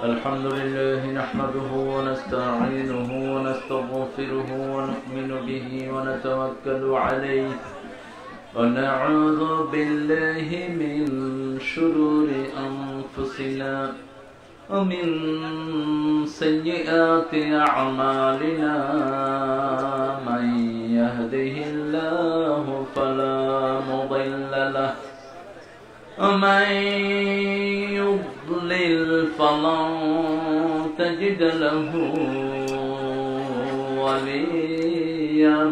الحمد لله نحمده ونستعينه ونستغفره ونؤمن به ونتوكل عليه ونعوذ بالله من شرور أنفسنا ومن سيئات أعمالنا من يهده الله فلا مضل له ومن يضلل فلن تجد له وليا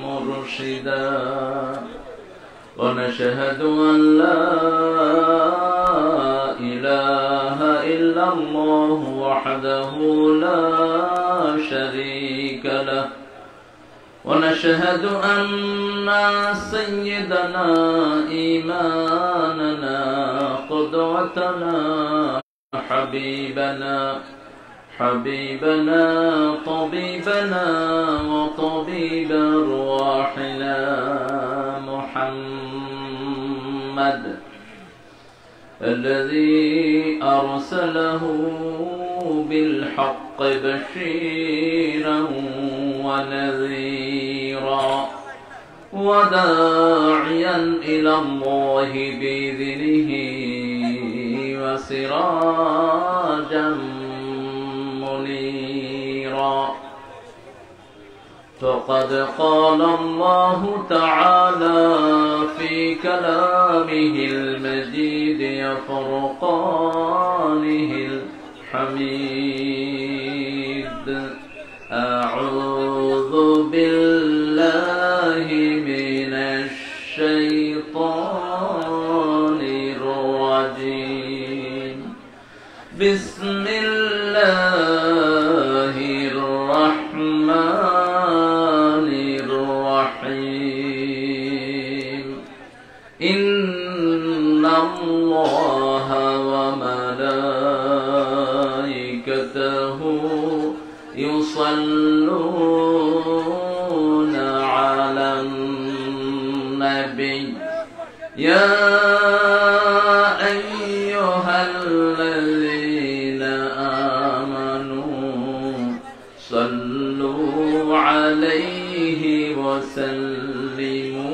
مرشدا ونشهد أن لا إله إلا الله وحده لا شريك له ونشهد أن سيدنا إيماننا قدوتنا حبيبنا طبيبنا وطبيب أرواحنا محمد الذي أرسله بالحق بشيرا ونذيرا وداعيا إلى الله بإذنه وسراجا منيرا فقد قال الله تعالى في كلامه المجيد وفرقانه الحميد أعوذ بالله من الشيطان الرجيم بسم الله الرحمن الرحيم إن الله وملائكته يصلون على النبي يا أيها الذين آمنوا صلوا عليه وسلموا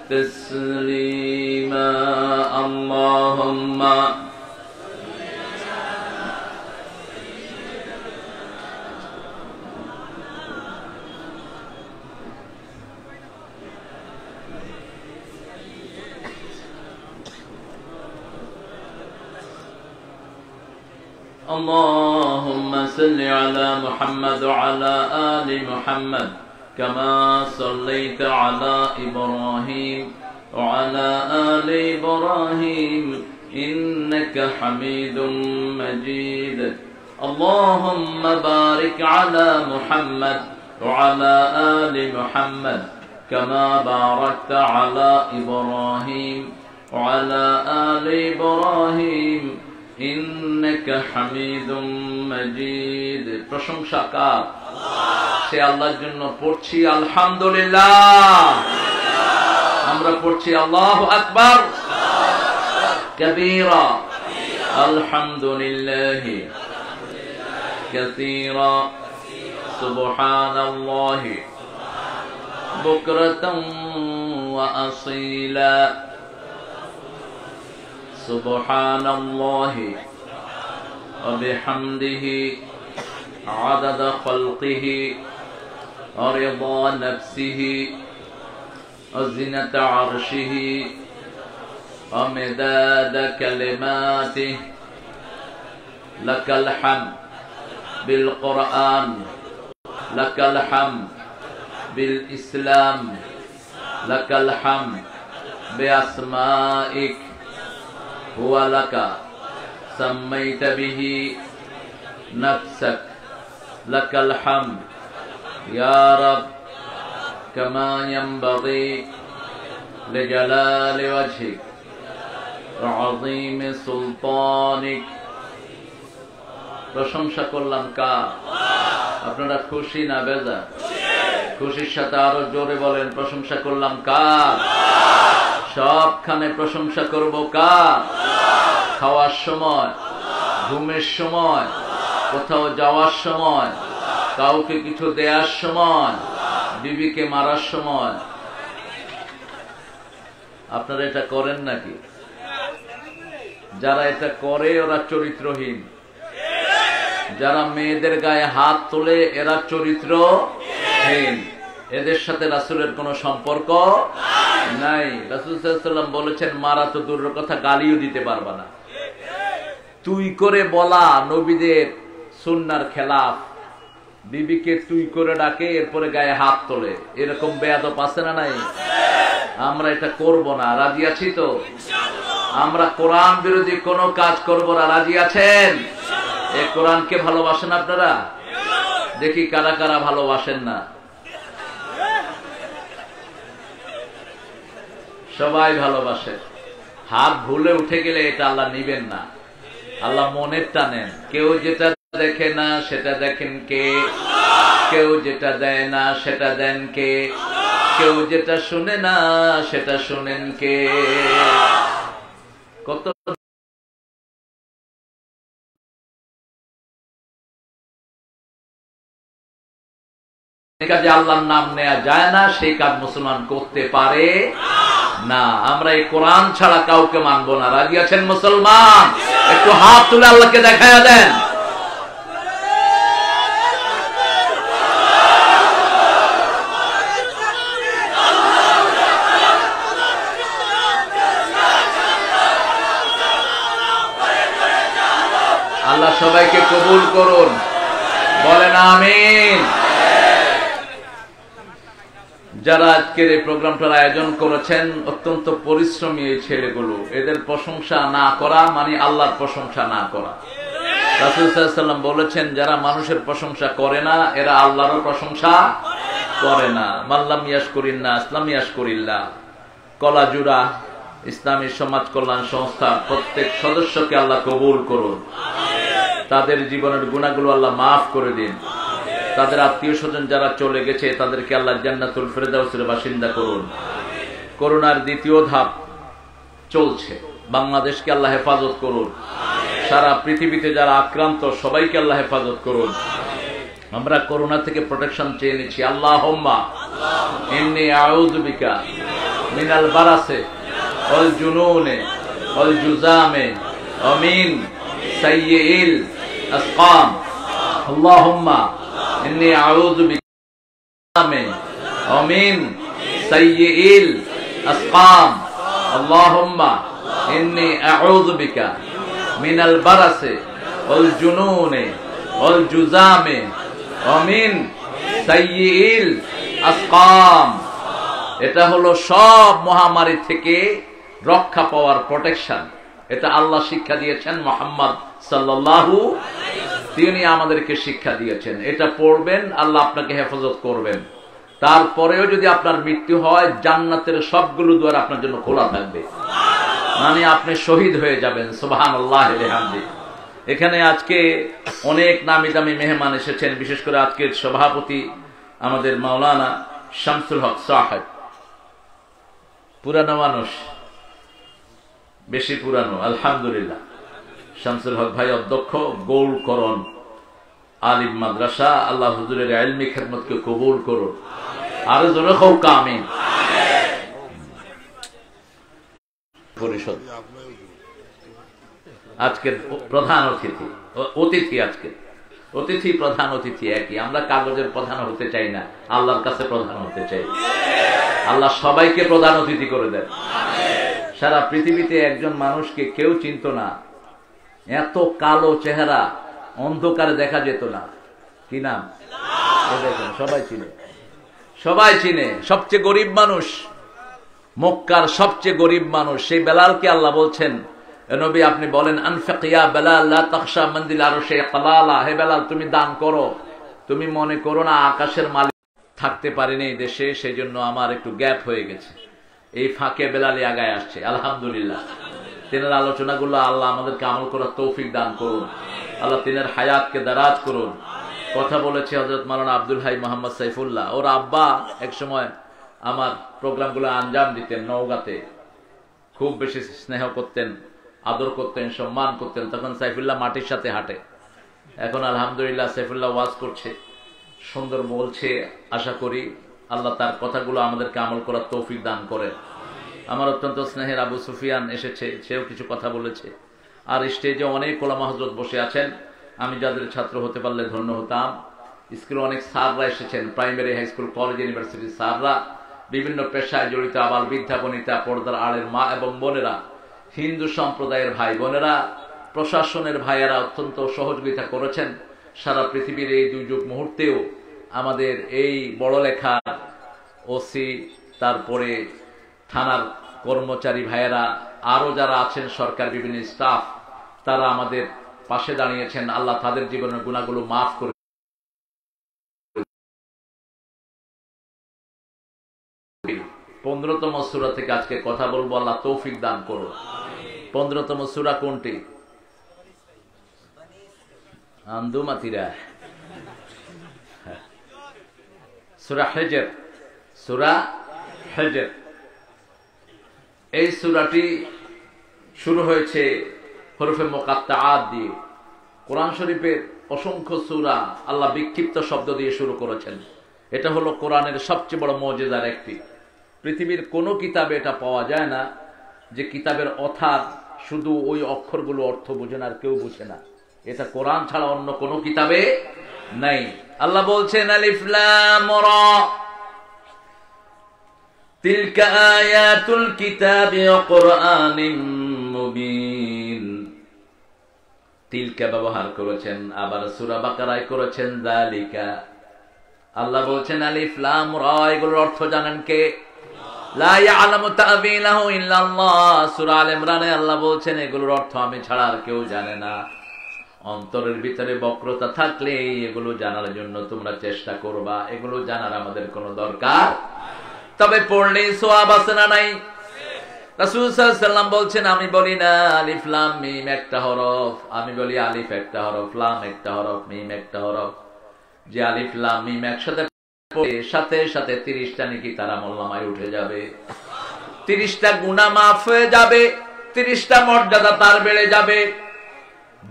تسليما اللهم اللهم صل على محمد وعلى آل محمد كما صليت على إبراهيم وعلى آل إبراهيم إنك حميد مجيد اللهم بارك على محمد وعلى آل محمد كما باركت على إبراهيم وعلى آل إبراهيم إنك حميد مجيد প্রশংসা কার সে আল্লাহর জন্য পড়ছি আলহামদুলিল্লাহ আমরা পড়ছি আল্লাহু আকবার কবীরা আলহামদুলিল্লাহ কাসীরা সুবহানাল্লাহ বুকরাতান ওয়া আসীলা سبحان الله وبحمده عدد خلقه ورضا نفسه وزنة عرشه ومداد كلماته لك الحمد بالقرآن لك الحمد بالإسلام لك الحمد بأسمائك هو لك سميت به نفسك لك الحمد يا رب كما ينبغي لجلال وجهك وعظيم سلطانك প্রশংসা করলাম কার আপনারা খুশি না বেজার খুশির সাথে আরো জোরে বলেন প্রশংসা করলাম কার সবখানে প্রশংসা করব কার খাওয়ার সময় ঘুমের সময়, কোথাও যাওয়ার সময়, কাউকে কিছু দেওয়ার সময়, বিবিকে মারার সময়। আপনারা এটা করেন নাকি? যারা এটা করে ওরা চরিত্রহীন, যারা মেয়েদের গায়ে হাত তোলে এরা চরিত্রহীন, এদের সাথে রাসূলের কোনো সম্পর্ক নাই। রাসূল সাল্লাল্লাহু আলাইহি ওয়াসাল্লাম বলেছেন, মারা তো দূরের কথা, গালিও দিতে পারবা না। তুই করে বলা নবীদের সুন্নাহর খেলাফ। বিবিকে তুই করে ডাকে, এরপরে গায়ে হাত তোলে, এরকম বেয়াদব আছে না নাই? আমরা এটা করব না, রাজি আছি তো? আমরা কোরআন বিরোধী কোনো কাজ করব না, রাজি আছেন? এই কোরআনকে ভালোবাসেন আপনারা? দেখি কারা কারা ভালোবাসেন না। সবাই ভালোবাসেন। হাত ভুলে উঠে গেলে এটা আল্লাহ নিবেন না, আল্লাহ মনের টানেন। কেউ যেটা দেখে না সেটা দেখেন কে? কেউ যেটা দেয় না সেটা দেন কে? কেউ যেটা শুনে না সেটা শুনেন কে? কত কাজে আল্লাহর নাম নেওয়া যায় না, সেই কাজ মুসলমান করতে পারে না। আমরা এই কোরআন ছাড়া কাউকে মানব না, রাজি আছেন মুসলমান? একটু হাত তুলে আল্লাহকে দেখায়া দেন। আল্লাহ সবাইকে কবুল করুন, বলেন আমিন। যারা আজকের এই প্রোগ্রামটার আয়োজন করেছেন অত্যন্ত পরিশ্রমী এই ছেলেগুলো, এদের প্রশংসা না করা মানে আল্লাহর প্রশংসা না করা। রাসূল সাল্লাল্লাহু আলাইহি ওয়াসাল্লাম বলেছেন, যারা মানুষের প্রশংসা করে না এরা আল্লাহরও প্রশংসা করে না। মাল্লাম ইয়াশকুরিন নাস লাম ইয়াশকুরিল্লাহ। কলাজুরা ইসলামী সমাজ কল্যাণ সংস্থা প্রত্যেক সদস্যকে আল্লাহ কবুল করুন, তাদের জীবনের গুনাহগুলো আল্লাহ মাফ করে দিন। তাদের আত্মীয় স্বজন যারা চলে গেছে তাদেরকে আল্লাহ জান্নাতুল ফেরদাউসের বাসিন্দা করুন। করোনার দ্বিতীয় ধাপ চলছে, বাংলাদেশকে আল্লাহ হেফাজত করুন। সারা পৃথিবীতে যারা আক্রান্ত সবাইকে আল্লাহ হেফাজত করুন। আমরা করোনা থেকে প্রোটেকশন চেয়ে নিচ্ছি। আল্লাহুম্মা ইন্নী আউযু বিকা মিনাল বারাসে ওয়াল জুনুনে ওয়াল জুজামে ওয়া মিন সাইয়্যিল আসকাম। আল্লাহুম্মা ইন্নী আউযু বিকা মিন সাইয়্যিল আসকাম। আল্লাহুম্মা ইন্নী আউযু বিকা মিনাল বারাসে ওয়াল জুনুনে ওয়াল জুজামে ওয়া মিন সাইয়্যিল আসকাম। এটা হলো সব মহামারী থেকে রক্ষা পাওয়ার প্রোটেকশন। এটা আল্লাহ শিক্ষা দিয়েছেন, মুহাম্মদ সাল্লাল্লাহু তিনি আমাদেরকে শিক্ষা দিয়েছেন। এটা পড়বেন, আল্লাহ আপনাকে হেফাজত করবেন। তারপরেও যদি আপনার মৃত্যু হয়, জান্নাতের সবগুলো দুয়ার আপনার জন্য খোলা থাকবে, মানে আপনি শহীদ হয়ে যাবেন। সুবহানাল্লাহি ওয়া বিহামদিহি। এখানে আজকে অনেক নামি দামি মেহমান এসেছেন, বিশেষ করে আজকের সভাপতি আমাদের মাওলানা শামসুল হক সাহেব। পুরানো মানুষ, বেশি পুরানো আলহামদুলিল্লাহ। শামসুল হক ভাই অধ্যক্ষ, গৌড়করণ আলিম মাদ্রাসা। আল্লাহ হুজুরের ইলমি খেদমতকে কবুল করুন। আরো জোরে হোক আমিন। পরিষদ আজকের প্রধান অতিথি, অতিথি প্রধান অতিথি একই। আমরা কাগজের প্রধান হতে চাই না, আল্লাহর কাছে প্রধান হতে চাই। আল্লাহ সবাইকে প্রধান অতিথি করে দেন। সারা পৃথিবীতে একজন মানুষকে কেউ চিনত না, এত কালো চেহারা অন্ধকারে দেখা যেত না। কি নাম? সবাই চিনে। সবচেয়ে গরিব মানুষ, মক্কার সবচেয়ে গরিব মানুষ, সেই বেলালকে আল্লাহ বলছেন, নবী আপনি বলেন, আনফিক ইয়া বেলাল লা তাখশা মানজিল আরশে ক্বালালা। হে বেলাল তুমি দান করো, তুমি মনে করো না আকাশের মালিক। থাকতে পারিনি এই দেশে, সেই জন্য আমার একটু গ্যাপ হয়ে গেছে। এই ফাঁকে বেলালি আগায় আসছে, আলহামদুলিল্লাহ। তিনের আলোচনাগুলো আল্লাহ আমাদেরকে আমল করার তৌফিক দান করুন। আল্লাহ তিনের হায়াতকে দারাজ করুন। কথা বলেছে হযরত মাওলানা আব্দুল হাই মোহাম্মদ সাইফুল্লাহ। ওর আব্বা এক সময় আমার প্রোগ্রামগুলো আঞ্জাম দিতেন নওগাঁতে, খুব বেশি স্নেহ করতেন। আদর করতেন, সম্মান করতেন। তখন সাইফুল্লাহ মাটির সাথে হাঁটে। এখন আলহামদুলিল্লাহ সাইফুল্লাহ ওয়াজ করছে, সুন্দর বলছে। আশা করি আল্লাহ তার কথাগুলো আমাদেরকে আমল করার তৌফিক দান করে। আমার অত্যন্ত স্নেহের আবু সুফিয়ান এসেছে, সেও কিছু কথা বলেছে। আর স্টেজে অনেক ওলামা হযরত বসে আছেন, আমি যাদের ছাত্র হতে পারলে ধন্য হতাম। স্কুলে অনেক স্যাররা এসেছেন, প্রাইমারি, হাই স্কুল, কলেজ, ইউনিভার্সিটির স্যাররা, বিভিন্ন পেশায় জড়িত আবাল বৃদ্ধা বনিতা, পর্দার আড়ের মা এবং বোনেরা, হিন্দু সম্প্রদায়ের ভাই বোনেরা, প্রশাসনের ভাইয়েরা অত্যন্ত সহযোগিতা করেছেন। সারা পৃথিবীর এই দুর্যোগ মুহূর্তেও আমাদের এই বড় লেখার ওসি, তারপরে থানার কর্মচারী ভাইয়েরা, আরো যারা আছেন সরকার বিভিন্ন স্টাফ, তারা আমাদের পাশে দাঁড়িয়েছেন। আল্লাহ তাদের জীবনের গুনাহগুলো মাফ করে 15তম সূরা থেকে আজকে কথা বলবো, আল্লাহ তৌফিক দান করুন। 15তম সূরা কোনটি? আন্দুমাতিরা সূরা হিজর। সূরা হিজর, এই সূরাটি শুরু হয়েছে হরফে মুকাত্তাআত দিয়ে। কোরআন শরীফের অসংখ্য সূরা আল্লাহ বিক্ষিপ্ত শব্দ দিয়ে শুরু করেছেন। এটা হলো কোরআনের সবচেয়ে বড় মুজিজার একটি। পৃথিবীর কোনো কিতাবে এটা পাওয়া যায় না যে কিতাবের অথার শুধু ওই অক্ষরগুলো অর্থ বোঝে না আর কেউ বোঝে না। এটা কোরআন ছাড়া অন্য কোনো কিতাবে নাই। আল্লাহ বলছেন আলিফ লাম রা তিলকা আয়াতুল কিতাবি ওয়া কুরআনিন মুবিন। তিলকা ব্যবহার করেছেন, আবার সূরা বাকারায় করেছেন যালিকা। আল্লাহ বলছেন আলিফ লাম রা, এগুলোর অর্থ জানেন কে? লা ইয়ালামু তা'বীলাহু ইল্লাল্লাহ। সূরা আল ইমরানে আল্লাহ বলছেন এগুলোর অর্থ আমি ছাড়া আর কেউ জানে না। অন্তরের ভিতরে বক্রতা থাকলে এগুলো জানার জন্য তোমরা চেষ্টা করবা, এগুলো জানার আমাদের কোনো দরকার। তবে পড়লে সওয়াব আছে না নাই? রাসূল সাল্লাল্লাহু আলাইহি ওয়াসাল্লাম বলছেন আমি বলি না আলিফ লাম মিম একটা হরফ, আমি বলি আলিফ একটা হরফ, লাম একটা হরফ, মিম একটা হরফ। যে আলিফ লাম মিম একসাথে পড়ে সাথে সাথে 30টা নেকি তার আমলনামায় উঠে যাবে, 30টা গুনাহ মাফ হয়ে যাবে, 30টা মর্যাদা তার বেড়ে যাবে।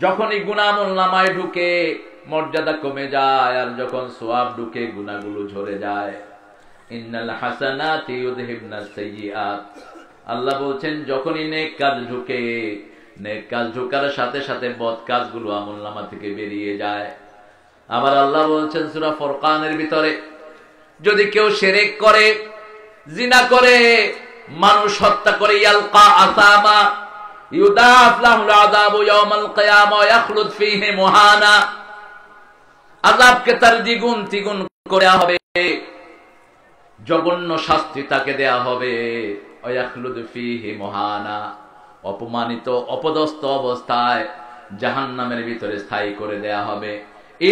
যখনই গুনাহ আমলনামায় ঢুকে মর্যাদা কমে যায়, আর যখন সওয়াব ঢুকে গুনাহগুলো ঝরে যায়। ইন্নাল হাসানাতি ইউযহিবনাস সাইয়্যাত। আল্লাহ বলছেন যখনই নেক কাজ ঢুকে, নেক কাজ ঢোকার সাথে সাথে বদ কাজগুলো আমলনামা থেকে বেরিয়ে যায়। আবার আল্লাহ বলছেন সূরা ফুরকানের ভিতরে, যদি কেউ শিরক করে, জিনা করে, মানুষ হত্যা করে, ইয়ালকা আসামা ইউদাফ লাহুল আযাবু ইয়াওমাল কিয়ামা ওয়া ইয়াখলুদ ফীহি মুহানা। আযাবকে তার দ্বিগুণ তিগুণ করে হবে, জঘন্য শাস্তি তাকে দেয়া হবে। ওয়া ইয়াখলুদ ফীহি মুহানা, অপমানিত অপদস্থ অবস্থায় জাহান্নামের ভিতরে স্থায়ী করে দেয়া হবে।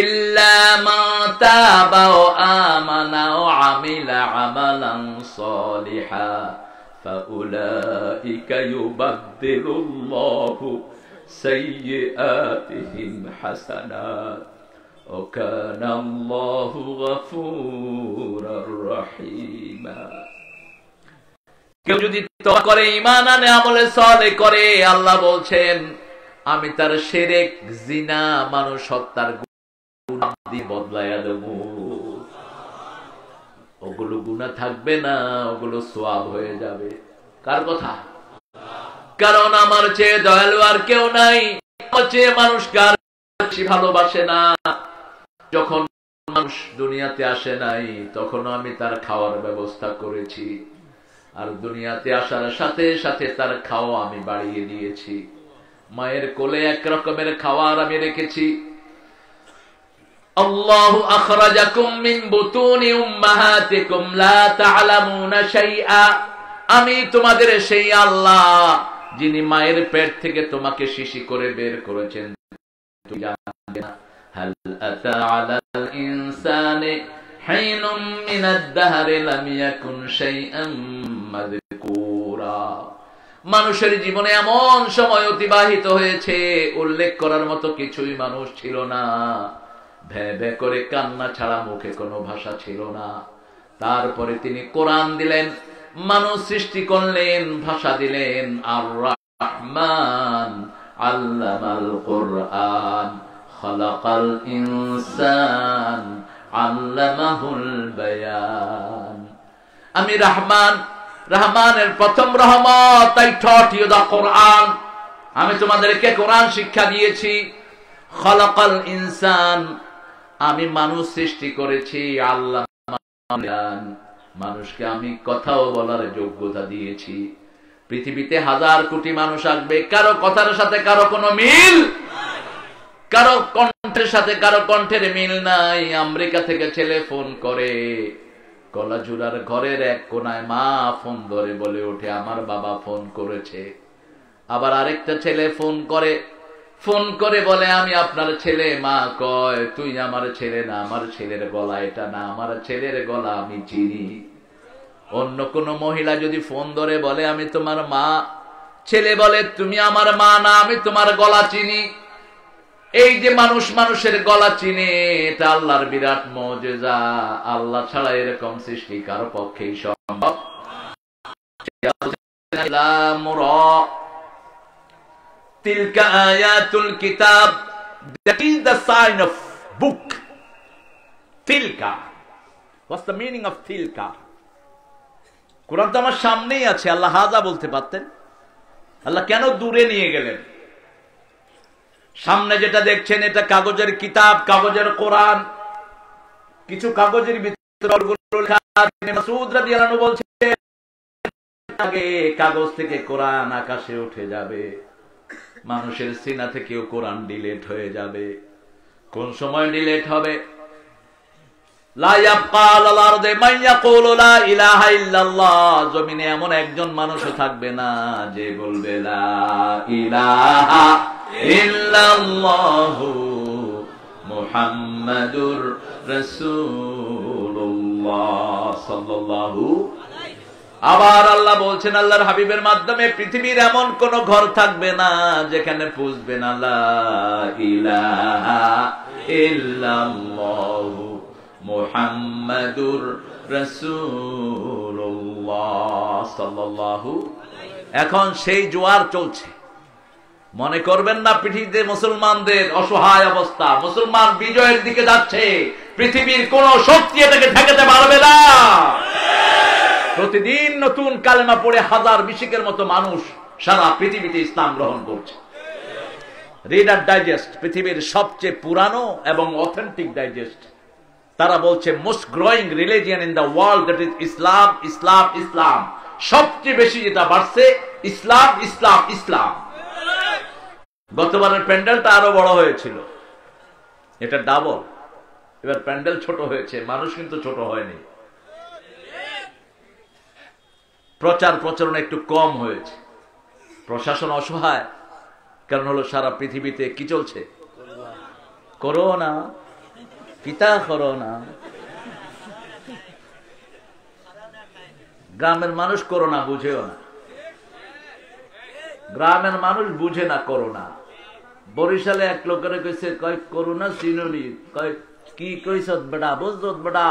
ইল্লা মা তাবা ওয়া আমানা ওয়া আমিলা আমালান সালিহা ফাউলাইকা ইউবাদদিলুল্লাহু সাইয়্যাতিহিম হাসানাত ওয়া কানাল্লাহু গফুরুর রহিমা। কেউ যদি তওবা করে, ঈমান আনে, আমলে সালেহ করে, আল্লাহ বলছেন আমি তার শিরক, জিনা, মানুষ হত্যার গুনাহ দিয়ে বদলায়া দেব। ওগুলো গুনাহ থাকবে না, ওগুলো সওয়াব হয়ে যাবে। কার কথা? কারণ আমার চেয়ে দয়ালু আর কেউ নাই। আমার চেয়ে মানুষ কার বেশি ভালোবাসে না। যখন মানুষ দুনিয়াতে আসে নাই তখন আমি তার খাওয়ার ব্যবস্থা করেছি, আর দুনিয়াতে আসার সাথে সাথে তার খাওয়া আমি বাড়িয়ে দিয়েছি। মায়ের কোলে এক রকমের খাওয়ার আমি রেখেছি। আল্লাহু আখরাজাকুম মিন বুতুনি উম্মাহাতিকুম লা তা'লামুনা শাইআ। আমি তোমাদের সেই আল্লাহ যিনি মায়ের পেট থেকে তোমাকে শিশি করে বের করেছেন। তুমি জানো না? হাল আতা আলাল ইনসানি হাইনুম মিনাদ দাহরি লাম ইয়াকুন শাইআম মাযকুরা। মানুষের জীবনে এমন সময় অতিবাহিত হয়েছে উল্লেখ করার মতো কিছুই মানুষ ছিল না। ভে ভে করে কান্না ছাড়া মুখে কোনো ভাষা ছিল না। তারপরে তিনি কোরআন দিলেন, মানুষ সৃষ্টি করলেন, ভাষা দিলেন। আর রহমান আল্লামাল কুরআন খালাকাল ইনসান আল্লামাহুল বায়ান। আমি রহমান, রহমানের প্রথম রহমত আই টট ইউ দা কোরআন, আমি তোমাদেরকে কোরআন শিক্ষা দিয়েছি। খালাকাল ইনসান, আমি মানুষ সৃষ্টি করেছি। আল্লাহ, মানুষকে আমি কথাও বলার যোগ্যতা দিয়েছি। পৃথিবীতে হাজার কোটি মানুষ আসবে, কারো কথার সাথে কারো কোনো মিল, কারো কণ্ঠের সাথে কারো কণ্ঠের মিল নাই। আমেরিকা থেকে ছেলে ফোন করে, কলাজুরার ঘরের এক কোনায় মা ফোন ধরে বলে ওঠে আমার বাবা ফোন করেছে। আবার আরেকটা ছেলে ফোন করে বলে আমি আপনার ছেলে। মা কয় তুই আমার ছেলে না, আমার ছেলের গলা এটা না, আমার ছেলের গলা আমি চিনি। অন্য কোন মহিলা যদি ফোন ধরে বলে আমি তোমার মা, ছেলে বলে তুমি আমার মা না, আমি তোমার গলা চিনি। এই যে মানুষ মানুষের গলা চিনে, এটা আল্লাহর বিরাট মুজিজা। আল্লাহ ছাড়া এরকম সৃষ্টি কারো পক্ষেই সম্ভব। তিলকা আয়াতুল কিতাব, that is the sign of book. Tilka, what's the meaning of তিলকা? কোরআন তো আমার সামনেই আছে। আল্লাহ হাজা বলতে পারতেন, আল্লাহ কেন দূরে নিয়ে গেলেন? সামনে যেটা দেখছেন এটা কাগজের কিতাব, কাগজের কোরআন। কিছু কাগজের ভিতরে মাসউদ রাদিয়াল্লাহু আনহু বলছেন আগে কাগজ থেকে কোরআন আকাশে উঠে যাবে, মানুষের সিনা থেকেও কোরআন ডিলিট হয়ে যাবে। কোন সময় ডিলিট হবে? লা ইয়াবকা আলাল আরদি মান ইয়াকুলু লা ইলাহা ইল্লাল্লাহ, জমিনে এমন একজন মানুষও থাকবে না যে বলবে লা ইলাহা ইল্লাল্লাহু মুহাম্মাদুর রাসূলুল্লাহ সাল্লাল্লাহু। আবার আল্লাহ বলছেন আল্লাহর হাবিবের মাধ্যমে পৃথিবীর এমন কোন ঘর থাকবে না যেখানে পুজবে না লা ইলাহা ইল্লাল্লাহু মুহাম্মাদুর রাসূলুল্লাহ সাল্লাল্লাহু। এখন সেই জোয়ার চলছে। মনে করবেন না পৃথিবীতে মুসলমানদের অসহায় অবস্থা, মুসলমান বিজয়ের দিকে যাচ্ছে। পৃথিবীর কোন শক্তি এটাকে ঠেকাতে পারবে না। প্রতিদিন নতুন কালেমা পড়ে হাজার বিশেকের মতো মানুষ সারা পৃথিবীতে ইসলাম গ্রহণ করছে। রিডার ডাইজেস্ট, পৃথিবীর সবচেয়ে পুরানো এবং অথেন্টিক ডাইজেস্ট, তারা বলছে most growing religion in the world, that is Islam, Islam, Islam. সবচেয়ে বেশি যেটা বাড়ছে ইসলাম, ইসলাম, ইসলাম। গতবারের প্যান্ডেলটা আরো বড় হয়েছিল, এটা ডাবল। এবার প্যান্ডেল ছোট হয়েছে, মানুষ কিন্তু ছোট হয়নি। প্রচার প্রচারণা একটু কম হয়েছে। প্রশাসন অসহায়, কারণ হলো সারা পৃথিবীতে কি চলছে? করোনা, পিতা করোনা। গ্রামের মানুষ করোনা বুঝেও না, গ্রামের মানুষ বুঝে না করোনা। বরিশালে এক লোকের কইছে কয় করোনা চিনুনি, কয় কি কইছ বেটা, বুঝত বেটা,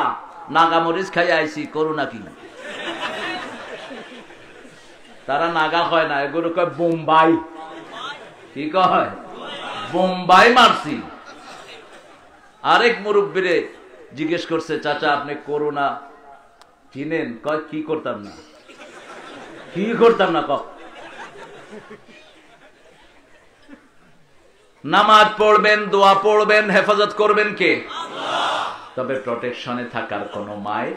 নাগামরিচ খাই আইছি, করোনা কি? তারা নাগা হয় না, এগুলো কয় বোম্বাই। কি কয়? বোম্বাই মারছি। আরেক মুরব্বীরে জিজ্ঞেস করছে চাচা আপনি করোনা চিনেন? কয় কি করতাম না, কি করতাম না। নামাজ পড়বেন, দোয়া পড়বেন, হেফাজত করবেন কে? তবে প্রটেকশনে থাকার কোনো মায়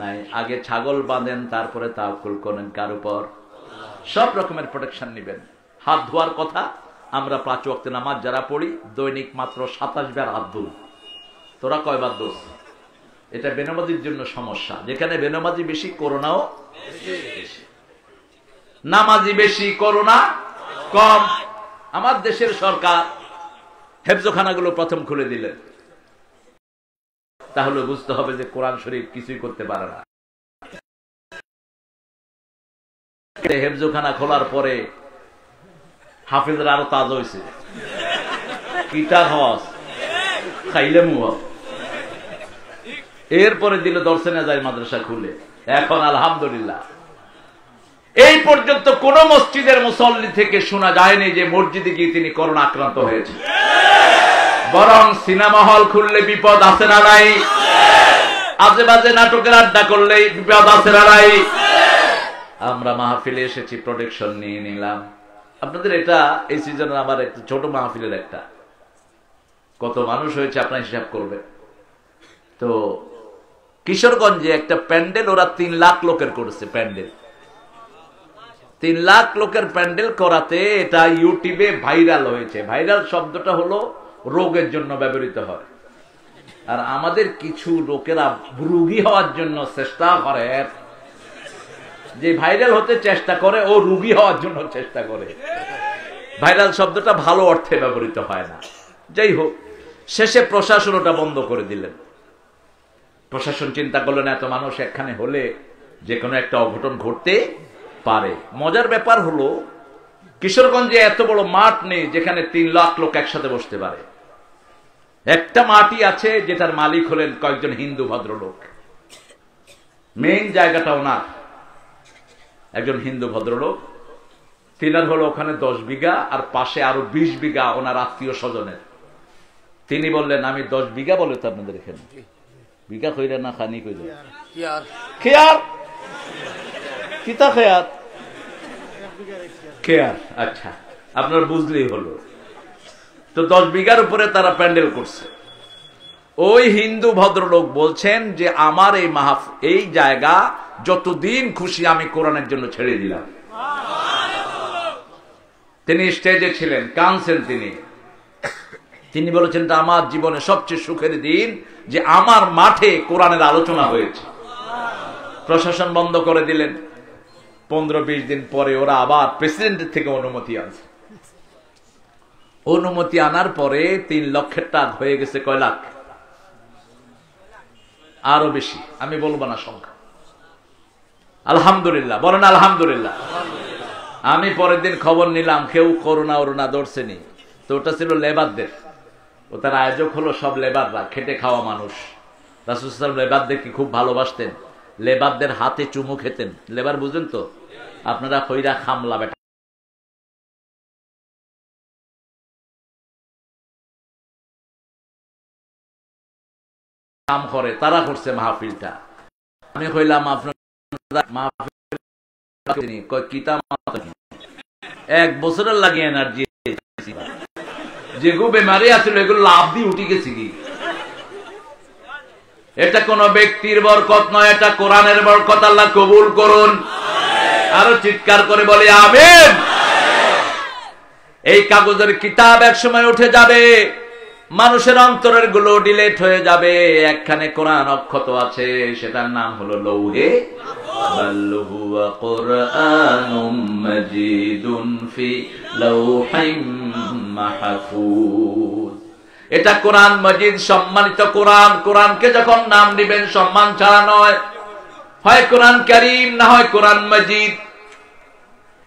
নাই। আগে ছাগল বাঁধেন, তারপরে তাওয়াক্কুল করেন কার উপর? সব রকমের প্রোটেকশন নেবেন। হাত ধোয়ার কথা, আমরা 5 ওয়াক্ত নামাজ যারা পড়ি দৈনিক মাত্র 27 বার হাত ধুই। তোরা কয়বার দোষ? এটা বেনামাজির জন্য সমস্যা। যেখানে বেনামাজি বেশি, করোনাও বেশি। নামাজি বেশি, করোনা কম। আমার দেশের সরকার হেফজখানাগুলো প্রথম খুলে দিলেন, তাহলে বুঝতে হবে যে কোরআন শরীফ কিছুই করতে পারে না। হেফজখানা খোলার পরে হাফিজরা আরো তাজ হয়েছে। কিতা হস খাইলে মুহ। এরপরে দিল দর্শনে যায় মাদ্রাসা খুলে। এখন আলহামদুলিল্লাহ এই পর্যন্ত কোন মসজিদের মুসল্লি থেকে শোনা যায়নি যে মসজিদে গিয়ে তিনি করোনা আক্রান্ত হয়েছে। বরং সিনেমা হল খুললে বিপদ আছে না নাই? আজে বাজে নাটকের আড্ডা করলে বিপদ আছে না নাই? আমরা মাহফিলে এসেছি, প্রোটেকশন নিয়ে নিলাম। আপনাদের এটা এই সিজনের আমার একটা ছোট মাহফিলের একটা কত মানুষ হয়েছে আপনার হিসাব করবে। তো কিশোরগঞ্জে একটা প্যান্ডেল ওরা 3 লাখ লোকের করেছে। প্যান্ডেল 3 লাখ লোকের প্যান্ডেল করাতে এটা ইউটিউবে ভাইরাল হয়েছে। ভাইরাল শব্দটা হলো রোগের জন্য ব্যবহৃত হয়, আর আমাদের কিছু লোকেরা রোগী হওয়ার জন্য চেষ্টা করে। যে ভাইরাল হতে চেষ্টা করে ও রোগী হওয়ার জন্য চেষ্টা করে। ভাইরাল শব্দটা ভালো অর্থে ব্যবহৃত হয় না। যাই হোক, শেষে প্রশাসন ওটা বন্ধ করে দিলেন। প্রশাসন চিন্তা করলেন এত মানুষ একখানে হলে যে কোনো একটা অঘটন ঘটতে পারে। মজার ব্যাপার হলো কিশোরগঞ্জে এত বড় মাঠ নেই যেখানে 3 লাখ লোক একসাথে বসতে পারে। একটা মাঠই আছে যেটার মালিক হলেন কয়েকজন হিন্দু ভদ্রলোক। মেইন জায়গাটাও না, একজন হিন্দু ভদ্রলোক। তিনার হলো ওখানে 10 বিঘা, আর পাশে আরো 20 বিঘা ওনার আত্মীয় স্বজনের। তিনি বললেন আমি 10 বিঘা বলে তো আপনাদের এখানে বিঘা কইলেন না, খানি কইলেন খেয়ার কিতা খেয়ার খেয়ার। আচ্ছা, আপনার বুঝলেই হলো। তো 10 বিঘার উপরে তারা প্যান্ডেল করছে। ওই হিন্দু ভদ্রলোক বলছেন যে আমার এই জায়গা যতদিন খুশি আমি কোরআনের জন্য ছেড়ে দিলাম। তিনি স্টেজে ছিলেন, কাঁদছেন। তিনি বলেছেন এটা আমার জীবনে সবচেয়ে সুখের দিন যে আমার মাঠে কোরআনের আলোচনা হয়েছে। প্রশাসন বন্ধ করে দিলেন। 15-20 দিন পরে ওরা আবার প্রেসিডেন্টের থেকে অনুমতি আনছে। অনুমতি আনার পরে 3 লক্ষের টাকা হয়ে গেছে কয় লাখ? আরো বেশি, আমি বলবো না সংখ্যা। আলহামদুলিল্লাহ বলেন আলহামদুলিল্লাহ। আমি পরের দিন খবর নিলাম কেউ করোনা ওরোনা ধরছেনি। তো ওটা ছিল লেবারদের, ওটার আয়োজক হলো সব লেবাররা, খেটে খাওয়া মানুষ। রাসূল সাল্লাল্লাহু আলাইহি ওয়াসাল্লাম লেবারদের কি খুব ভালোবাসতেন। লেবারদের হাতে চুমু খেতেন। লেবার বুঝেন তো আপনারা? কইরা খামলা বেটা কাম করে, তারা করছে মাহফিলটা। আমি কইলাম আপনারা মাহফিল 1 বছরের লাগে এনার্জি, যেগুলো বেমারি আছিল এগুলো লাভ দিয়ে উঠে গেছে কি। এটা কোন ব্যক্তির বরকত নয়, এটা কোরআনের বরকত। আল্লাহ কবুল করুন। আরো চিৎকার করে বলে আমিন। এই কাগজের কিতাব এক সময় উঠে যাবে, মানুষের অন্তরের গুলো ডিলেট হয়ে যাবে। একখানে কোরআন অক্ষত আছে, সেটার নাম হলো লৌহে বাল হুয়া কুরআনুম মাজিদুন ফি লাওহিম মাহফুজ। এটা কোরআন মজিদ, সম্মানিত কোরআন। কোরআনকে যখন নাম দিবেন সম্মান ছাড়া নয়, হয় কোরআন কারীম না হয় কোরআন মজিদ।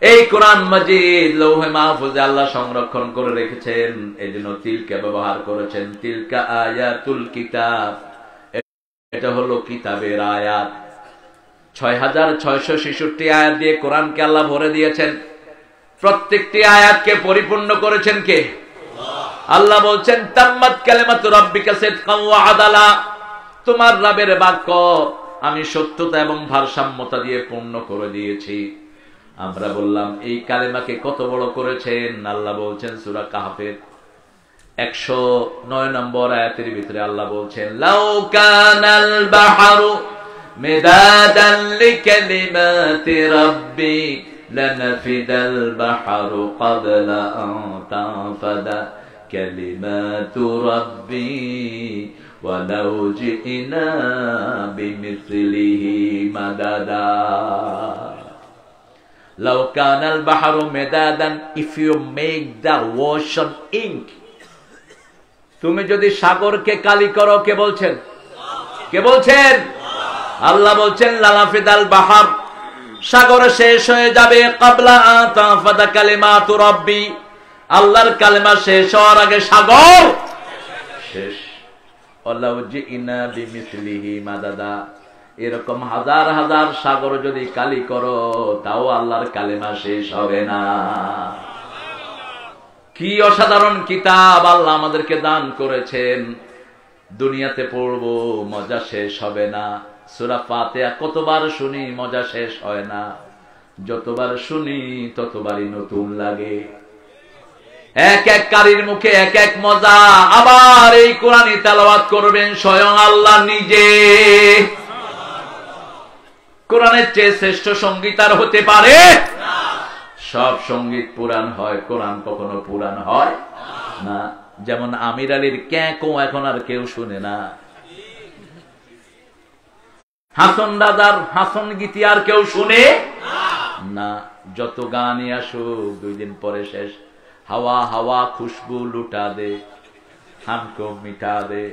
এই কোরআন মজিদ লৌহে মাহফুজে আল্লাহ সংরক্ষণ করে রেখেছেন। এই জন্য তিলকা ব্যবহার করেছেন। তিলকা আয়াতুল কিতাব, এটা হলো কিতাবের আয়াত। 6666 আয়াত দিয়ে কোরআনকে আল্লাহ ভরে দিয়েছেন। প্রত্যেকটি আয়াতকে পরিপূর্ণ করেছেন কে? আল্লাহ বলছেন তাম্মাত কালিমাতু রাব্বিকা সিদকান ওয়া আদালা। তোমার রবের বাক্য আমি সত্যতা এবং ভারসাম্যতা দিয়ে পূর্ণ করে দিয়েছি। আমরা বললাম এই কালেমাকে কত বড় করেছেন। আল্লাহ বলছেন সূরা কাহফের 109 নম্বর আয়াতের ভিতরে আল্লাহ বলছেন লাউ কানাল বাহরু মিদাদান লিকালিমাতি রাব্বি লানাফিদাল বাহরু ক্বাবলা আন তানফাদা কালিমাতু রাব্বি ওয়ালাউ জিনা বিমিসলিহি মাদাদা। লাউ Canal বাহরু মিদাদান, if you make the ocean ink, তুমি যদি সাগরকে কালি করো, কে বলছেন? কে বলছেন? আল্লাহ বলছেন লানাফিদাল বাহর, সাগর শেষ হয়ে যাবে। ক্বাবলা আন তানফাদা কালিমাতু রাব্বি, আল্লাহর কালেমা শেষ হওয়ার আগে সাগর শেষ। ওয়ালাউ জিনা বিমিসলিহি মাদাদা, এরকম হাজার হাজার সাগর যদি কালি করো তাও আল্লাহর কালেমা শেষ হবে না। কি অসাধারণ কিতাব আল্লাহ আমাদেরকে দান করেছেন, দুনিয়াতে পড়বো মজা শেষ হবে না। সূরা ফাতিহা কতবার শুনি মজা শেষ হয় না, যতবার শুনি ততবারই নতুন লাগে। এক এক কারীর মুখে এক এক মজা। আবার এই কোরআন তেলাওয়াত করবেন স্বয়ং আল্লাহ নিজে। কোরআনের চেয়ে শ্রেষ্ঠ সঙ্গীত আর হতে পারে? সব সঙ্গীত পুরাণ হয়, কোরআন কখনো পুরাণ হয় না। যেমন আমির আলীর ক্যাঁকো এখন আর কেউ শুনে না, হাসন দাদার হাসন গীতি আর কেউ শুনে না। যত গানই আসুক 2 দিন পরে শেষ। হাওয়া হাওয়া খুশবু লুটা দে, হামকো মিটা দে,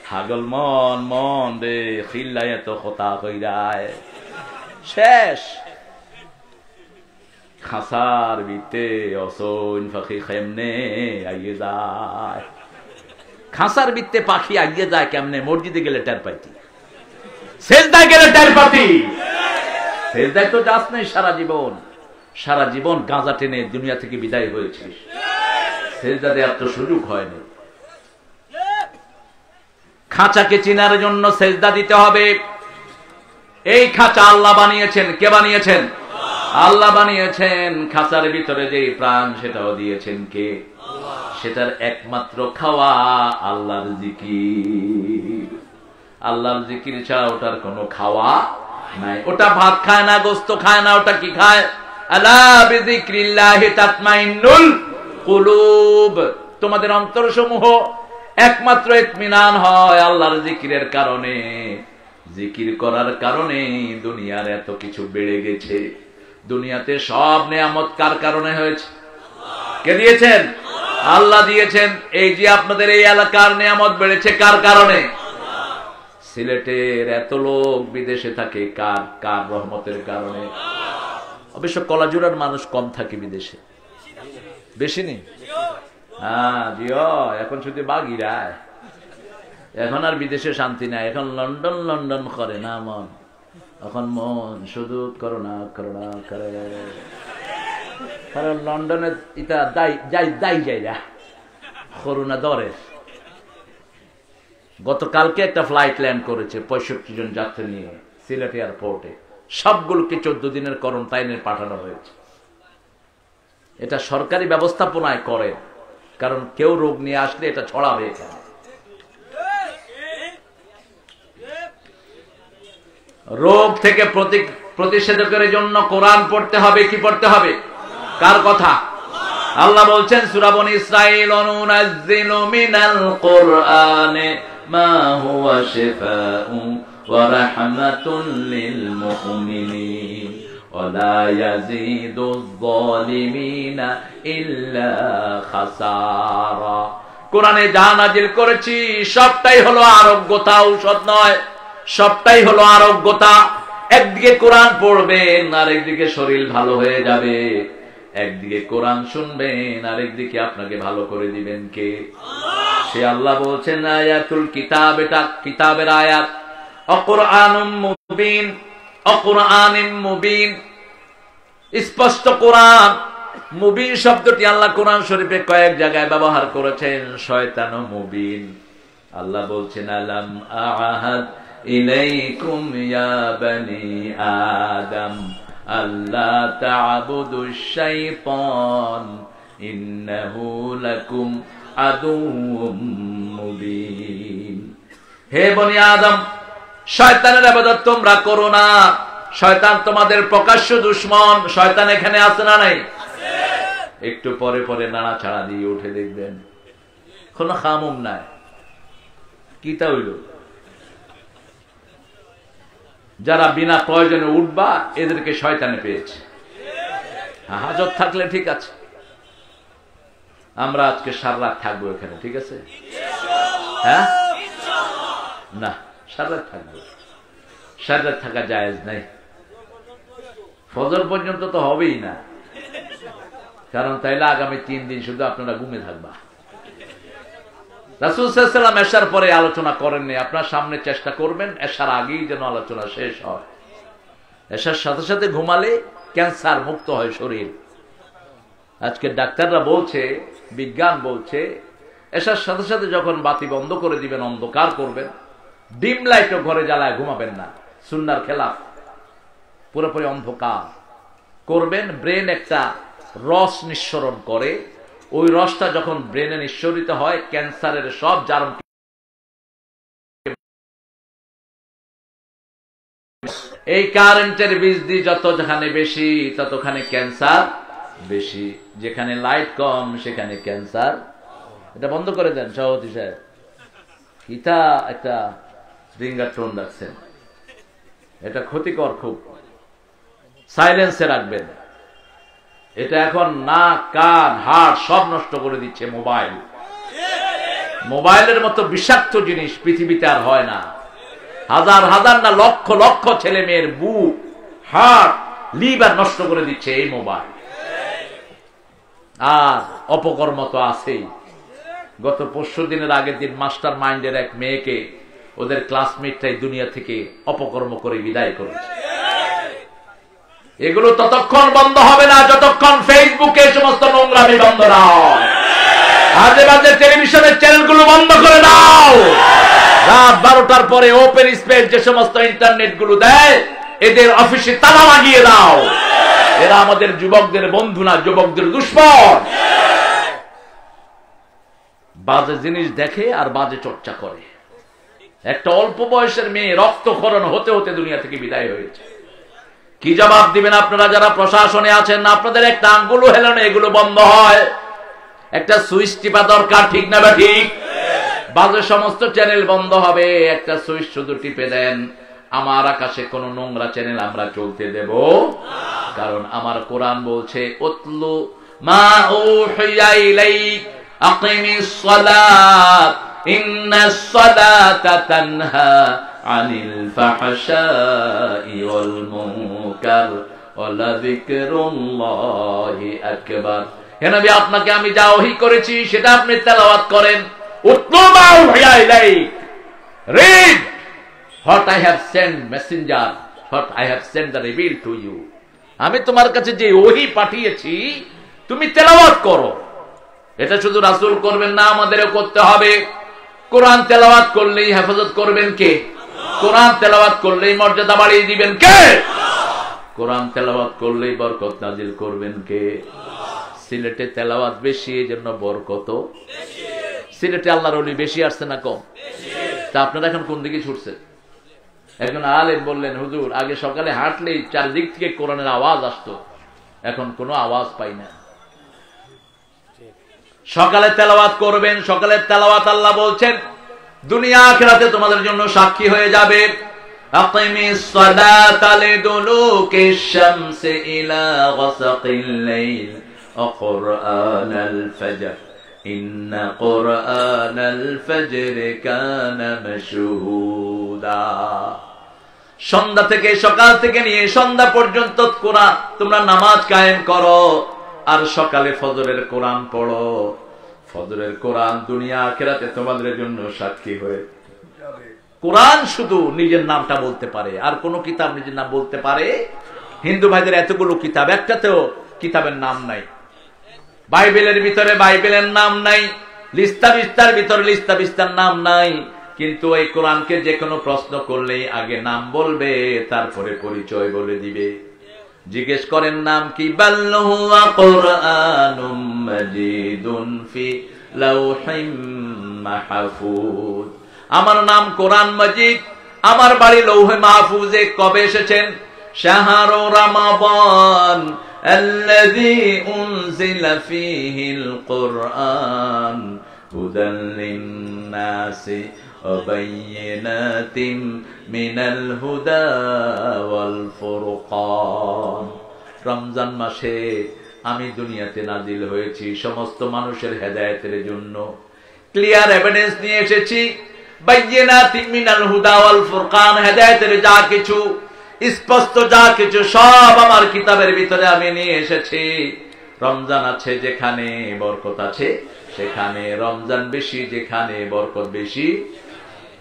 হাগল মন মন দে, খিল্লায় তো কথা কইরায়, শেষ। খাসার বিতে অসইন পাখি কেমনে আইয়ে যায়, খাসার বিতে পাখি আইয়ে যায় কেমনে? মসজিদে গেলে টের পাইতি, সেজদায় গেলে টের পাতি। সেজদায় তো যাস নাই সারা জীবন, সারা জীবন গাঁজা টেনে দুনিয়া থেকে বিদায় হয়েছিস, সেজদা দেওয়ার তো সুযোগ হয়নি। খাঁচাকে চিনার জন্য সেজদা দিতে হবে। এই খাঁচা আল্লাহ বানিয়েছেন। কে বানিয়েছেন? আল্লাহ বানিয়েছেন। খাঁচার ভিতরে যে প্রাণ সেটাও দিয়েছেন কে? সেটার একমাত্র খাওয়া আল্লাহর জিকির। আল্লাহর জিকির ছাড়া ওটার কোনো খাওয়া নাই। ওটা ভাত খায় না, গোস্ত খায় না, ওটা কি খায়? আলা বিযিক্রিল্লাহি তাতমাইন্নুল কুলুব। তোমাদের অন্তরসমূহ একমাত্র ইতমিনান হয় আল্লাহর জিকিরের কারণে। জিকির করার কারণে দুনিয়ার এত কিছু বেড়ে গেছে। দুনিয়াতে সব নেয়ামত কার কারণে হয়েছে? কে দিয়েছেন? আল্লাহ দিয়েছেন। এই যে আপনাদের এই এলাকার নেয়ামত বেড়েছে কার কারণে? সিলেটের এত লোক বিদেশে থাকে কার কার রহমতের কারণে? অবশ্য কলাজুরার মানুষ কম থাকে বিদেশে, বেশি নেই। হ্যাঁ জিও, এখন শুধু বাগিরায়। এখন আর বিদেশে শান্তি নাই, এখন লন্ডন লন্ডন করে না মন, এখন মন শুধু করোনা করোনা করে। কারণ লন্ডনে এটা যাই করোনা দরের। গতকালকে একটা ফ্লাইট ল্যান্ড করেছে 65 জন যাত্রী নিয়ে সিলেট এয়ারপোর্টে। সবগুলোকে 14 দিনের কোয়ারেন্টাইনে পাঠানো হয়েছে। এটা সরকারি ব্যবস্থাপনায় করে, কারণ কেউ রোগ নিয়ে আসলে এটা ছড়াবে এখানে। রোগ থেকে প্রতিষেধকের জন্য কোরআন পড়তে হবে। কি পড়তে হবে? কার কথা? আল্লাহ বলছেন সূরা বনী ইসরাঈল, অনুনাজ্জিলু মিনাল কুরআনি মা হুয়া শিফাউন ওয়া রাহমাতুন লিল মুমিনিন ওয়া লা ইয়াজিদুয যালিমিনা ইল্লা খাসারা। কোরআনে যা নাজিল করেছি সবটাই হলো আরোগ্যতা, ঔষধ নয়। সবটাই হলো আরোগ্যতা। একদিকে কোরআন পড়বেন আর একদিকে শরীর ভালো হয়ে যাবে। একদিকে কোরআন শুনবেন আর একদিকে আপনাকে ভালো করে দিবেন কে? সে আল্লাহ বলছেন আয়াতুল কিতাব, এটা কিতাবের আয়াত। অকুরআনুম মুবিন, অকুরআনিম মুবিন, স্পষ্ট কোরআন। মুবিন শব্দটি আল্লাহ কোরআন শরীফে কয়েক জায়গায় ব্যবহার করেছেন। শয়তান মুবিন। আল্লাহ বলছেন আলাম আহাদ ইলাইকুম ইয়া বনি আদম আল্লাহ তা'বুদুশ শাইতান ইন্নাহু লাকুম আদুউম মুবিন। হে বনি আদম, শয়তানের ইবাদত তোমরা করো না। শয়তান তোমাদের প্রকাশ্য দুশমন। শয়তান এখানে আছে না নাই? একটু পরে পরে নাড়া ছাড়া দিয়ে উঠে দেখবেন, কোনো খামুম নাই। কিতা হইল? যারা বিনা প্রয়োজনে উঠবা এদেরকে শয়তানে পেয়েছে। হাজত থাকলে ঠিক আছে, আমরা আজকে সারা রাত থাকবো এখানে, ঠিক আছে? হ্যাঁ না, সারা রাত থাকবো। সারা রাত থাকা জায়েজ নাই। ফজর পর্যন্ত তো হবেই না, কারণ তাইলে আগামী 3 দিন শুধু আপনারা ঘুমে থাকবা। রাসূল সাল্লাল্লাহু আলাইহি ওয়াসাল্লাম এশার পরে আলোচনা করেননি, আপনার সামনে চেষ্টা করবেন এশার আগেই যেন আলোচনা শেষ হয়। এশার সাথে সাথে ঘুমালে ক্যান্সার মুক্ত হয় শরীর। আজকে ডাক্তাররা বলছে, বিজ্ঞান বলছে, এশার সাথে সাথে যখন বাতি বন্ধ করে দিবেন, অন্ধকার করবেন, ডিম লাইটও ঘরে জ্বালায় ঘুমাবেন না, সুন্নাহর খেলাফ, পুরোপুরি অন্ধকার করবেন। ব্রেন একটা রস নিঃসরণ করে, ওই রসটা যখন ব্রেনে নিঃসরিত হয় ক্যান্সারের সব জারণ, এই কারেন্টের বৃদ্ধি যত যেখানে বেশি ততখানে ক্যান্সার বেশি, যেখানে লাইট কম সেখানে ক্যান্সার। এটা বন্ধ করে দেন সভাপতি সাহেব। কিতা একটা রিঙ্গার টোন রাখছেন, এটা ক্ষতিকর, খুব সাইলেন্সে রাখবেন। এটা এখন নাক, কান, হাড় সব নষ্ট করে দিচ্ছে মোবাইল। মোবাইলের মতো বিষাক্ত জিনিস পৃথিবীতে আর হয় না। হাজার হাজার না লক্ষ লক্ষ ছেলে মেয়ের বুক, হার্ট, লিভার নষ্ট করে দিচ্ছে এই মোবাইল। আর অপকর্ম তো আছেই। গত 5 দিনের আগের দিন মাস্টার মাইন্ডের এক মেয়েকে ওদের ক্লাসমেটটাই দুনিয়া থেকে অপকর্ম করে বিদায় করেছে। এগুলো ততক্ষণ বন্ধ হবে না যতক্ষণ ফেসবুকে সমস্ত নোংরামি বন্ধ না হয়। আজে বাজে টেলিভিশনের চ্যানেলগুলো বন্ধ করে দাও। রাত 12টার পরে ওপেন স্পেস যে সমস্ত ইন্টারনেট গুলো দেয়, এদের অফিসে তালা লাগিয়ে দাও। এরা আমাদের যুবকদের বন্ধু না, যুবকদের দুশ্মন। বাজে জিনিস দেখে আর বাজে চর্চা করে। একটা অল্প বয়সের মেয়ে রক্তক্ষরণ হতে হতে দুনিয়া থেকে বিদায় হয়েছে। কি জবাব দিবেন আপনারা যারা প্রশাসনে আছেন? আপনাদের একটা আঙ্গুলও হেলানো এগুলো বন্ধ হয়। একটা সুইচ টিপা দরকার, ঠিক না বা ঠিক? বাজে সমস্ত চ্যানেল বন্ধ হবে, একটা সুইচ শুধু টিপে দেন। আমার আকাশে কোন নোংরা চ্যানেল আমরা চলতে দেব, কারণ আমার কোরআন বলছে উতলু মা উহিয়া ইলাইক আকিমিস সালাত ইন্নাস সালাতা তানহা আনিল ফাহশাই ওয়াল মুনকার ওয়ালা যিকরুল্লাহি আকবার। হে নবী, আপনাকে আমি যা ওহী করেছি সেটা আপনি তেলাওয়াত করেন। উতলু মা উহিয়া ইলাইক, read what I have sent messenger, what I have sent the reveal to you. আমি তোমার কাছে যে ওহী পাঠিয়েছি তুমি তেলাওয়াত করো। এটা শুধু রাসূল করবেন না, আমাদেরও করতে হবে। কোরআন তেলাওয়াত করলেই হেফাজত করবেন কে? কোরআন তেলাওয়াত করলেই মর্যাদা বাড়িয়ে দিবেন কে? কোরআন তেলাওয়াত করলেই বরকত নাজিল করবেন কে? সিলেটে তেলাওয়াত বেশি, এজন্য বরকত বেশি। সিলেটে আল্লাহর ওলি বেশি আসছে না কম? তা আপনারা এখন কোন দিকে ছুটছেন? একজন আলেম বললেন, হুজুর আগে সকালে হাঁটলেই চারদিক থেকে কোরআনের আওয়াজ আসতো, এখন কোনো আওয়াজ পাই না। সকালে তেলাওয়াত করবেন। সকালের তেলাওয়াত আল্লাহ বলছেন দুনিয়া আখিরাতে তোমাদের জন্য সাক্ষী হয়ে যাবে। আকিমিস সালাতা লিদুলুকিশ শামসি ইলা গাসাকিল লাইল ওয়া কুরআনাল ফজর ইন্না কুরআনাল ফজরি কানা মাশহুদা। সন্ধ্যা থেকে, সকাল থেকে নিয়ে সন্ধ্যা পর্যন্ত কোরআন তোমরা নামাজ কায়েম করো, আর সকালে ফজরের কোরআন পড়ো। ফজরের কোরআন দুনিয়া আখিরাতে তোমাদের জন্য সাক্ষী হয়ে যাবে। কোরআন শুধু নিজের নামটা বলতে পারে, আর কোন কিতাব নিজের নাম বলতে পারে? হিন্দু ভাইদের এতগুলো কিতাব, একটাতেও কিতাবের নাম নাই। বাইবেলের ভিতরে বাইবেলের নাম নাই, লিস্তা বিস্তার ভিতরে লিস্তা বিস্তার নাম নাই। কিন্তু এই কোরআনকে যে কোনো প্রশ্ন করলেই আগে নাম বলবে, তারপরে পরিচয় বলে দিবে। জিজ্ঞেস করেন নাম কি? বাল হুয়া কুরআনুম মাজিদুন ফি লাওহিম মাহফুজ। আমার নাম কোরআন মাজিদ, আমার বাড়ি লৌহে মাহফুজে। কবে এসেছেন? শাহরু রমাদান আল্লাযী উনজিলা ফীহিল কুরআন হুদাল লিন-নাসি ওয়া বায়্যিনাতিম মিনাল হুদা ওয়াল ফুরকান। রমজান মাসে আমি দুনিয়াতে নাজিল হয়েছি সমস্ত মানুষের হেদায়েতের জন্য। ক্লিয়ার এভিডেন্স নিয়ে এসেছি। বায়্যিনাতিম মিনাল হুদা ওয়াল ফুরকান, হেদায়েতের যা কিছু, স্পষ্ট যা কিছু সব আমার কিতাবের ভিতরে আমি নিয়ে এসেছি। রমজান আছে যেখানে বরকত আছে সেখানে রমজান বেশি, যেখানে বরকত বেশি,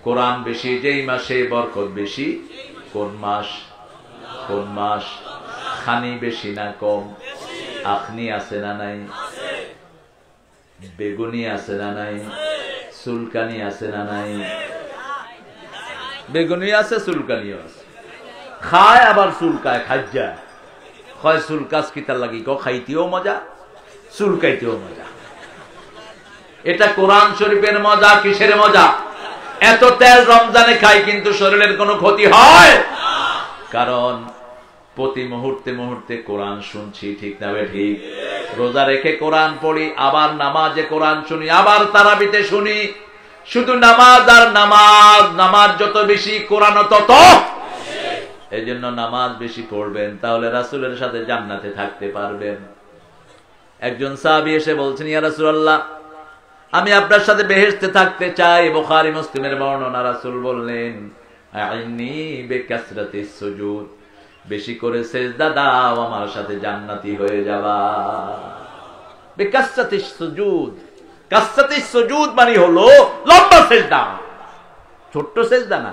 কোরআন বেশি, যেই মাসে বরকত বেশি। কোন মাস? কোন মাস? খানি বেশি না কম? আখনি আছে না নাই? বেগুনি আছে না নাই? চুলকানি আছে না নাই? বেগুনি আছে, চুলকানিও আছে। খায় আবার চুলকায়, খাজ্জা হয়। চুলকাস কি তার লাগি? খাইতেও মজা, চুলকাইতেও মজা। এটা কোরআন শরীফের মজা। কিসের মজা? এত তেল রমজানে খাই কিন্তু শরীরের কোনো ক্ষতি হয়? কারণ প্রতি মুহূর্তে মুহূর্তে কোরআন শুনছি, ঠিক না ঠিক? রোজা রেখে কোরআন পড়ি, আবার নামাজে কোরআন শুনি, আবার তারাবিতে শুনি। শুধু নামাজ আর নামাজ। নামাজ যত বেশি, কোরআন তত। এই জন্য নামাজ বেশি পড়বেন, তাহলে রাসূলের সাথে জান্নাতে থাকতে পারবেন। একজন সাহাবী এসে বলছেন, ইয়া রাসূলুল্লাহ, আমি আপনার সাথে বেহেশতে থাকতে চাই। বুখারী মুসলিমের বর্ণনা। রাসূল বললেন, আইনি বিকাসরাতিস সুজুদ, বেশি করে সিজদা দাও, আমার সাথে জান্নাতি হয়ে যাবা। বিকাসরাতিস সুজুদ, কাসরাতিস সুজুদ মানে হলো লম্বা সিজদা, ছোট্ট সিজদা না।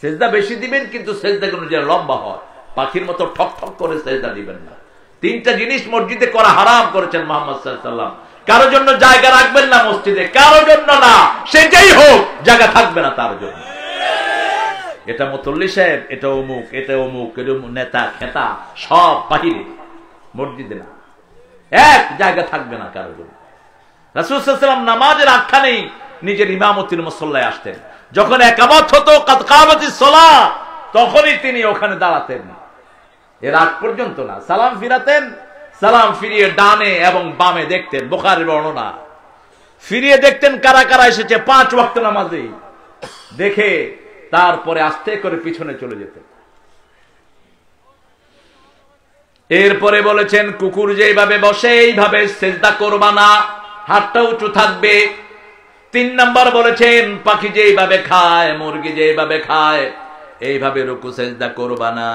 সিজদা বেশি দিবেন, কিন্তু সিজদা গুলো যেন লম্বা হয়। পাখির মতো ঠক ঠক করে সিজদা দিবেন না। তিনটা জিনিস মসজিদে করা হারাম করেছেন মুহাম্মদ সাল্লাল্লাহু আলাইহি ওয়াসাল্লাম। কারো জন্য জায়গা রাখবেন না মসজিদে, কারো জন্য না, সে যেই হোক, জায়গা থাকবে না তার জন্য। এটা মুতল্লি সাহেব, এটা অমুক, এটা অমুক, এটা নেতা খেতা, সব বাহিরে, মসজিদে না। এক জায়গা থাকবে না কারো জন্য। রাসূল সাল্লাল্লাহু আলাইহি ওয়াসাল্লাম নামাজের আখ্যা নেই, নিজের ইমামতির মুসল্লায় আসতেন। যখন একামত হতো, কাদ কামাতিস সালাহ, তখনই তিনি ওখানে দাঁড়াতেন। এর আগ পর্যন্ত না। সালাম ফিরাতেন, সালাম ফিরিয়ে ডানে এবং বামে দেখতেন। বুখারীর বর্ণনা। ফিরিয়ে দেখতেন কারা কারা এসেছে 5 ওয়াক্ত নামাজে, দেখে তারপরে আস্তে করে পিছনে চলে যেতেন। এরপরে বলেছেন, কুকুর যেভাবে বসে এইভাবে সিজদা করবা না, হাতটা উঁচু থাকবে। 3 নাম্বার বলেছেন, পাখি যেভাবে খায়, মুরগি যেভাবে খায়, এইভাবে রুকু সিজদা করবা না।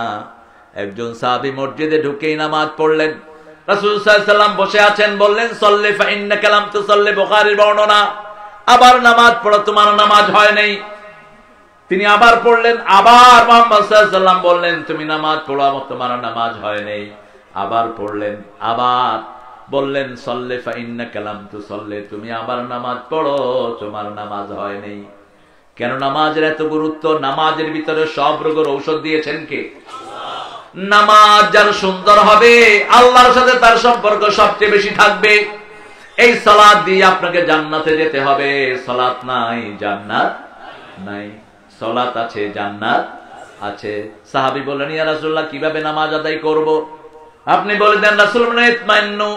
একজন সাহাবী মসজিদে ঢুকেই নামাজ পড়লেন। রাসূল সাল্লাল্লাহু আলাইহি ওয়াসাল্লাম বসে আছেন, বললেন, সাল্লি ফা ইন্নাকা লাম তুসাল্লি। বুখারীর বর্ণনা। আবার নামাজ পড়ো, তোমার নামাজ হয় নাই। তিনি আবার পড়লেন, আবার মুহাম্মদ সাল্লাল্লাহু আলাইহি ওয়াসাল্লাম বললেন, তুমি নামাজ পড়ো, তোমার নামাজ হয় নাই। আবার পড়লেন, আবার বললেন, সাল্লি ফা ইন্নাকা লাম তুসাল্লি, তুমি আবার নামাজ পড়ো, তোমার নামাজ হয় নাই। কেন নামাজের এত গুরুত্ব? নামাজের ভিতরে সব রোগের ঔষধ দিয়েছেন কে? নামাজ যার সুন্দর হবে, আল্লাহর সাথে তার সম্পর্ক সবচেয়ে বেশি থাকবে। এই সালাত দিয়ে আপনাকে জান্নাতে যেতে হবে। সালাত নাই, জান্নাত নাই। সালাত আছে, জান্নাত আছে। সাহাবী বললেন, ইয়া রাসূলুল্লাহ, কিভাবে নামাজ আদায় করব? আপনি বলে দেন, রাসূল বলেন, ইতমাইন্নু,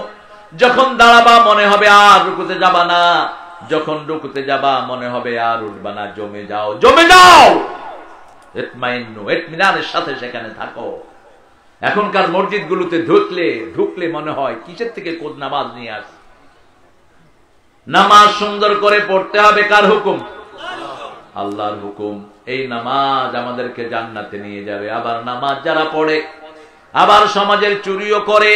যখন দাঁড়াবা মনে হবে আর রুকুতে যাবা না, যখন রুকুতে যাবা মনে হবে আর উঠবা না, জমে যাও, জমে যাও। ইতমাইন্নু, ইতমিনানের সাথে সেখানে থাকো। এখনকার মসজিদগুলোতে ঢুকলে মনে হয় কিসের থেকে কোন নামাজ নিয়ে আস। নামাজ সুন্দর করে পড়তে হবে। কার হুকুম? আল্লাহর হুকুম। এই নামাজ আমাদেরকে জান্নাতে নিয়ে যাবে। আবার নামাজ যারা পড়ে, আবার সমাজের চুরিও করে,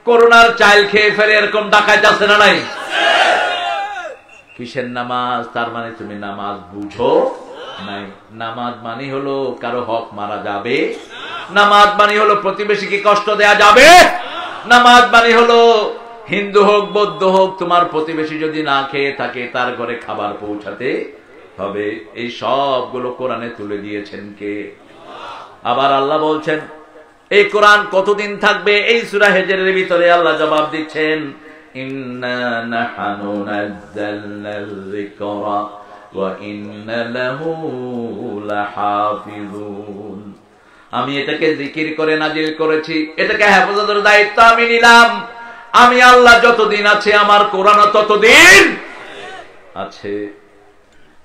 করোনার চাইল খেয়ে ফেলে, এরকম ডাকাত আছে না নাই? কিসের নামাজ? তার মানে তুমি নামাজ বুঝো নাই। নামাজ মানে হলো কারো হক মারা যাবে, নামাজ মানে হলো প্রতিবেশীকে কষ্ট দেয়া যাবে, নামাজ মানে হলো হিন্দু হোক বৌদ্ধ হোক, তোমার প্রতিবেশী যদি না খেয়ে থাকে তার ঘরে খাবার পৌঁছাতে হবে। এই সবগুলো কোরআনে তুলে দিয়েছেন কে? আবার আল্লাহ বলছেন, এই কোরআন কতদিন থাকবে? এই সূরা হিজরের ভিতরে আল্লাহ জবাব দিচ্ছেন, ইন্না নাহনু নাযালনাল যিকরা ওয়া ইন্না লাহু লাহাফিজুন। আমি এটাকে জিকির করে নাজিল করেছি, এটাকে হেফাজতের দায়িত্ব আমি নিলাম। আমি আল্লাহ যতদিন আছে, আমার কোরআন ততদিন আছে।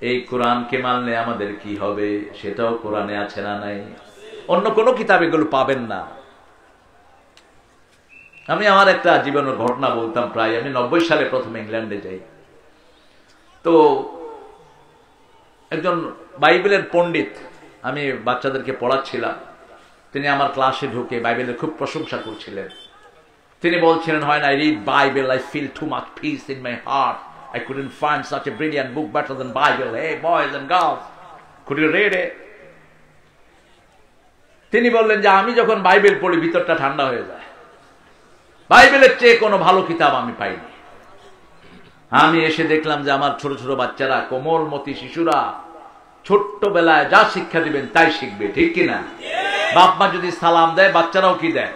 এই কোরআনকে মানলে আমাদের কি হবে সেটাও কোরআনে আছে না নাই? অন্য কোন কিতাবে এগুলো পাবেন না। আমি আমার একটা জীবনের ঘটনা বলতাম। প্রায় আমি 90 সালে প্রথম ইংল্যান্ডে যাই। তো একজন বাইবেলের পণ্ডিত, আমি বাচ্চাদেরকে পড়াচ্ছিলাম, তিনি আমার ক্লাসে ঢুকে বাইবেলের খুব প্রশংসা করছিলেন। তিনি বলছিলেন, হয় না, I read Bible, I feel too much peace in my heart. I couldn't find such a brilliant book better than Bible. Hey, boys and girls, could you read it? তিনি বললেন যে আমি যখন বাইবেল পড়ি ভিতরটা ঠান্ডা হয়ে যায়। বাইবেলের চেয়ে কোনো ভালো কিতাব আমি পাইনি। আমি এসে দেখলাম যে আমার ছোট ছোট বাচ্চারা, কোমলমতি শিশুরা ছোট্টবেলায় যা শিক্ষা দিবেন তাই শিখবে, ঠিক কিনা? বাপ মা যদি সালাম দেয়, বাচ্চারাও কি দেয়?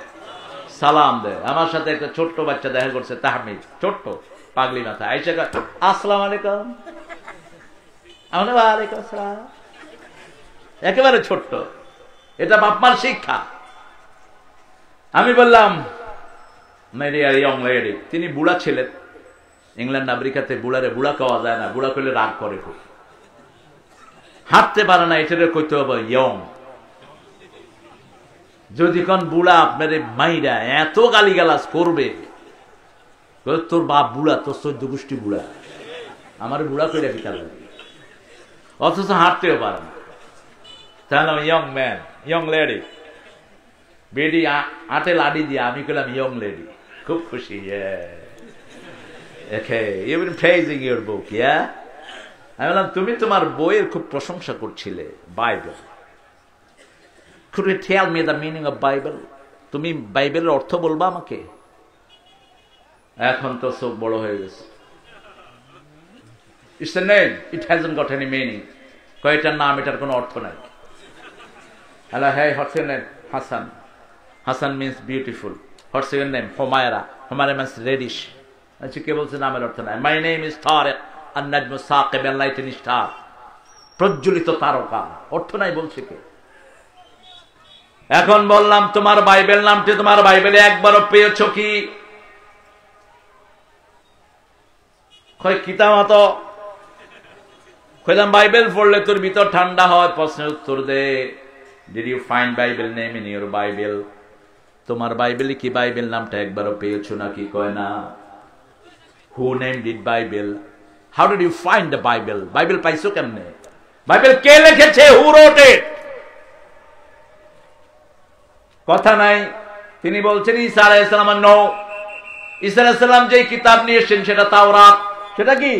সালাম দেয়। আমার সাথে একটা ছোট্ট বাচ্চা দেখা করছে, তাহমিদ, ছোট্ট পাগলি মাথা, আইসা আসসালামু আলাইকুম, ওয়ালাইকুম আসসালাম, একেবারে ছোট্ট। এটা বাপ মার শিক্ষা। আমি বললাম মেরি ইয়ং লেডি, তিনি বুড়া ছিলেন। ইংল্যান্ড আমেরিকাতে বুড়ারে বুড়া খাওয়া যায় না, বুড়া করলে রাগ করে, খুব হাঁটতে পারে না, এটারে কইতে হবে ইয়ং। যদি কোন বুড়া আপনার মাইরা এত গালিগালাজ করবে, তোর বাপ বুড়া, তোর 14 গোষ্ঠী বুড়া, আমার বুড়া করে বিকাল, অথচ হাঁটতেও পারে না। তাহলে ইয়ং ম্যান, ইয়ং লেডি, বেডি আটে লাডি দিয়ে আমি কইলাম ইয়ং লেডি, খুব খুশি। Okay, you've been praising your book, yeah? আমি বললাম তুমি তোমার বইয়ের খুব প্রশংসা করছিলে, Bible. Could you tell me the meaning of Bible? তুমি বাইবেলের অর্থ বলবা আমাকে? এখন তো সব বড় হয়ে গেছে। It's a name, it hasn't got any meaning. কয়টার নাম, এটার কোনো অর্থ নাই। Hello, hey, what's your name? Hassan. Hassan means beautiful. What's your name? Humaira. Humaira means reddish. আচ্ছা, কে বলছে নামের অর্থ নাই? My name is Tarek, an-najmu saqib, enlightening star. প্রজ্বলিত তারকা, অর্থ নাই বলছে কে? এখন বললাম তোমার বাইবেল নামটি তোমার বাইবেলে একবারও পেয়েছো কি? কয় কিতাব মতো। কইলাম বাইবেল পড়লে তোর ভিতর ঠান্ডা হয়। প্রশ্নের উত্তর দে, Did you find Bible name in your Bible? তোমার বাইবেলে কি বাইবেল নামটা একবারও পেয়েছো নাকি? কয় না। Who named it Bible? How did you find the Bible? Bible পাইছো কেমনে? বাইবেল কে লিখেছে? Who wrote it? কথা নাই। তিনি বলছেন ঈসা আলাইহিস সালাম নো। ঈসা আলাইহিস সালাম যে কিতাব নিয়ে এসেছেন সেটা তাওরাত। সেটা কি?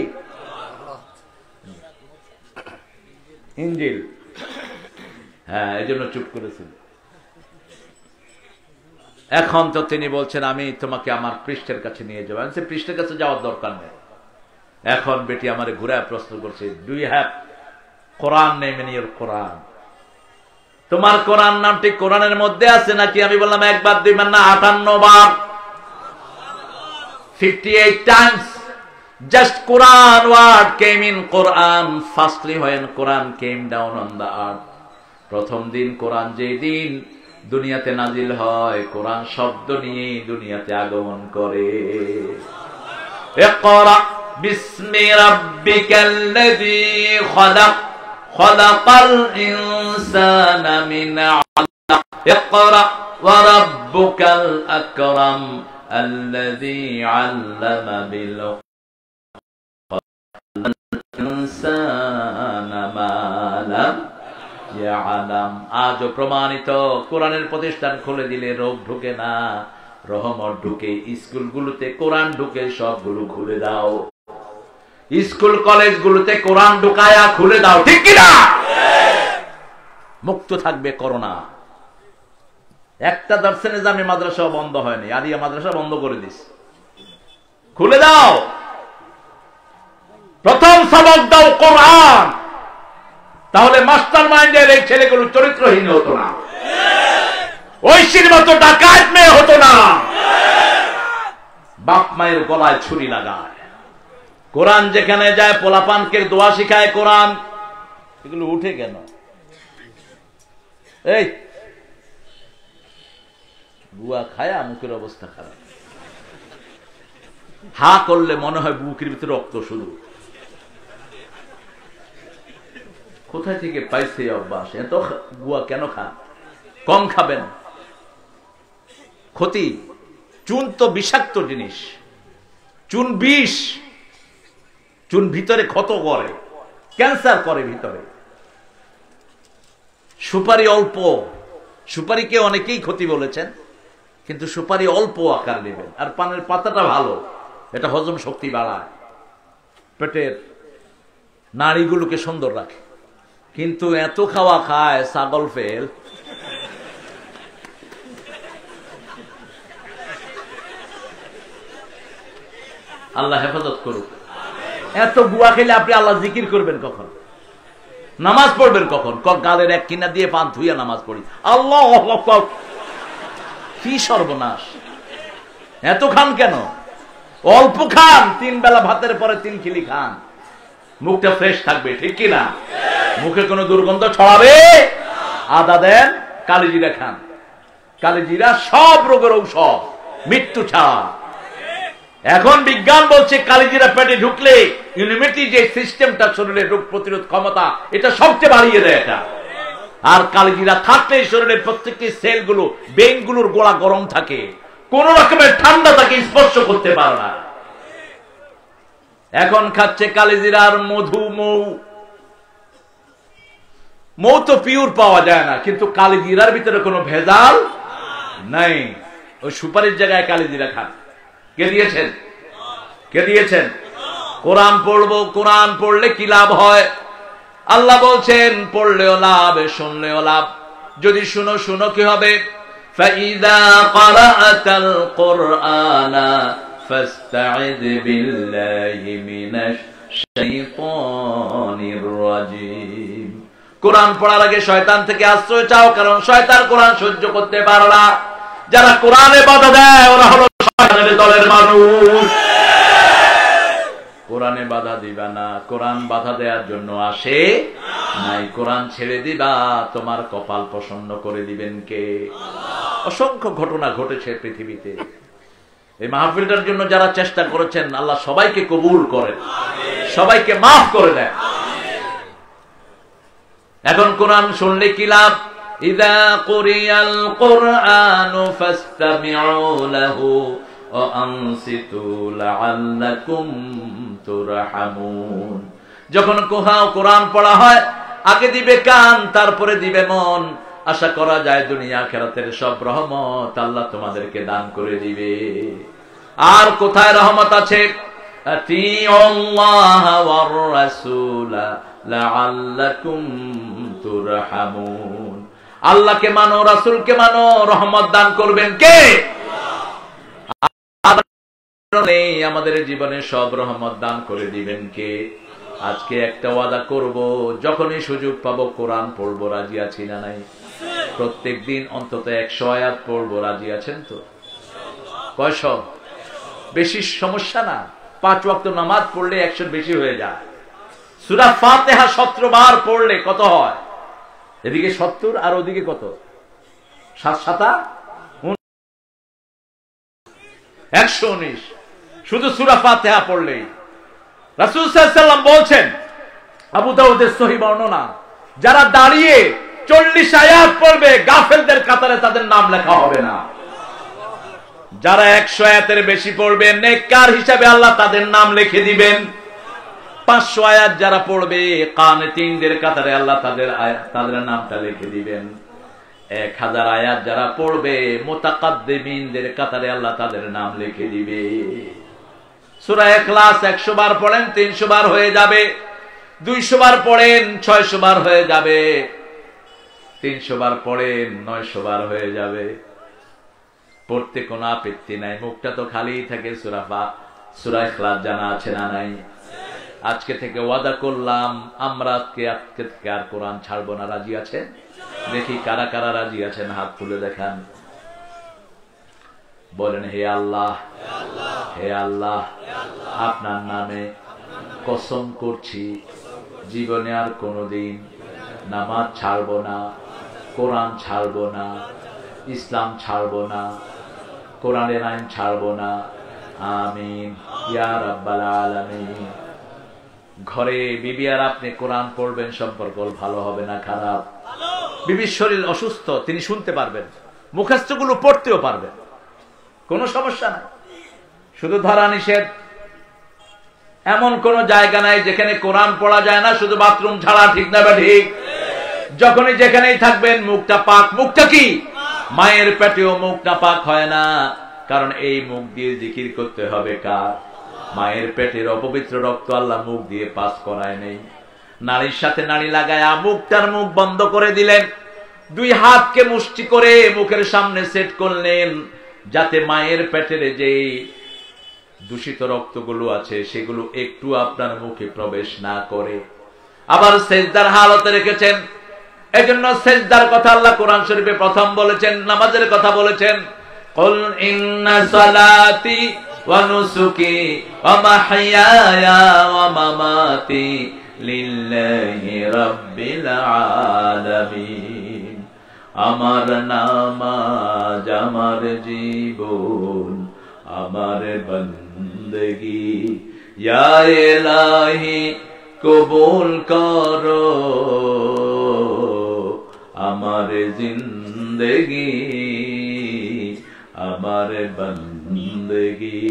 ইনজিল। হ্যাঁ, এজন্য চুপ করেছেন। এখন তো তিনি বলছেন আমি তোমাকে আমার পৃষ্ঠের কাছে নিয়ে যাবো। আমি পৃষ্ঠের কাছে যাওয়ার দরকার নেই। এখন বেটি আমারে ঘুরায় প্রশ্ন করছে, do you have Quran name in your Quran? তোমার কোরআন নামটি কোরআনের মধ্যে আছে নাকি? আমি বললাম একবার, দুইবার না, 58 বার, 58 times. Just Quran word came in Quran firstly when Quran came down on the earth. প্রথম দিন কোরআন যেই দিন দুনিয়াতে নাজিল হয়, কোরআন শব্দ নিয়ে দুনিয়াতে আগমন করে। ইকরা বিসমি রাব্বিকাল্লাযী খালাক খালাকাল ইনসানা মিন আলাক ইকরা ওয়া রাব্বুকাল আকরাম আল্লাযী আল্লামা বিল ইনসানা মা লাম ইয়ালাম। আজও প্রমাণিত, কোরআনের প্রতিষ্ঠান খুলে দিলে রোগ ঢুকে না, রহমত ঢুকে। স্কুলগুলোতে কোরআন ঢুকে, সবগুলো খুলে দাও। স্কুল কলেজগুলোতে কোরআন ঢুকায়া খুলে দাও, ঠিক কিনা? মুক্ত থাকবে করোনা। একটা দার্সে নিজামী মাদ্রাসা বন্ধ হয়নি, আলিয়া মাদ্রাসা বন্ধ করে দিস, খুলে দাও। প্রথম সবক দাও কোরআন, তাহলে মাস্টার মাইন্ডের এই ছেলেগুলো চরিত্রহীন হতো না, ঐশীর মতো ডাকাত মেয়ে হতো না, বাপ মায়ের গলায় ছুরি লাগায়। কোরআন যেখানে যায় পোলাপানকে দোয়া শিখায় কোরআন। এগুলো উঠে কেন? এই বুয়া খায়া মুখের অবস্থা খারাপ, হা করলে মনে হয় বুকের ভিতরে রক্ত শুরু। কোথায় থেকে পাইছে অভ্যাস? এত গুয়া কেন খান? কম খাবেন, ক্ষতি। চুন তো বিষাক্ত জিনিস, চুন বিষ, চুন ভিতরে ক্ষত করে, ক্যান্সার করে ভিতরে। সুপারি অল্প, সুপারিকে অনেকেই ক্ষতি বলেছেন, কিন্তু সুপারি অল্প আকার নেবেন। আর পানের পাতাটা ভালো, এটা হজম শক্তি বাড়ায়। পেটের নাড়িগুলোকে সুন্দর রাখে, কিন্তু এত খাওয়া খায় ছাগল ফেল। আল্লাহ হেফাজত করুক। এত গুয়া খেলে আপনি আল্লাহ জিকির করবেন কখন? নামাজ পড়বেন কখন? গালের এক কিনা দিয়ে পান ধুইয়া নামাজ পড়ি, আল্লাহ কি সর্বনাশ! এত খান কেন? অল্প খান, 3 বেলা ভাতের পরে 3 খিলি খান, মুখটা ফ্রেশ থাকবে, ঠিক কিনা? মুখে কোনো দুর্গন্ধ ছড়াবে? আদা দেন, কালিজিরা খান। কালিজিরা সব রোগের ঔষধ, মৃত্যু ছাড়া। এখন বিজ্ঞান বলছে কালিজিরা পেটে ঢুকলে ইমিউনিটি যে সিস্টেমটা, শরীরের রোগ প্রতিরোধ ক্ষমতা, এটা সবচেয়ে বাড়িয়ে দেয় এটা। আর কালিজিরা থাকলে শরীরের প্রত্যেকটি সেলগুলো, বেইনগুলোর গোড়া গরম থাকে, কোন রকমের ঠান্ডা তাকে স্পর্শ করতে পারে না। এখন খাচ্ছে কালিজিরার মধু, মৌ তো পিওর পাওয়া যায় না, কিন্তু কালিজিরার ভিতরে কোনো ভেজাল নাই। ওই সুপারির জায়গায় কালিজিরা খান। কে দিয়েছেন? কে দিয়েছেন? কোরআন পড়বো, কোরআন পড়লে কি লাভ হয়? আল্লাহ বলছেন পড়লেও লাভ, শুনলেও লাভ। যদি শুনো, শুনো কি হবে? فَإِذَا قَرَأْتَ الْقُرْآنَ فَاسْتَعِذْ بِاللَّهِ مِنَ الشَّيْطَانِ الرَّجِيمِ। কোরআন পড়ার আগে শয়তান থেকে আশ্রয় চাও, কারণ শয়তান কোরআন সহ্য করতে পারে না। যারা কোরআনে বাধা দেয় ওরা হলো শয়তানের দলের মানুষ। কোরআনে বাধা দিবা না, কোরআন বাধা দেওয়ার জন্য আসে নাই। কোরআন ছেড়ে দিবা, তোমার কপাল প্রসন্ন করে দিবেন কে? অসংখ্য ঘটনা ঘটেছে পৃথিবীতে। এই মাহফিলটার জন্য যারা চেষ্টা করেছেন, আল্লাহ সবাইকে কবুল করেন, সবাইকে মাফ করে দেন। এখন কোরআন শুনলে কি লাভ? ইযা কুরিয়াল কুরআনু ফাসতামিউ লাহু ওয়া আনসিতু লাআল্লাকুম তুরহামুন। যখন কোরআন পড়া হয়, আগে দিবে কান, তারপরে দিবে মন। আশা করা যায় দুনিয়া আখিরাতের সব রহমত আল্লাহ তোমাদেরকে দান করে দিবে। আর কোথায় রহমত আছে? আতিউল্লাহ ওয়ার রাসূলা লাআল্লাকুম তুরহামুন। আল্লাহকে মানো, রাসূলকে মানো, রহমত দান করবেন কে? আমাদের জীবনে সব রহমত দান করে দিবেন কে? আজকে একটা ওয়াদা করব, যখনই সুযোগ পাবো কোরআন পড়বো। রাজি আছি না নাই? প্রত্যেক দিন অন্তত 100 আয়াত পড়বো। রাজি আছেন তো? কয়শো? বেশি সমস্যা না। 5 ওয়াক্ত নামাজ পড়লে 100 বেশি হয়ে যায়। সূরা ফাতিহা 17 বার পড়লে কত হয়? এদিকে 70 আর ওদিকে কত? 7 7 119, শুধু সূরা ফাতিহা পড়লেই। রাসূল সাল্লাল্লাহু আলাইহি ওয়াসাল্লাম বলছেন, আবু দাউদের সহিহ বর্ণনা, যারা দাঁড়িয়ে 40 আয়াত পড়বে, গাফেলদের কাতারে তাদের নাম লেখা হবে না। যারা 100 আয়াতের বেশি পড়বে, নেককার হিসাবে আল্লাহ তাদের নাম লিখে দিবেন। 500 আয়াত যারা পড়বে, কানিতিনদের কাতারে আল্লাহ তাদের নামটা লিখে দিবেন। 1000 আয়াত যারা পড়বে, মুতাকাদ্দিমিনদের কাতারে আল্লাহ তাদের নাম লিখে দিবে। সূরা ইখলাস 100 বার পড়েন, 300 বার হয়ে যাবে। 200 বার পড়েন, 600 বার হয়ে যাবে। 300 বার পড়েন, 900 বার হয়ে যাবে। পড়তে কোনো আপত্তি নাই, মুখটা তো খালি থাকে। সূরা ইখলাস জানা আছে না নাই? আজকে থেকে ওয়াদা করলাম, আমরা আজকে থেকে আর কোরআন ছাড়বো না। রাজি আছেন? দেখি কারা কারা রাজি আছেন, হাত তুলে দেখান। বলেন, হে আল্লাহ, হে আল্লাহ, আপনার নামে কসম করছি, জীবনে আর কোনোদিন নামাজ ছাড়বো না, কোরআন ছাড়বো না, ইসলাম ছাড়বো না, কোরআনের আইন ছাড়বো না। আমিন ইয়া রাব্বাল আলামিন। ঘরে বিবি আর আপনি কোরআন পড়বেন, সম্পর্ক ভালো হবে না খারাপ? বিবির শরীর অসুস্থ, তিনি শুনতে পারবেন, মুখস্থগুলো পড়তেও পারবেন, কোনো সমস্যা নাই। শুধু ধরা নিষেধ, এমন কোন জায়গা নাই যেখানে কোরআন পড়া যায় না, শুধু বাথরুম ছাড়া। ঠিক না বা ঠিক? যখনই যেখানেই থাকবেন মুখটা পাক। মুখটা কি? মায়ের পেটেও মুখটা পাক হয় না, কারণ এই মুখ দিয়ে জিকির করতে হবে কার? মায়ের পেটের অপবিত্র রক্ত আল্লাহ মুখ দিয়ে পাস করায় নেই। নারীর সাথে নারী লাগায়া মুখটার মুখ বন্ধ করে দিলেন, দুই হাতকে মুষ্টি করে মুখের সামনে সেট করলেন, যাতে মায়ের পেটের যে দূষিত রক্তগুলো আছে সেগুলো একটু আপনার মুখে প্রবেশ না করে। আবার সেজদার হালতে রেখেছেন। এজন্য সেজদার কথা আল্লাহ কোরআন শরীফে প্রথম বলেছেন, নামাজের কথা বলেছেন, কুল ইন্না সালাতি ওয়া নুসুকি ওয়া মাহইয়ায়া ওয়া মামাতি লিল্লাহি রাব্বিল আলামিন। আমার নামাজ, আমার জীবন, আমার বন্দগি ইয়া ইলাহি কবুল করো, আমার জিন্দগি, আমার বন্দগি।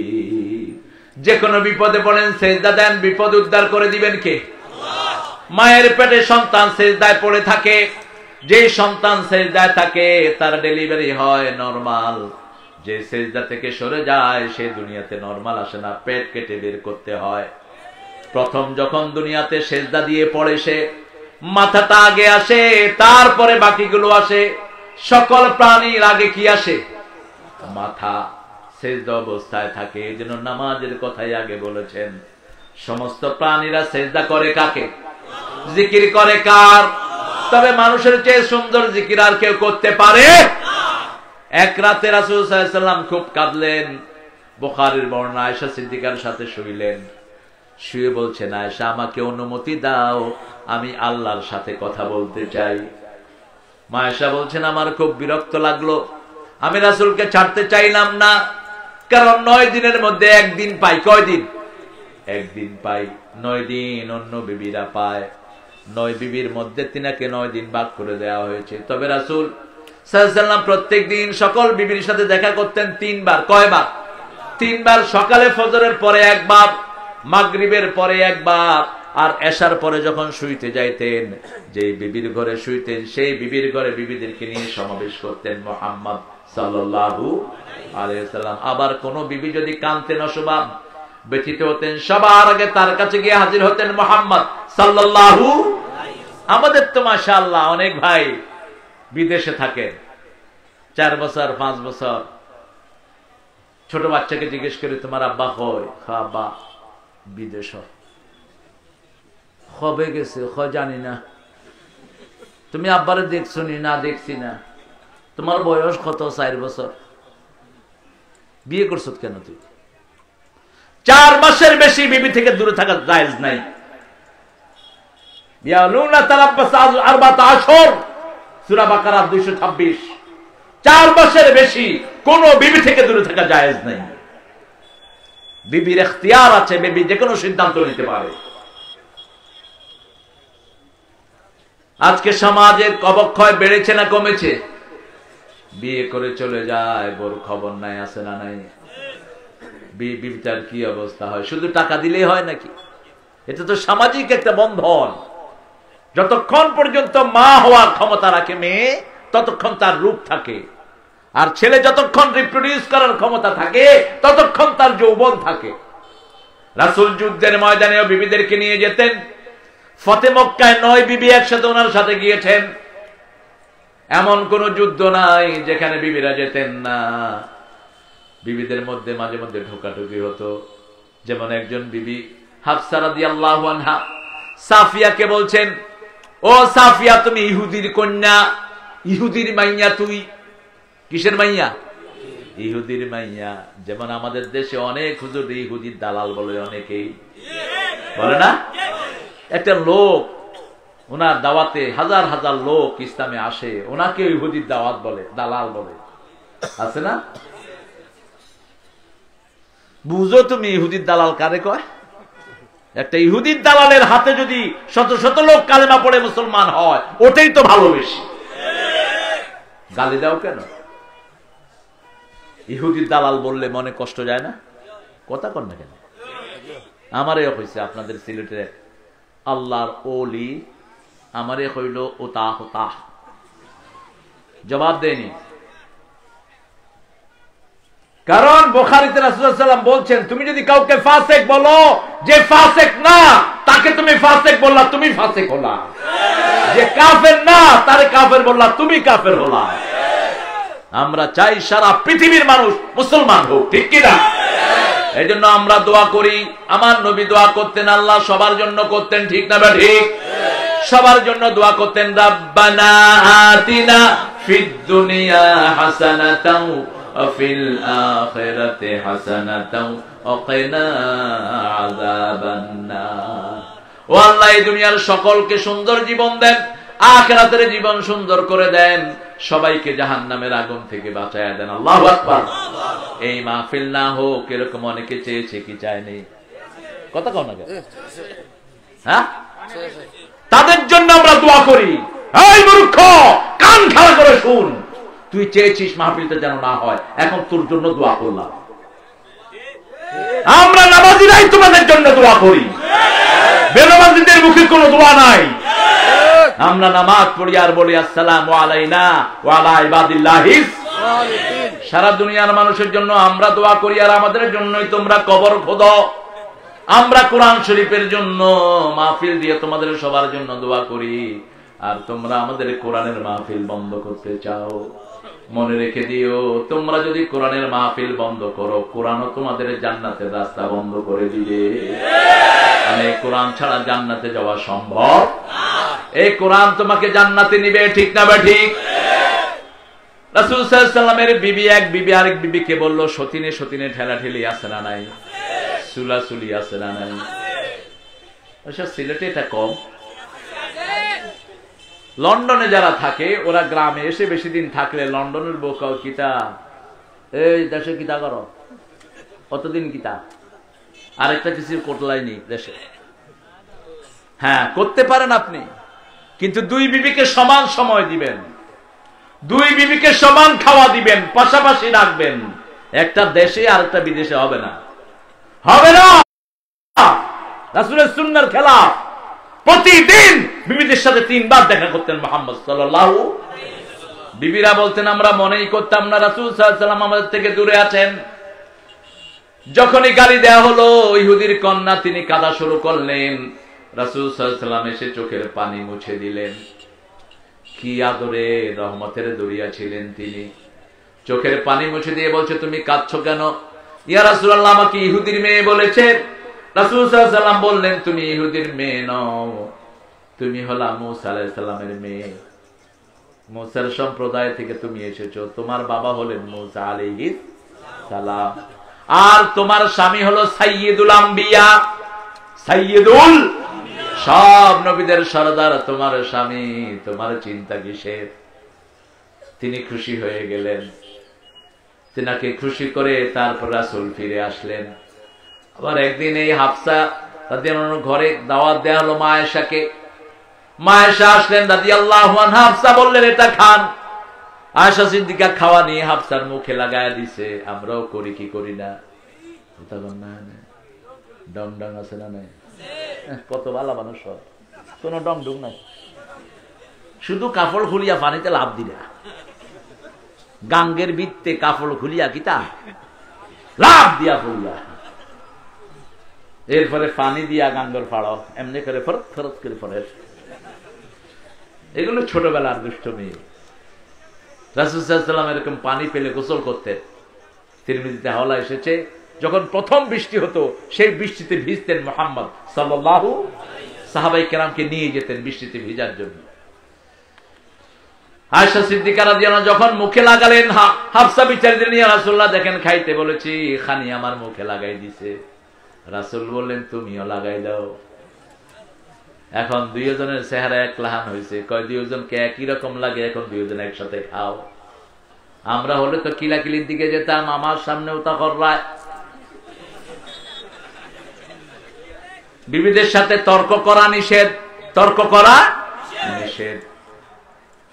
যে কোনো বিপদে পড়েন সেজদা দেন, বিপদ উদ্ধার করে দিবেন কে? মায়ের পেটে সন্তান সেজদায় পড়ে থাকে, যে সন্তান সেজদায় থাকে তার ডেলিভারি হয় নরমাল। যে সেজদা থেকে সরে যায় সে দুনিয়াতে নরমাল আসে না, পেট কেটে বের করতে হয়। প্রথম যখন দুনিয়াতে সেজদা দিয়ে পড়ে সে, মাথাটা আগে আসে, তারপরে বাকিগুলো আসে। সকল প্রাণীর আগে কি আসে? মাথা। সেজদা অবস্থায় থাকে, এই জন্য নামাজের কথাই আগে বলেছেন। সমস্ত প্রাণীরা সেজদা করে কাকে? জিকির করে কার? তবে মানুষের চেয়ে সুন্দর জিকির আর কেউ করতে পারে? এক রাতে রাসূল সাল্লাল্লাহু আলাইহি ওয়াসাল্লাম খুব কাঁদলেন। বুখারীর বর্ণনা, আয়েশা সিদ্দিকার সাথে শুইলেন। শুয়ে বলছেন, আয়েশা আমাকে অনুমতি দাও, আমি আল্লাহর সাথে কথা বলতে চাই। মা আয়েশা বলছেন, আমার খুব বিরক্ত লাগলো, আমি রাসূলকে ছাড়তে চাইলাম না, কারণ 9 দিনের মধ্যে একদিন পাই। কয়দিন? একদিন পাই। 9 দিন অন্য বিবিরা পায়। 9 বিবির মধ্যে তিনাকে 9 দিন ভাগ করে দেওয়া হয়েছে। তবে রাসূল সাল্লাল্লাহু আলাইহি ওয়াসাল্লাম প্রত্যেক দিন সকল বিবির সাথে দেখা করতেন 3 বার। কয়বার? 3 বার। সকালে ফজরের পরে একবার, মাগরিবের পরে একবার, আর এশার পরে যখন শুইতে যাইতেন, যে বিবির ঘরে শুইতেন সেই বিবির ঘরে বিবিদেরকে নিয়ে সমাবেশ করতেন মুহাম্মদ সাল্লাল্লাহু আলাইহি ওয়াসাল্লাম। আবার কোন বিবি যদি কাঁদতেন, অস্বভাব ব্যথিত হতেন, সবার আগে তার কাছে গিয়ে হাজির হতেন মুহাম্মদ সাল্লাল্লাহু। আমাদের তো মাশাআল্লাহ অনেক ভাই বিদেশে থাকে, 4 বছর 5 বছর। ছোট বাচ্চাকে জিজ্ঞেস করে, তোমার আব্বা কই? আব্বা বিদেশ। কবে গেছে? জানি না। তুমি আব্বারে দেখছো নি? না, দেখছি না। তোমার বয়স কত? 4 বছর। বিয়ে করছো কেন তুই? 4 মাসের বেশি বিবি থেকে দূরে থাকা জায়েজ নাই। ইয়ালুনা তারাব্বাস আরবাতা আশর, সূরা বাকারা 226। 4 মাসের বেশি কোন বিবি থেকে দূরে থাকা জায়েজ নাই। বিবির ইখতিয়ার আছে, বিবি যে কোনো সিদ্ধান্ত নিতে পারে। আজকে সমাজের অবক্ষয় বেড়েছে না কমেছে? বিয়ে করে চলে যায়, বড় খবর নাই, আছে না নাই? বিবিটার কি অবস্থা হয়? শুধু টাকা দিলেই হয় নাকি? এটা তো সামাজিক একটা বন্ধন। যতক্ষণ পর্যন্ত মা হওয়ার ক্ষমতা রাখে মেয়ে, ততক্ষণ তার রূপ থাকে। আর ছেলে যতক্ষণ রিপ্রোডিউস করার ক্ষমতা থাকে, ততক্ষণ তার যৌবন থাকে। রাসূল যুদ্ধের ময়দানেও বিবিদেরকে নিয়ে যেতেন। ফতে মক্কায় 9 বিবি একসাথে ওনার সাথে গিয়েছেন। এমন কোন যুদ্ধ নাই যেখানে বিবিরা যেতেন না। বিবিদের মধ্যে মাঝে মধ্যে ঢোকাঢুকি হতো। যেমন একজন বিবি হাফসা রাদিয়াল্লাহু আনহা সাফিয়াকে বলছেন, ও সাফিয়া, তুমি ইহুদির কন্যা, ইহুদির মাইয়া। তুই কিসের মাইয়া? ইহুদির মাইয়া। যেমন আমাদের দেশে অনেক হুজুর ইহুদির দালাল বলে, অনেকেই বলে না? একটা লোক, ওনার দাওয়াতে হাজার হাজার লোক ইসলামে আসে, ওনাকে ইহুদির দাওয়াত বলে, দালাল বলে, আছে না? বুঝো তুমি ইহুদির দালাল কারে কয়? একটা ইহুদির দালালের হাতে যদি শত শত লোক কালেমা পড়ে মুসলমান হয়, ওটাই তো ভালোবেসি। গালি দাও কেন? ইহুদির দালাল বললে মনে কষ্ট যায় না? কথা কর না কেন? আমারে হইছে আপনাদের সিলেটের আল্লাহর ওলি, আমারে হইল ওতাহ ওতাহ, জবাব দেয়নি। কারণ বুখারীতে রাসূলুল্লাহ সাল্লাল্লাহু আলাইহি ওয়াসাল্লাম বলছেন, তুমি যদি কাউকে ফাসিক বলো যে ফাসিক না, তাকে তুমি ফাসিক বললা, তুমি ফাসিক হলা। যে কাফের না, তারে কাফের বললা, তুমি কাফের হলা। আমরা চাই সারা পৃথিবীর মানুষ মুসলমান হোক, ঠিক কি না? এই জন্য আমরা দোয়া করি। আমার নবী দোয়া করতেন, আল্লাহ সবার জন্য করতেন, ঠিক না? ঠিক। সবার জন্য দোয়া করতেন, রাব্বানা আতিনা ফিদ দুনিয়া হাসানাতাও ওয়া ফিল আখিরাতি হাসানাতাও ওয়া কিনা আযাবান নার। ও আল্লাহ, এই দুনিয়ার সকলকে সুন্দর জীবন দেন, আখিরাতের জীবন সুন্দর করে দেন, সবাইকে জাহান্নামের আগুন থেকে বাঁচায়া দেন। আল্লাহু আকবার। এই মাহফিল না হোক এরকম অনেকে চেয়েছে, কি চায়নি? কথা কও না কেন? হ্যাঁ, তাদের জন্য আমরা দোয়া করি। এই মূর্খ, কান খাড়া করে শুন, তুই চেয়েছিস মাহফিলটা যেন না হয়, এখন তোর জন্য দোয়া করলাম। আমরা নামাজিরাই তোমাদের জন্য দোয়া করি, বেনামাজিদের মুখে কোনো দোয়া নাই। আমরা নামাজ পড়ি আর বলি আসসালামু আলাইনা ওয়া আলা ইবাদিল্লাহিস সালিহিন। সারা দুনিয়ার মানুষের জন্য আমরা দোয়া করি, আর আমাদের জন্যই তোমরা কবর খোদো। আমরা কোরআন শরীফের জন্য মাহফিল দিয়ে তোমাদের সবার জন্য দোয়া করি, আর তোমরা আমাদের কোরআনের মাহফিল বন্ধ করতে চাও। মনে রেখে দিও, তোমরা যদি কোরআনের মাহফিল বন্ধ করো, কোরআনও তোমাদের জান্নাতের রাস্তা বন্ধ করে দিবে। মানে কোরআন ছাড়া জান্নাতে যাওয়া সম্ভব? এই কোরআন তোমাকে জান্নাতে নিবে, ঠিক না? ঠিক। রাসূল সাল্লাল্লাহু আলাইহি ওয়াসাল্লামের বিবি এক বিবি আরেক বিবিকে বলল, সতিনে সতিনে ঠেলাঠেলি আছে না নাই? সুলাসুলি আছে না নাই? সিলেটে এটা কম। লন্ডনে যারা থাকে ওরা গ্রামে এসে বেশি দিন থাকলে লন্ডনের বউকাও কিতা, এই দেশে কিতা করো, কতদিন কিতা, আরেকটা কিছু কোটলাইনি দেশে। হ্যাঁ, করতে পারেন আপনি, কিন্তু দুই বিবিকে সমান সময় দিবেন, দুই বিবিকে সমান খাওয়া দিবেন, পাশাপাশি রাখবেন। একটা দেশে আর একটা বিদেশে হবে না, হবে না। রাসূলের সুন্নাহর খেলাফ। প্রতিদিন বিবিদের সাথে 3 বার দেখা করতেন মুহাম্মদ সাল্লাল্লাহু আলাইহি ওয়াসাল্লাম। বিবিরা বলতেন, আমরা মনেই করতাম না রাসূল সাল্লাল্লাহু আলাইহি ওয়াসাল্লাম আমাদের থেকে দূরে আছেন। যখনই গালি দেয়া হলো, ইহুদির কন্যা তিনি কাঁদা শুরু করলেন। রাসূল সাল্লাল্লাহু আলাইহি ওয়াসাল্লাম এসে চোখের পানি মুছে দিলেন। কি আদরে রহমতের দরিয়া ছিলেন তিনি। চোখের পানি মুছে দিয়ে বলছে, তুমি কাঁদছো কেন? ইয়া রাসূলুল্লাহ, আমাকে ইহুদির মেয়ে বলেছে। রাসূল সাল্লাল্লাহু আলাইহি ওয়াসাল্লাম বললেন, তুমি ইহুদির মেয়ে নও, তুমি হলা মূসা আলাইহিস সালামের মেয়ে। মূসার সম্প্রদায় থেকে তুমি এসেছো। তোমার বাবা হলেন মূসা আলাইহিস সালাম, আর তোমার স্বামী হলো সাইয়্যিদুল আম্বিয়া, সাইয়্যিদুল, সব নবীদের সরদার তোমার স্বামী, তোমার চিন্তা কিসের? তিনি খুশি হয়ে গেলেন। তিনাকে খুশি করে তারপর রাসূল ফিরে আসলেন। আবার একদিন এই হাফসা রাদিয়াল্লাহু আনহা ঘরে দাওয়াত দেয়া হলো মা আয়েশাকে। মা আয়েশা আসলেন রাদিয়াল্লাহু আনহা, হাফসা বললেন এটা খান। আয়েশা সিদ্দিকা খাওয়া নিয়ে হাফসার মুখে লাগায়া দিছে। আমরাও করি কি করি না? ডং ডং আছে না নাই? কত ভালো মানুষ, কোন ডং ডং নাই, শুধু কাপড় খুলিয়া পানিতে লাভ দিলা। গাঙ্গের ভিত্তে কাপড় খুলিয়া কিতা লাভ দিয়া ফুলিয়া, এরপরে পানি দিয়া গাঙ্গর ফাড়াও, এমনি করে ফরত ফরত করে পড়ে। এগুলো ছোটবেলার দুষ্টমি। রাসূল সাল্লাল্লাহু আলাইহি ওয়াসাল্লাম এরকম পানি পেলে গোসল করতেন। তিরমিজিতে হাওলা এসেছে, যখন প্রথম বৃষ্টি হতো সেই বৃষ্টিতে ভিজতেন মুহাম্মদ সাল্লাল্লাহু আলাইহি ওয়াসাল্লাম। সাহাবায়ে কেরামকে নিয়ে যেতেন বৃষ্টিতে ভিজার জন্য। আয়েশা সিদ্দিকা রাদিয়াল্লাহু আনহা যখন মুখে লাগালেন, হাফসা বিচারদের নিয়ে, রাসূলুল্লাহ দেখেন খাইতে বলেছি, খানি আমার মুখে লাগাই দিছে। রাসূল বললেন, তুমিও লাগাই দাও। এখন দুইজনের চেহারা এক লাহান হয়েছে। কয় দুইজনকে একই রকম লাগে, এখন দুইজন একসাথে খাও। আমরা হলে তো কিলাকিলির দিকে যেতাম, আমার সামনেও তা করলায়। বিবিদের সাথে তর্ক করা নিষেধ, তর্ক করা নিষেধ।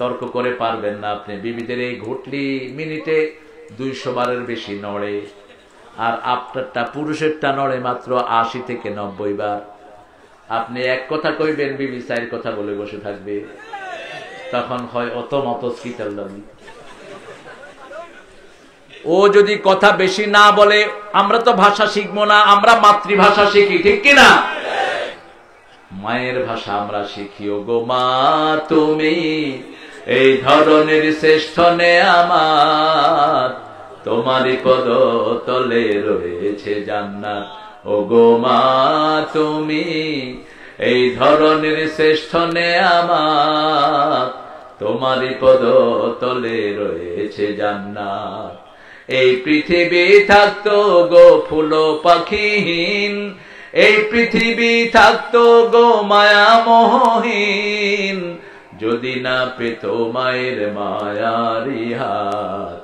তর্ক করে পারবেন না আপনি। বিবিদের এই ঘুটলি মিনিটে 200 বারের বেশি নড়ে, আর আপনারটা পুরুষেরটা নড়ে মাত্র 80 থেকে 90 বার। আপনি এক কথা কইবেন, বিবি 4 কথা বলে বসে থাকবে। তখন হয় অত মত স্কিটাল দামি। ও যদি কথা বেশি না বলে, আমরা তো ভাষা শিখবো না, আমরা মাতৃভাষা শিখি, ঠিক কিনা? মায়ের ভাষা আমরা শিখি। ও গো মা তুমি এই ধরনের শ্রেষ্ঠ নেয়ামত, তোমারই পদ তলে রয়েছে জান্নাত। ও গো মা তুমি এই ধরনের শ্রেষ্ঠ নেয়ামত, তোমারই পদ তলে রয়েছে জান্নাত। এই পৃথিবী থাকতো গো ফুল পাখিহীন, এই পৃথিবী থাকতো গো মায়া মোহহীন, যদি না পেত মায়ের মায়ারি হাত,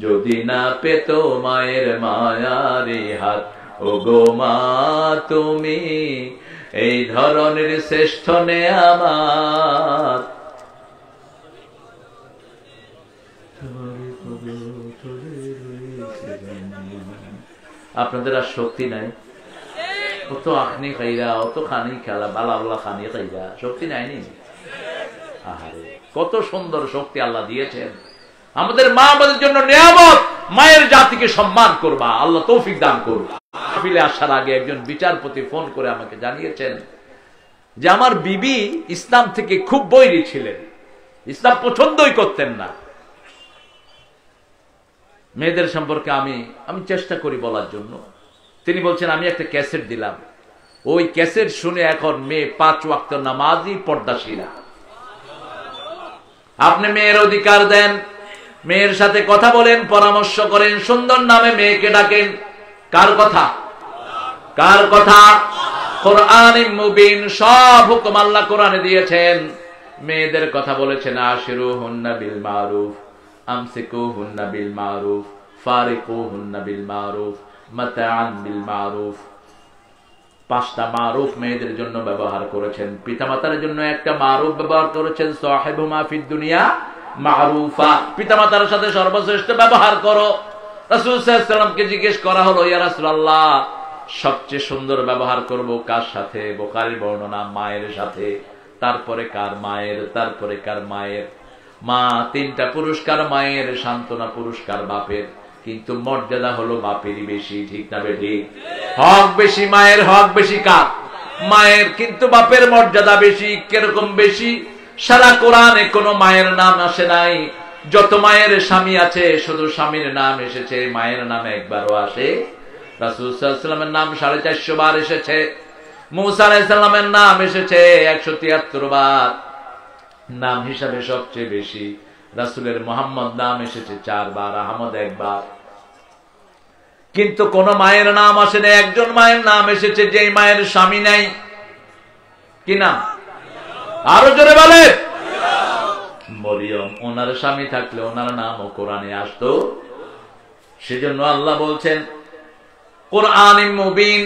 যদি না পেত মায়ের মায়ারি হাত। ও গো মা তুমি এই ধরনের শ্রেষ্ঠ নেয়ামত, আপনাদের আর শক্তি নাই, অত আখনি খাইরা, অত খানি খেলা, বালা বালা খানি খাইরা, শক্তি নাই নি? আহারে কত সুন্দর শক্তি আল্লাহ দিয়েছেন আমাদের মা, আমাদের জন্য নিয়ামত। মায়ের জাতিকে সম্মান করবা, আল্লাহ তৌফিক দান করুন। মাহফিলে আসার আগে একজন বিচারপতি ফোন করে আমাকে জানিয়েছেন যে আমার বিবি ইসলাম থেকে খুব বৈরী ছিলেন, ইসলাম পছন্দই করতেন না। মেয়েদের সম্পর্কে আমি চেষ্টা করি বলার জন্য। তিনি বলছেন আমি একটা ক্যাসেট দিলাম, ওই ক্যাসেট শুনে এখন মেয়ে 5 ওয়াক্ত নামাজি, পর্দাশীলা। আপনি মেয়ের অধিকার দেন, মেয়ের সাথে কথা বলেন, পরামর্শ করেন, সুন্দর নামে মেয়েকে ডাকেন। কার কথা? কার কথা? কোরআন মুবিন, সব হুকুম আল্লাহ কোরআনে দিয়েছেন। মেয়েদের কথা বলেছেন আশিরুহুন্না বিল মারুফ, আমসিকুহুন্না বিল মারুফ, ফারিকুহুন্না বিল মারুফ, মাতাআন বিল মারুফ। 5টা মারুফ মেয়েদের জন্য ব্যবহার করেছেন। পিতামাতার জন্য একটা মারুফ ব্যবহার করেছেন, সাহিবুমা ফিদ দুনিয়া মারুফা, পিতামাতার সাথে সর্বশ্রেষ্ঠ ব্যবহার করো। রাসূল সাল্লাল্লাহু আলাইহি ওয়াসাল্লামকে জিজ্ঞেস করা হলো, ইয়া রাসূলুল্লাহ সবচেয়ে সুন্দর ব্যবহার করব কার সাথে? বুখারীর বর্ণনা, মায়ের সাথে। তারপরে কার? মায়ের। তারপরে কার? মায়ের। মা 3টা পুরস্কার মায়ের, সান্ত্বনা পুরস্কার বাপের, কিন্তু মর্যাদা হলো বাপেরই বেশি, ঠিক না বেঠিক? হক বেশি মায়ের, হক বেশি কার? মায়ের, কিন্তু বাপের মর্যাদা বেশি। কিরকম বেশি? সারা কোরআনে কোনো মায়ের নাম আসে নাই। যত মায়ের স্বামী আছে শুধু স্বামীর নাম এসেছে, মায়ের নাম একবারও আসে। রাসূল সাল্লাল্লাহু আলাইহি ওয়াসাল্লামের নাম 450 বার এসেছে, মূসা আলাইহিস সালামের নাম এসেছে 173 বার। নাম হিসাবে সবচেয়ে বেশি রাসূলের মুহাম্মদ নাম এসেছে 4 বার, আহমদ 1 বার। কিন্তু কোন মায়ের নাম আসে না। একজন মায়ের নাম এসেছে যেই মায়ের স্বামী নাই। কি নাম? আরো জোরে বলে। মরিয়ম। ওনার স্বামী থাকলে ওনার নামও কোরআনে আসতো। সেজন্য আল্লাহ বলছেন কোরআন মুবিন,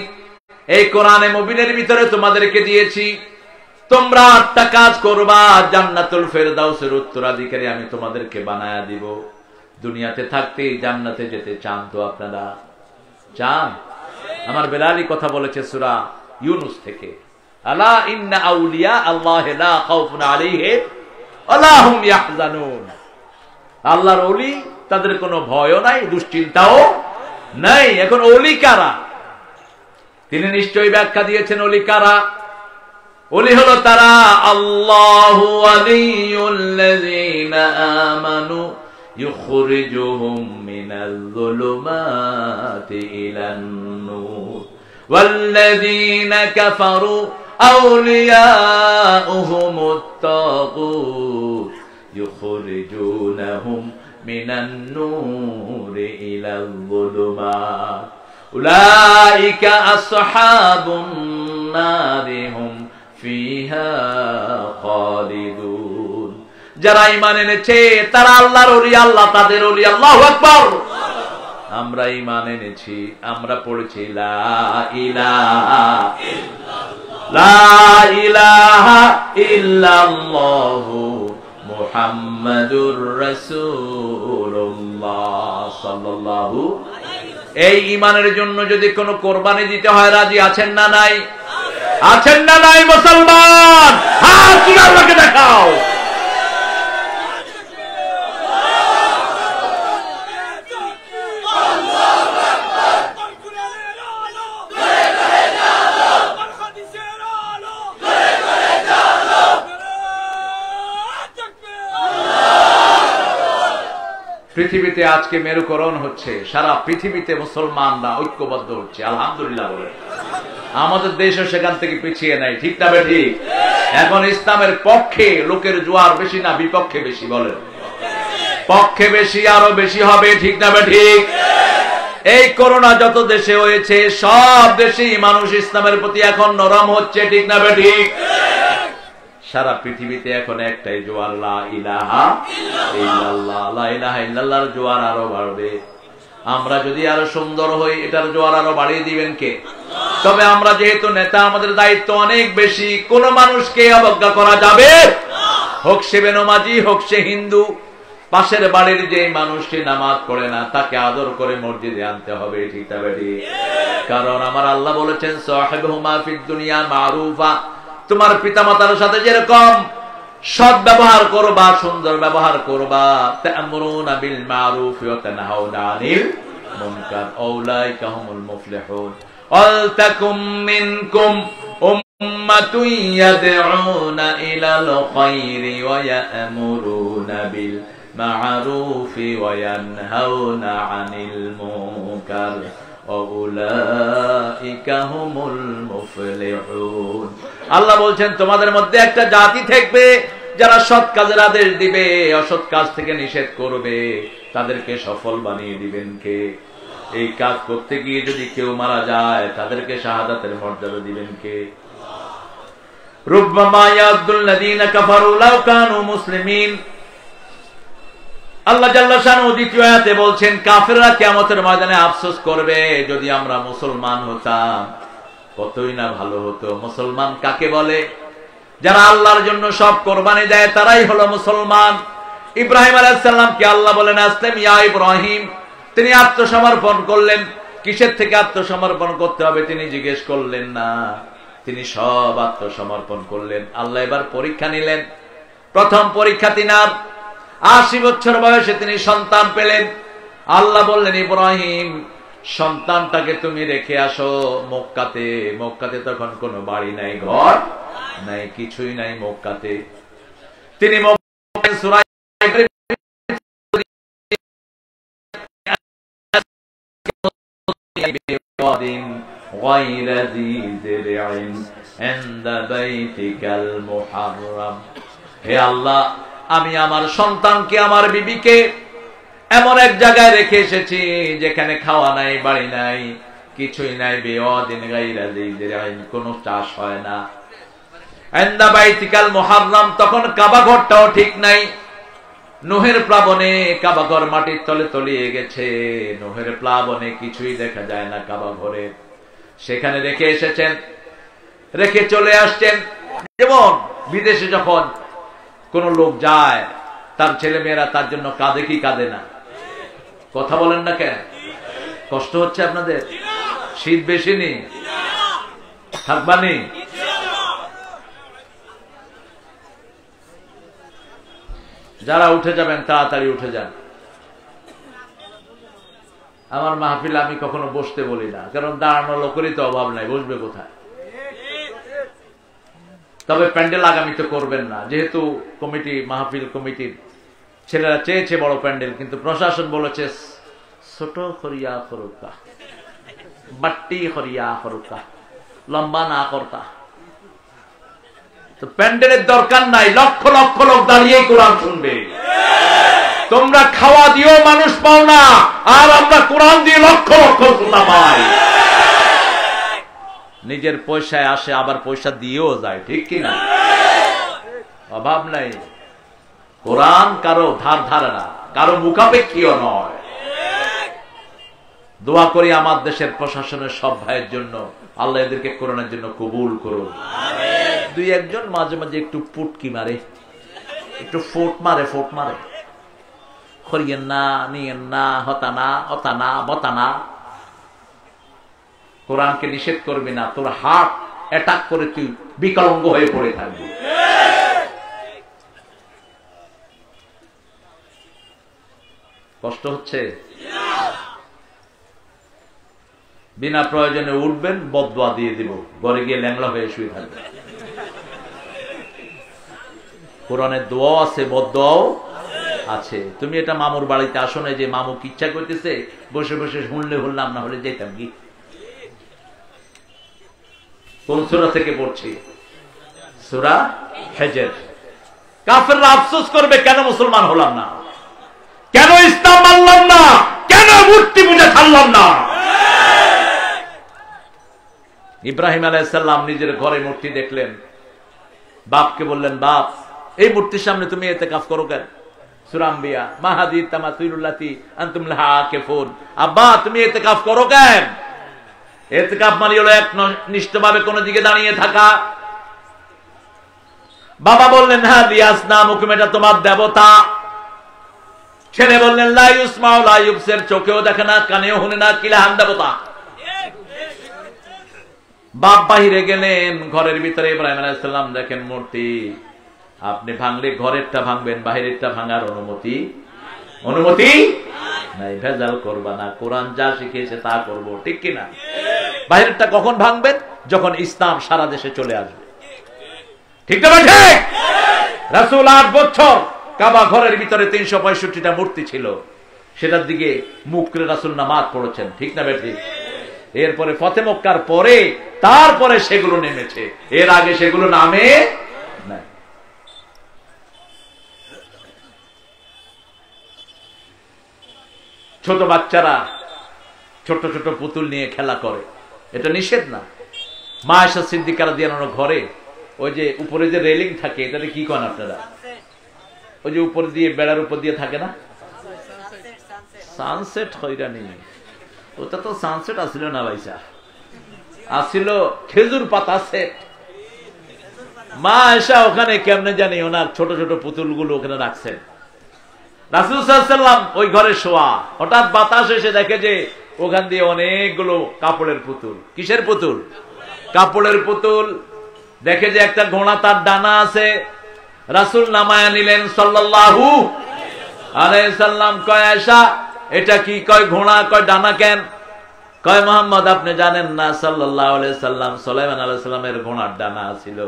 এই কোরআনে মুবিনের ভিতরে তোমাদেরকে দিয়েছি, তোমরা 8টা কাজ করবা, জান্নাতুল ফেরদাউসের উত্তরাধিকারী আমি তোমাদেরকে বানায়া দিব। দুনিয়াতে থাকতে জান্নাতে যেতে চান তো আপনারা? চান? আমার বেলালি কথা বলেছে সূরা ইউনূস থেকে, আলা ইন্না আউলিয়া আল্লাহি লা খাউফুন আলাইহিম ওয়া লা হুম ইয়াহজানুন। আল্লাহর ওলি, তাদের কোনো ভয়ও নাই, দুশ্চিন্তাও নাই। এখন ওলি কারা? তিনি নিশ্চয়ই ব্যাখ্যা দিয়েছেন ওলি কারা। ওলি হলো তারা, আল্লাহু ওয়ালিয়ুল্লাযীনা আমানু ইখরিজুহুম মিনাল যুলুমাতি ইলান নূর ওয়াল্লাযীনা কাফারু আউলিয়াউহুমুত তাগুত ইখরিজুনাহুম মিনান নূরি ইলাল যুলুমাত উলাইকা আসহাবুন নারি হুম ফিহা খালিদুন। যারা ঈমান এনেছে তারা আল্লাহর ওলি, আল্লাহ তাদের ওলি। আল্লাহু আকবার। আমরা ঈমান এনেছি, আমরা পড়েছি লা ইলাহা ইল্লাল্লাহ, লা ইলাহা ইল্লাল্লাহু মুহাম্মাদুর রাসূলুল্লাহ সাল্লাল্লাহু। এই ঈমানের জন্য যদি কোনো কোরবানি দিতে হয়, রাজি আছেন না নাই? আছেন না নাই মুসলমান? হাত তুলে আল্লাহকে দেখাও। পৃথিবীতে আজকে মেরুকরণ হচ্ছে, সারা পৃথিবীতে মুসলমানরা ঐক্যবদ্ধ হচ্ছে, আলহামদুলিল্লাহ বলে। আমাদের দেশও সেখান থেকে পিছিয়ে নাই, ঠিক না ঠিক? এখন ইসলামের পক্ষে লোকের জোয়ার বেশি না বিপক্ষে বেশি? বলেন। পক্ষে বেশি, আরো বেশি হবে, ঠিক না ঠিক? এই করোনা যত দেশে হয়েছে সব দেশেই মানুষ ইসলামের প্রতি এখন নরম হচ্ছে, ঠিক না ঠিক? সারা পৃথিবীতে এখন একটাই জোয়ার, লা ইলাহা ইল্লাল্লাহ। লা ইলাহা ইল্লাল্লাহর জোয়ার আরো বাড়বে। আমরা যদি আরো সুন্দর হই, এটার জোয়ার আরো বাড়িয়ে দিবেন কে? তবে আমরা যেহেতু নেতা, আমাদের দায়িত্ব অনেক বেশি। কোন মানুষকে অবজ্ঞা করা যাবে? হোক সে বেনমাজি, হোক সে হিন্দু, পাশের বাড়ির যে মানুষটি নামাজ পড়ে না তাকে আদর করে মসজিদে আনতে হবে, ঠিক না ঠিক? কারণ আমার আল্লাহ বলেছেন, সাহিবহুমা ফিদ দুনিয়া মারুফা, তোমার পিতামাতার সাথে যেরকম সৎ ব্যবহার করবা, সুন্দর ব্যবহার করবা, তা'মুরুনা বিল মারুফ ওয়া তানহাউনা আনিল মুনকার, উলাইকা হুমুল মুফলিহুন। ওয়াল তাকুম মিনকুম উম্মাতুন ইয়াদউনা ইলাল খায়রি ওয়া ইয়া'মুরুনা বিল মারুফ ওয়া ইয়ানহাউনা আনিল মুনকার আল্লাহ বলছেন, তোমাদের মধ্যে একটা জাতি থাকবে যারা সৎ কাজের আদেশ দিবে, অসৎ কাজ থেকে নিষেধ করবে, তাদেরকে সফল বানিয়ে দিবেন কে? এই কাজ করতে গিয়ে যদি কেউ মারা যায়, তাদেরকে শাহাদাতের মর্যাদা দিবেন কে? রুব্বামা ইয়াদুল্লাযীনা কাফারু লাউ কানু মুসলিমিন। আল্লাহ জাল্লা শানহু দ্বিতীয় আয়াতে বলছেন, কাফেররা কিয়ামতের ময়দানে আফসোস করবে, যদি আমরা মুসলমান হতাম কতই না ভালো হতো। মুসলমান কাকে বলে? যারা আল্লাহর জন্য সব কোরবানি দেয়, তারাই হলো মুসলমান। ইব্রাহিম আলাইহিস সালামকে আল্লাহ বলেন, আসলিম ইয়া ইব্রাহিম। তিনি আত্মসমর্পণ করলেন। কিসের থেকে আত্মসমর্পণ করতে হবে তিনি জিজ্ঞেস করলেন না, তিনি সব আত্মসমর্পণ করলেন। আল্লাহ এবার পরীক্ষা নিলেন। প্রথম পরীক্ষা তিনার 80 বছর বয়সে তিনি সন্তান পেলেন। আল্লাহ বললেন, ইব্রাহিম সন্তানটাকে তুমি রেখে আসো মক্কাতে। মক্কাতে তখন কোনো বাড়ি নাই, ঘর নাই, কিছুই নাই মক্কাতে। তিনি হে আল্লাহ, আমি আমার সন্তানকে, আমার বিবিকে এমন এক জায়গায় রেখে এসেছি যেখানে খাওয়া নাই, বাড়ি নাই, কিছুই নাই, বেওয়াদিন গায়রা যিযির আইন, কোনো চাষ হয় না। ইনদা বাইতিকাল মুহাররাম, তখন কাবা ঘরটাও ঠিক নাই। নোহের প্লাবনে কাবা ঘর মাটির তলে তলিয়ে গেছে। নোহের প্লাবনে কিছুই দেখা যায় না কাবা ঘরে। সেখানে রেখে এসেছেন, রেখে চলে আসছেন। যেমন বিদেশে যখন কোন লোক যায়, তার ছেলে মেয়েরা তার জন্য কাঁদে কি কাঁদে না? কথা বলেন না কেন? কষ্ট হচ্ছে আপনাদের? শীত বেশি নি? থাকবানি? যারা উঠে যাবেন তাড়াতাড়ি উঠে যান। আমার মাহফিল আমি কখনো বসতে বলি না, কারণ দাঁড়ানো লোকেরই তো অভাব নাই, বসবে কোথায়? তবে প্যান্ডেল আগামীতে করবেন না, যেহেতু কমিটি, মাহফিল কমিটির ছেলেরা চেয়েছে বড় প্যান্ডেল, কিন্তু প্রশাসন বলেছে ছোট করিয়া করুকা, বাট্টি করিয়া করুকা, লম্বা না করতা। তো প্যান্ডেলের দরকার নাই, লক্ষ লক্ষ লোক দাঁড়িয়ে কোরআন শুনবে। তোমরা খাওয়া দিও মানুষ পাও না, আর আমরা কোরআন দিয়ে লক্ষ লক্ষ শ্রোতা পাই। নিজের পয়সায় আসে, আবার পয়সা দিয়েও যায়, ঠিক কিনা? অভাব নাই। কোরআন কারো ধার ধারে না, কারো মুখাপেক্ষীও নয়। দোয়া করি আমার দেশের প্রশাসনের সব ভাইয়ের জন্য, আল্লাহ এদেরকে কোরআনের জন্য কবুল করুন। দুই একজন মাঝে মাঝে একটু পুটকি মারে, একটু ফোট মারে, করিয়েন না, নিয়েন না, হতানা অতানা বতানা। কোরআনকে নিষেধ করবি না, তোর হাত অ্যাটাক করে তুই বিকলাঙ্গ হয়ে পড়ে থাকবি। কষ্ট হচ্ছে? বিনা প্রয়োজনে উঠবেন, বদদোয়া দিয়ে দিব, ঘরে গিয়ে ল্যাংলা হয়ে শুয়ে থাকবে। কোরআনের দোয়া আছে, বদদোয়াও আছে। তুমি এটা মামুর বাড়িতে আসো না যে মামু কি ইচ্ছা করতেছে বসে বসে শুনলে শুনলাম, না হলে যেতাম কি। কোন সূরা থেকে পড়ছি? সূরা হিজর। কাফেররা আফসোস করবে কেন মুসলমান হলাম না, কেন ইসলাম মানলাম না, কেন মূর্তি পূজা ছাড়লাম না। ইব্রাহিম আলাইহিস সালাম নিজের ঘরে মূর্তি দেখলেন, বাপকে বললেন, বাপ এই মূর্তির সামনে তুমি ইতিকাফ করো কেন? সূরা আম্বিয়া, মাহাদি তামাসিলুল্লাতি আনতুম লাহা আকিফুন। আব্বা তুমি ইতিকাফ করো কেন? ইতিকাফ মানে হলো একনিষ্ঠভাবে কোন দিকে দাঁড়িয়ে থাকা। বাবা বললেন, হ্যাঁ লিয়াসনামুকুম, এটা তোমার দেবতা। ছেলে বললেন, লা ইউসমাউ লা ইউবসির, চোখেও দেখে না কানেও শুনে না, কিলাহান দেবতা। বাপ বাহিরে গেলেন, ঘরের ভিতরে ইব্রাহিম আলাইহিস সালাম দেখেন মূর্তি। আপনি ভাঙলে ঘরেরটা ভাঙবেন, বাহিরেরটা ভাঙার অনুমতি নাই। ভেজাল করবা না, কোরআন যা শিখিয়েছে তা করব, ঠিক কিনা? বাহিরেরটা কখন ভাঙবেন? যখন ইসলাম সারা দেশে চলে আসবে, ঠিক না? ঠিক। রাসূল 8 বছর কাবা ঘরের ভিতরে 365টা মূর্তি ছিল, সেটার দিকে মুখ করে রাসূল নামাজ পড়েছেন, ঠিক না বেঠিক? এরপরে ফতে মক্কার পরে তারপরে সেগুলো নেমেছে, এর আগে সেগুলো নামে নাই। ছোট বাচ্চারা ছোট ছোট পুতুল নিয়ে খেলা করে, এটা নিষেধ না। মা আয়েশা সিদ্দিকা রাদিয়াল্লাহু আনহা ঘরে ওই যে উপরে যে রেলিং থাকে, এটাতে কি করেন আপনারা? ওই যে উপর দিয়ে, বেড়ার উপর দিয়ে থাকে না, সানসেট হইরানি। ওটা তো সানসেট আসিল না ভাইসা, আসিল খেজুর পাতা সেট। মা আয়েশা ওখানে কেমনে জানি ওনার ছোট ছোট পুতুল গুলো ওখানে রাখছেন। রাসূল সাল্লাল্লাহু আলাইহি ওয়াসাল্লাম ওই ঘরে শোয়া, হঠাৎ বাতাস এসে দেখে যে ওখান দিয়ে অনেকগুলো কাপড়ের পুতুল। কিসের পুতুল? কাপড়ের পুতুল। দেখে যে একটা ঘোড়া, তার ডানা আছে। রাসূল নামায়া নিলেন সাল্লাল্লাহু আলাইহি সাল্লাম। কয় আয়েশা এটা কি? কয় ঘোড়া। কয় ডানা কেন? কয় মুহাম্মদ আপনি জানেন না সাল্লাল্লাহু আলাইহি সাল্লাম সুলাইমান আলাইহিস সালামের ঘোড়ার ডানা ছিল।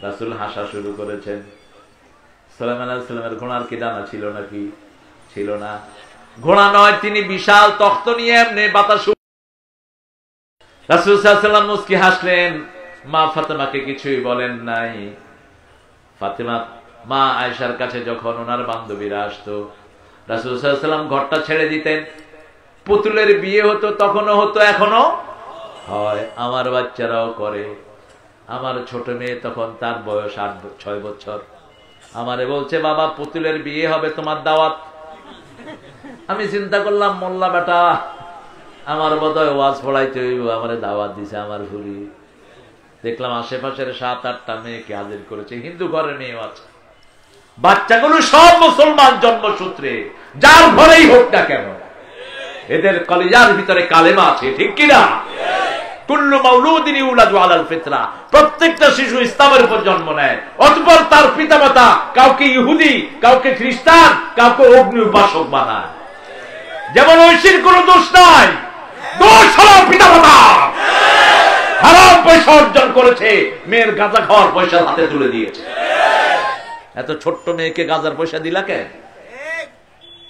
রাসূল হাসা শুরু করেছেন। সুলাইমান আলাইহিস সালামের ঘোড়ার কি ডানা ছিল নাকি? ছিল না। ঘোড়া নয়, তিনি বিশাল তখ্ত নিয়ে এমনি বাতাস। রাসূল সাল্লাল্লাহু আলাইহি সাল্লাম মুস্কি হাসলেন, মা ফাতেমাকে কিছুই বলেন নাই। ফাতেমা মা আয়েশার কাছে যখন ওনার বান্ধবীরা আসতো, রাসূল সাল্লাল্লাহু আলাইহি সাল্লাম ঘরটা ছেড়ে দিতেন। পুতুলের বিয়ে হতো, তখনও হতো, এখনো হয়, আমার বাচ্চারাও করে। আমার ছোট মেয়ে তখন, তার বয়স 6 বছর, আমারে বলছে, বাবা পুতুলের বিয়ে হবে, তোমার দাওয়াত। আমি চিন্তা করলাম, মোল্লা বেটা আমার বোধহয় ওয়াজ পড়াইতে হইব, আমারে দাওয়াত দিছে আমার ঘুরি। দেখলাম আশেপাশের 7-8টা মেয়েকে হাজির করেছে, হিন্দু ঘরের মেয়েও আছে। বাচ্চাগুলো সব মুসলমান জন্মসূত্রে, যার ঘরেই হোক না কেন, এদের কলিজার ভিতরে কালেমা আছে, ঠিক কিনা? কুল্লু মাউলুদিন ইউলাদু আলাল ফিতরা, প্রত্যেকটা শিশু ইসলামের উপর জন্ম নেয়। অতঃপর তার পিতামাতা কাউকে ইহুদি, কাউকে খ্রিস্টান, কাউকে অগ্নি উপাসক বানায়। যেমন ঐশীর কোনো দোষ নাই, দোষ হলো পিতামাতা। হারাম পয়সা অর্জন করেছে, মেয়ের গাঁজা খাওয়ার পয়সা হাতে তুলে দিয়েছে। এত ছোট্ট মেয়েকে গাঁজার পয়সা দিলা কেন?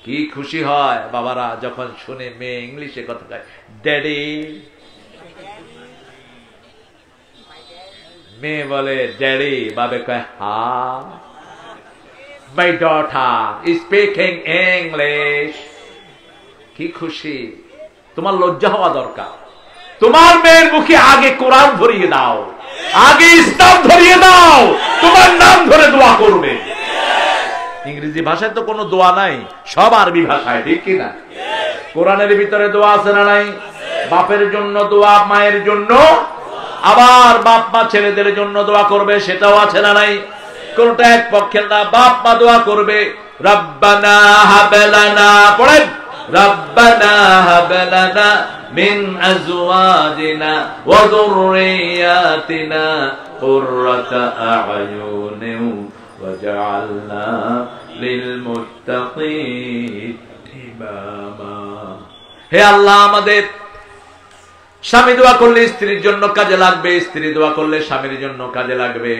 কি খুশি হয় বাবারা যখন শুনে মেয়ে ইংলিশে কথা কয়, ড্যাডি। মেয়ে বলে ড্যাডি, বাবে কয় হা। My daughter is speaking English. কি খুশি! তোমার লজ্জা হওয়া দরকার। তোমার মেয়ের মুখে আগে কোরআন ধরিয়ে দাও, আগে ইসলাম ধরিয়ে দাও, তোমার নাম ধরে দোয়া করবে। ইংরেজি ভাষায় তো কোনো দোয়া নাই, সব আরবি ভাষায়, ঠিক কিনা? কোরআনের ভিতরে দোয়া আছে না নাই? বাপের জন্য দোয়া, মায়ের জন্য, আবার বাপ মা ছেলেদের জন্য দোয়া করবে, সেটাও আছে না নাই? কোনটা এক পক্ষের না। বাপ মা দোয়া করবে, রব্বানা হাবলানা, পড়েন, রব্বানা হাবলানা মিন আজওয়াজিনা ওয়া যুররিয়াতিনা কুররাতা আ'য়ুনিন ওয়াজআলনা লিল মুত্তাকিন ইমামা। হে আল্লাহ, আমাদের স্বামী দোয়া করলে স্ত্রীর জন্য কাজে লাগবে, স্ত্রী দোয়া করলে স্বামীর জন্য কাজে লাগবে।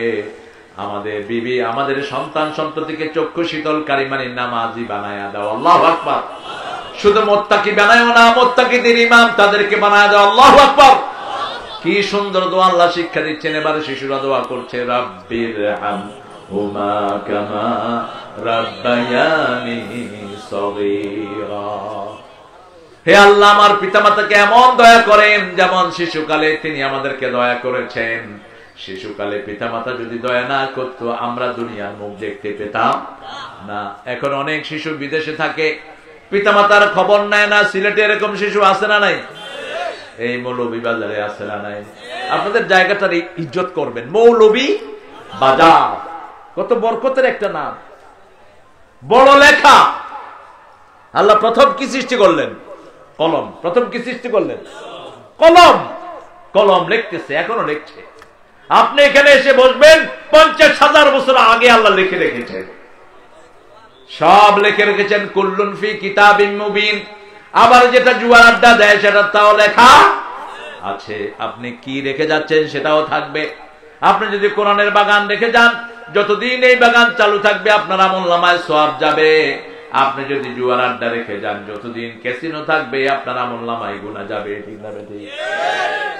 আমাদের বিবি, আমাদের সন্তান সন্ততিকে চক্ষু শীতলকারী মানে নামাজি বানায়া দাও। আল্লাহু আকবার। শুধু মুত্তাকি বানায়ও না, মুত্তাকিদের ইমাম তাদেরকে বানায়া দাও। আল্লাহু আকবার। কি সুন্দর দোয়া আল্লাহ শিক্ষা দিচ্ছেন। এবারে শিশুরা দোয়া করছে, রাব্বিরহামহুমা কামা রাব্বায়ানি সগীরা। হে আল্লাহ, আমার পিতামাতাকে এমন দয়া করেন যেমন শিশুকালে তিনি আমাদেরকে দয়া করেছেন। শিশুকালে পিতামাতা যদি দয়া না করতো আমরা দুনিয়ার মুখ দেখতে পেতাম না। এখন অনেক শিশু বিদেশে থাকে, পিতামাতার খবর নেয় না। সিলেটে এরকম শিশু আছে না নাই? এই মৌলভী বাজারে আছে না নাই? আপনাদের জায়গাটার ইজ্জত করবেন। মৌলভী বাজার কত বরকতের একটা নাম, বড় লেখা। আল্লাহ প্রথম কি সৃষ্টি করলেন? কলম। প্রথম কি সৃষ্টি করলেন? কলম। কলম লিখতেছে, এখনো লিখছে। আপনি এখানে এসে বসবেন, 50,000 বছর আগে আল্লাহ লিখে রেখেছেন, সব লিখে রেখেছেন। কুল্লুন ফি কিতাবিন মুবিন। আবার যেটা জুয়ার আড্ডা দেয় সেটা তাও লেখা আছে। আপনি কি রেখে যাচ্ছেন সেটাও থাকবে। আপনি যদি কোরআনের বাগান রেখে যান, যতদিন এই বাগান চালু থাকবে আপনার আমলনামায় সওয়াব যাবে। আপনি যদি জুয়ার আড্ডা রেখে যান, যতদিন ক্যাসিনো থাকবে আপনার আমলনামায় গুনাহ যাবে। ঠিক না বেঠিক?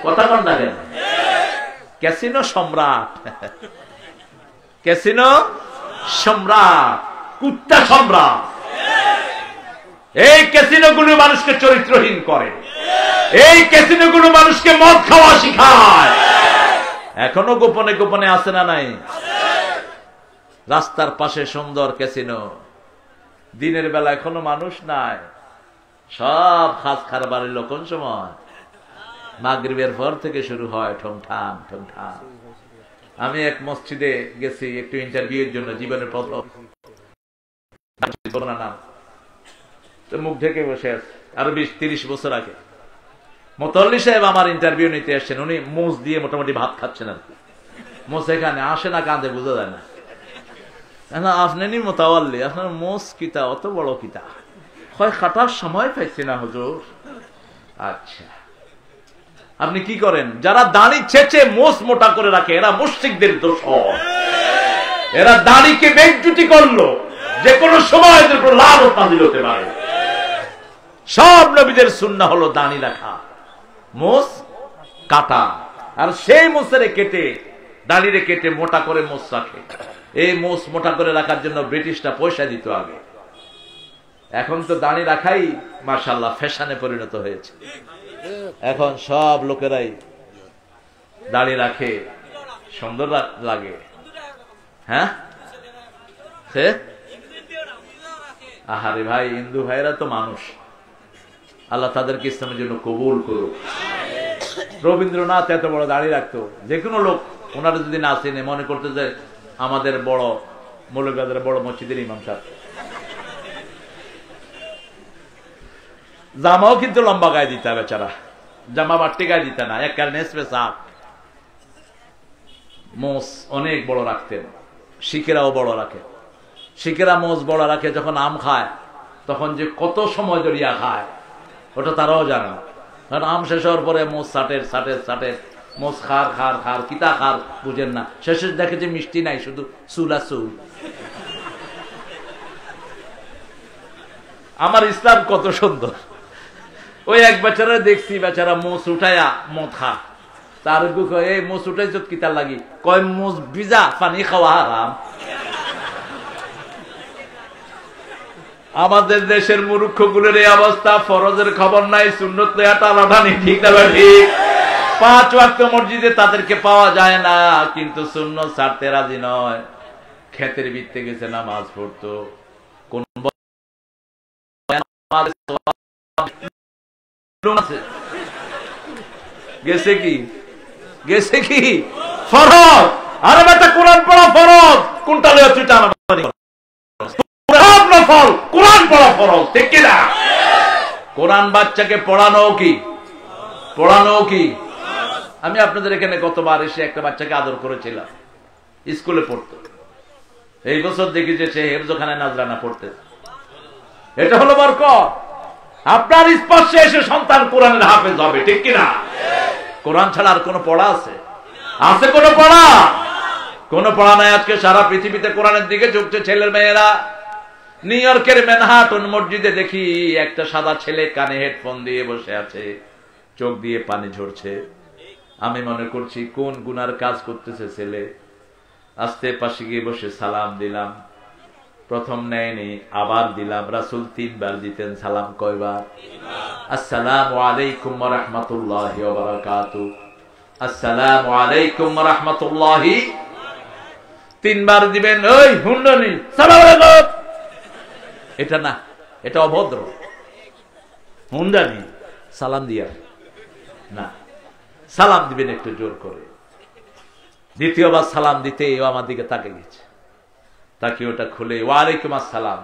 কথা বল না কেন? ক্যাসিনো সম্রাট, ক্যাসিনো সম্রাট, কুত্তা সম্রাট। এই ক্যাসিনো গুলো মানুষকে চরিত্রহীন করে। এই ক্যাসিনো গুলো মানুষকে মদ খাওয়া শিখায়। এখনো গোপনে গোপনে আছে না নাই? রাস্তার পাশে সুন্দর ক্যাসিনো, দিনের বেলা এখনো মানুষ নাই। সব খাস খারবারের লোক কোন সময়? মাগরিবের পর থেকে শুরু হয় ঠংঠান ঠংঠান। আমি এক মসজিদে গেছি একটু ইন্টারভিউর জন্য, জীবনের প্রথম। মুখ ঢেকে বসে আছে, আরো 20-30 বছর আগে। মোতাল্লি সাহেব আমার ইন্টারভিউ নিতে আসছেন। উনি মোজ দিয়ে মোটামুটি ভাত খাচ্ছেন আর কি। মোজ এখানে আসে না কাঁদে বোঝা যায় না। আপনি মোতাওয়াল্লি, আপনার মোজ কিতা অত বড় কিতা? হয় খাটার সময় পাইছি না হুজুর। আচ্ছা, আপনি কি করেন? যারা দাড়ি ছেঁচে মোষ মোটা করে রাখে এরা মুশরিকদের দোসর। এরা দাড়িকে বেজ্জুতি করলো, যে কোনো সময় এদের উপর লানত নাযিল হতে পারে। সব নবীদের সুন্নাহ হলো দাড়ি রাখা, মোষ কাটা। আর সেই মোষেরে কেটে, দাড়িরে কেটে মোটা করে মোষ রাখে। এই মোষ মোটা করে রাখার জন্য ব্রিটিশরা পয়সা দিত আগে। এখন তো দাড়ি রাখাই মাশাআল্লাহ ফ্যাশনে পরিণত হয়েছে। এখন সব লোকেরাই দাড়ি রাখে, সুন্দর লাগে। হ্যাঁ, আহারে ভাই, হিন্দু ভাইরা তো মানুষ। আল্লাহ তাদেরকে ইসলামের জন্য কবুল করুক। রবীন্দ্রনাথ এত বড় দাড়ি রাখতো, যে কোনো লোক ওনারা যদি না চেনে মনে করতে যে আমাদের বড় মৌলভীবাজারের বড় মসজিদের ইমাম সাহেব। জামাও কিন্তু লম্বা গায়ে দিতে হবে, বেচারা জামা বাড়তি গায়ে দিতে না, এক কারণে মোষ অনেক বড় রাখতেন। শিখেরাও বড় রাখে। শিখেরা মোষ বড় রাখে, যখন আম খায় তখন যে কত সময় ধরিয়া খায় ওটা তারাও জানে না। কারণ আম শেষ হওয়ার পরে মোষ সাটের মোষ খার কিতা খার বুঝেন না। শেষে দেখে যে মিষ্টি নাই, শুধু চুলা চুল। আমার ইসলাম কত সুন্দর। ওই এক বেচারা দেখছি, বেচারা মোষ উঠায়া মদ খা। তার এই মোষ উঠাই চোখ কিতার লাগি, কয় মোষ ভিজা পানি খাওয়া হারাম। আমাদের দেশের মূর্খ গুলোর এই অবস্থা। ফরজের খবর নাই, সুন্নত টানাটানি, ঠিক না ঠিক? 5 ওয়াক্ত মসজিদে তাদেরকে পাওয়া যায় না, কিন্তু সুন্নত ছাড়তে রাজি নয়। ক্ষেতের ভিত্তে গেছে নামাজ পড়তো। কোন গেছে কি ফরজ? আরে বেটা, কোরআন পড়া ফরজ। কোনটা লয়ে তুই টানাটানি? কোরআন পড়া ফরজ, ঠিক কিনা? কোরআন বাচ্চাকে পড়ানো কি? আমি আপনাদের এখানে গতবার এসে একটা বাচ্চাকে আদর করেছিলাম, স্কুলে পড়তো। এই বছর দেখি যে সে হেফজখানায় নাজরানা পড়তে। এটা হলো বরকত। আপনার স্পর্শে এসে সন্তান কোরআনের হাফেজ হবে, ঠিক কিনা? কোরআন ছাড়া আর কোন পড়া আছে? কোনো পড়া? কোন পড়া নাই। আজকে সারা পৃথিবীতে কোরআনের দিকে ঝুঁকছে ছেলের মেয়েরা। নিউ ইয়র্কের ম্যানহাটন মসজিদে দেখি একটা সাদা ছেলে কানে হেডফোন দিয়ে বসে আছে, চোখ দিয়ে পানি ঝরছে। আমি মনে করছি কোন গুনার কাজ করতেছে ছেলে। আস্তে পাশে গিয়ে বসে সালাম দিলাম। প্রথম নেয়নি, আবার দিলাম। রাসূল 3 বার দিতেন সালাম। কয়বার? আসসালামু আলাইকুম ওয়া রাহমাতুল্লাহি ওয়া বারাকাতুহু, আসসালামু আলাইকুম ওয়া রাহমাতুল্লাহি। 3 বার দিবেন। ওই হুন্ডনি সালাম আলাইকুম, এটা না, এটা অভদ্র। হুন্ডানি সালাম দিয়া না, সালাম দিবেন একটু জোর করে। দ্বিতীয়বার সালাম দিতে ও আমার দিকে তাকে গেছে, তাকে ওটা খুলে ওয়ালাইকুম আসসালাম।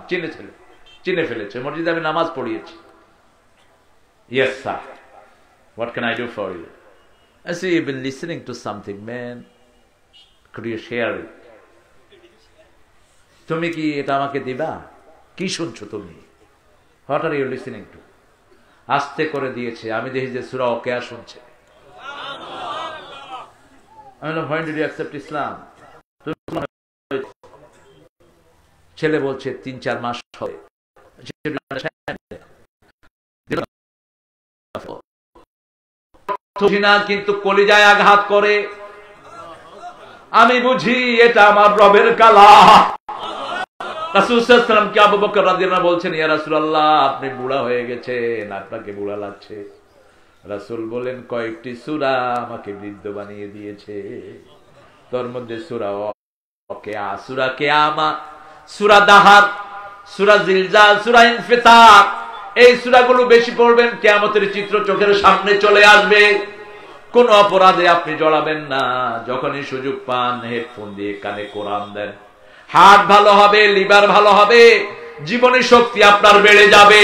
চিনে ফেলেছে। মসজিদে আমি নামাজ পড়িয়েছি। Yes sir, what can I do for you? I say you've been listening to something, man. Could you share it? তুমি কি এটা আমাকে দিবা? কি শুনছো তুমি? What are you listening to? আস্তে করে দিয়েছে। আমি দেখি যে সূরা ওয়াকিয়া শুনছে। আমি বললাম, when did you accept Islam? ছেলে বলছে 3-4 মাস হবে। কিন্তু কলিজায় আঘাত করে। আমি বুঝি এটা আমার রবের কালাম। রাসূল সাল্লাল্লাহু আলাইহি ওয়াসাল্লাম কে আবু বকর রাদিয়াল্লাহু আনহু বলছেন, ইয়া রাসূলুল্লাহ, আপনি বুড়া হয়ে গেছেন, আপনাকে বুড়া লাগছে। রাসূল বলেন, কয়েকটি সূরা আমাকে বৃদ্ধ বানিয়ে দিয়েছে। তার মধ্যে সূরা ওয়াকিয়া, সূরা কিয়ামত, সূরা দাহার, সূরা জিলজাল, সূরা ইনফিতার, এই সূরাগুলো বেশি পড়বেন। কিয়ামতের চিত্র চোখের সামনে চলে আসবে। কোন অপরাধে আপনি জড়াবেন না। যখনই সুযোগ পান হেডফোন দিয়ে কানে কোরআন দেন। হার্ট ভালো হবে, লিভার ভালো হবে, জীবনী শক্তি আপনার বেড়ে যাবে,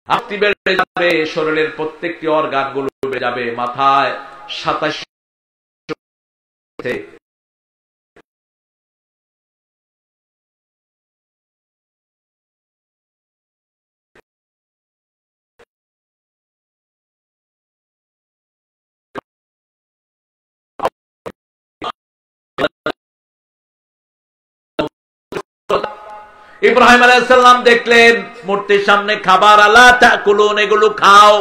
আপনি বেড়ে যাবে, শরীরের প্রত্যেকটি অর্গান গুলো বেড়ে যাবে। মাথায় 27 ইব্রাহিম আলাইহিস সালাম দেখলেন মূর্তির সামনে খাবার, আলা তাকুলুন, এগুলো খাও।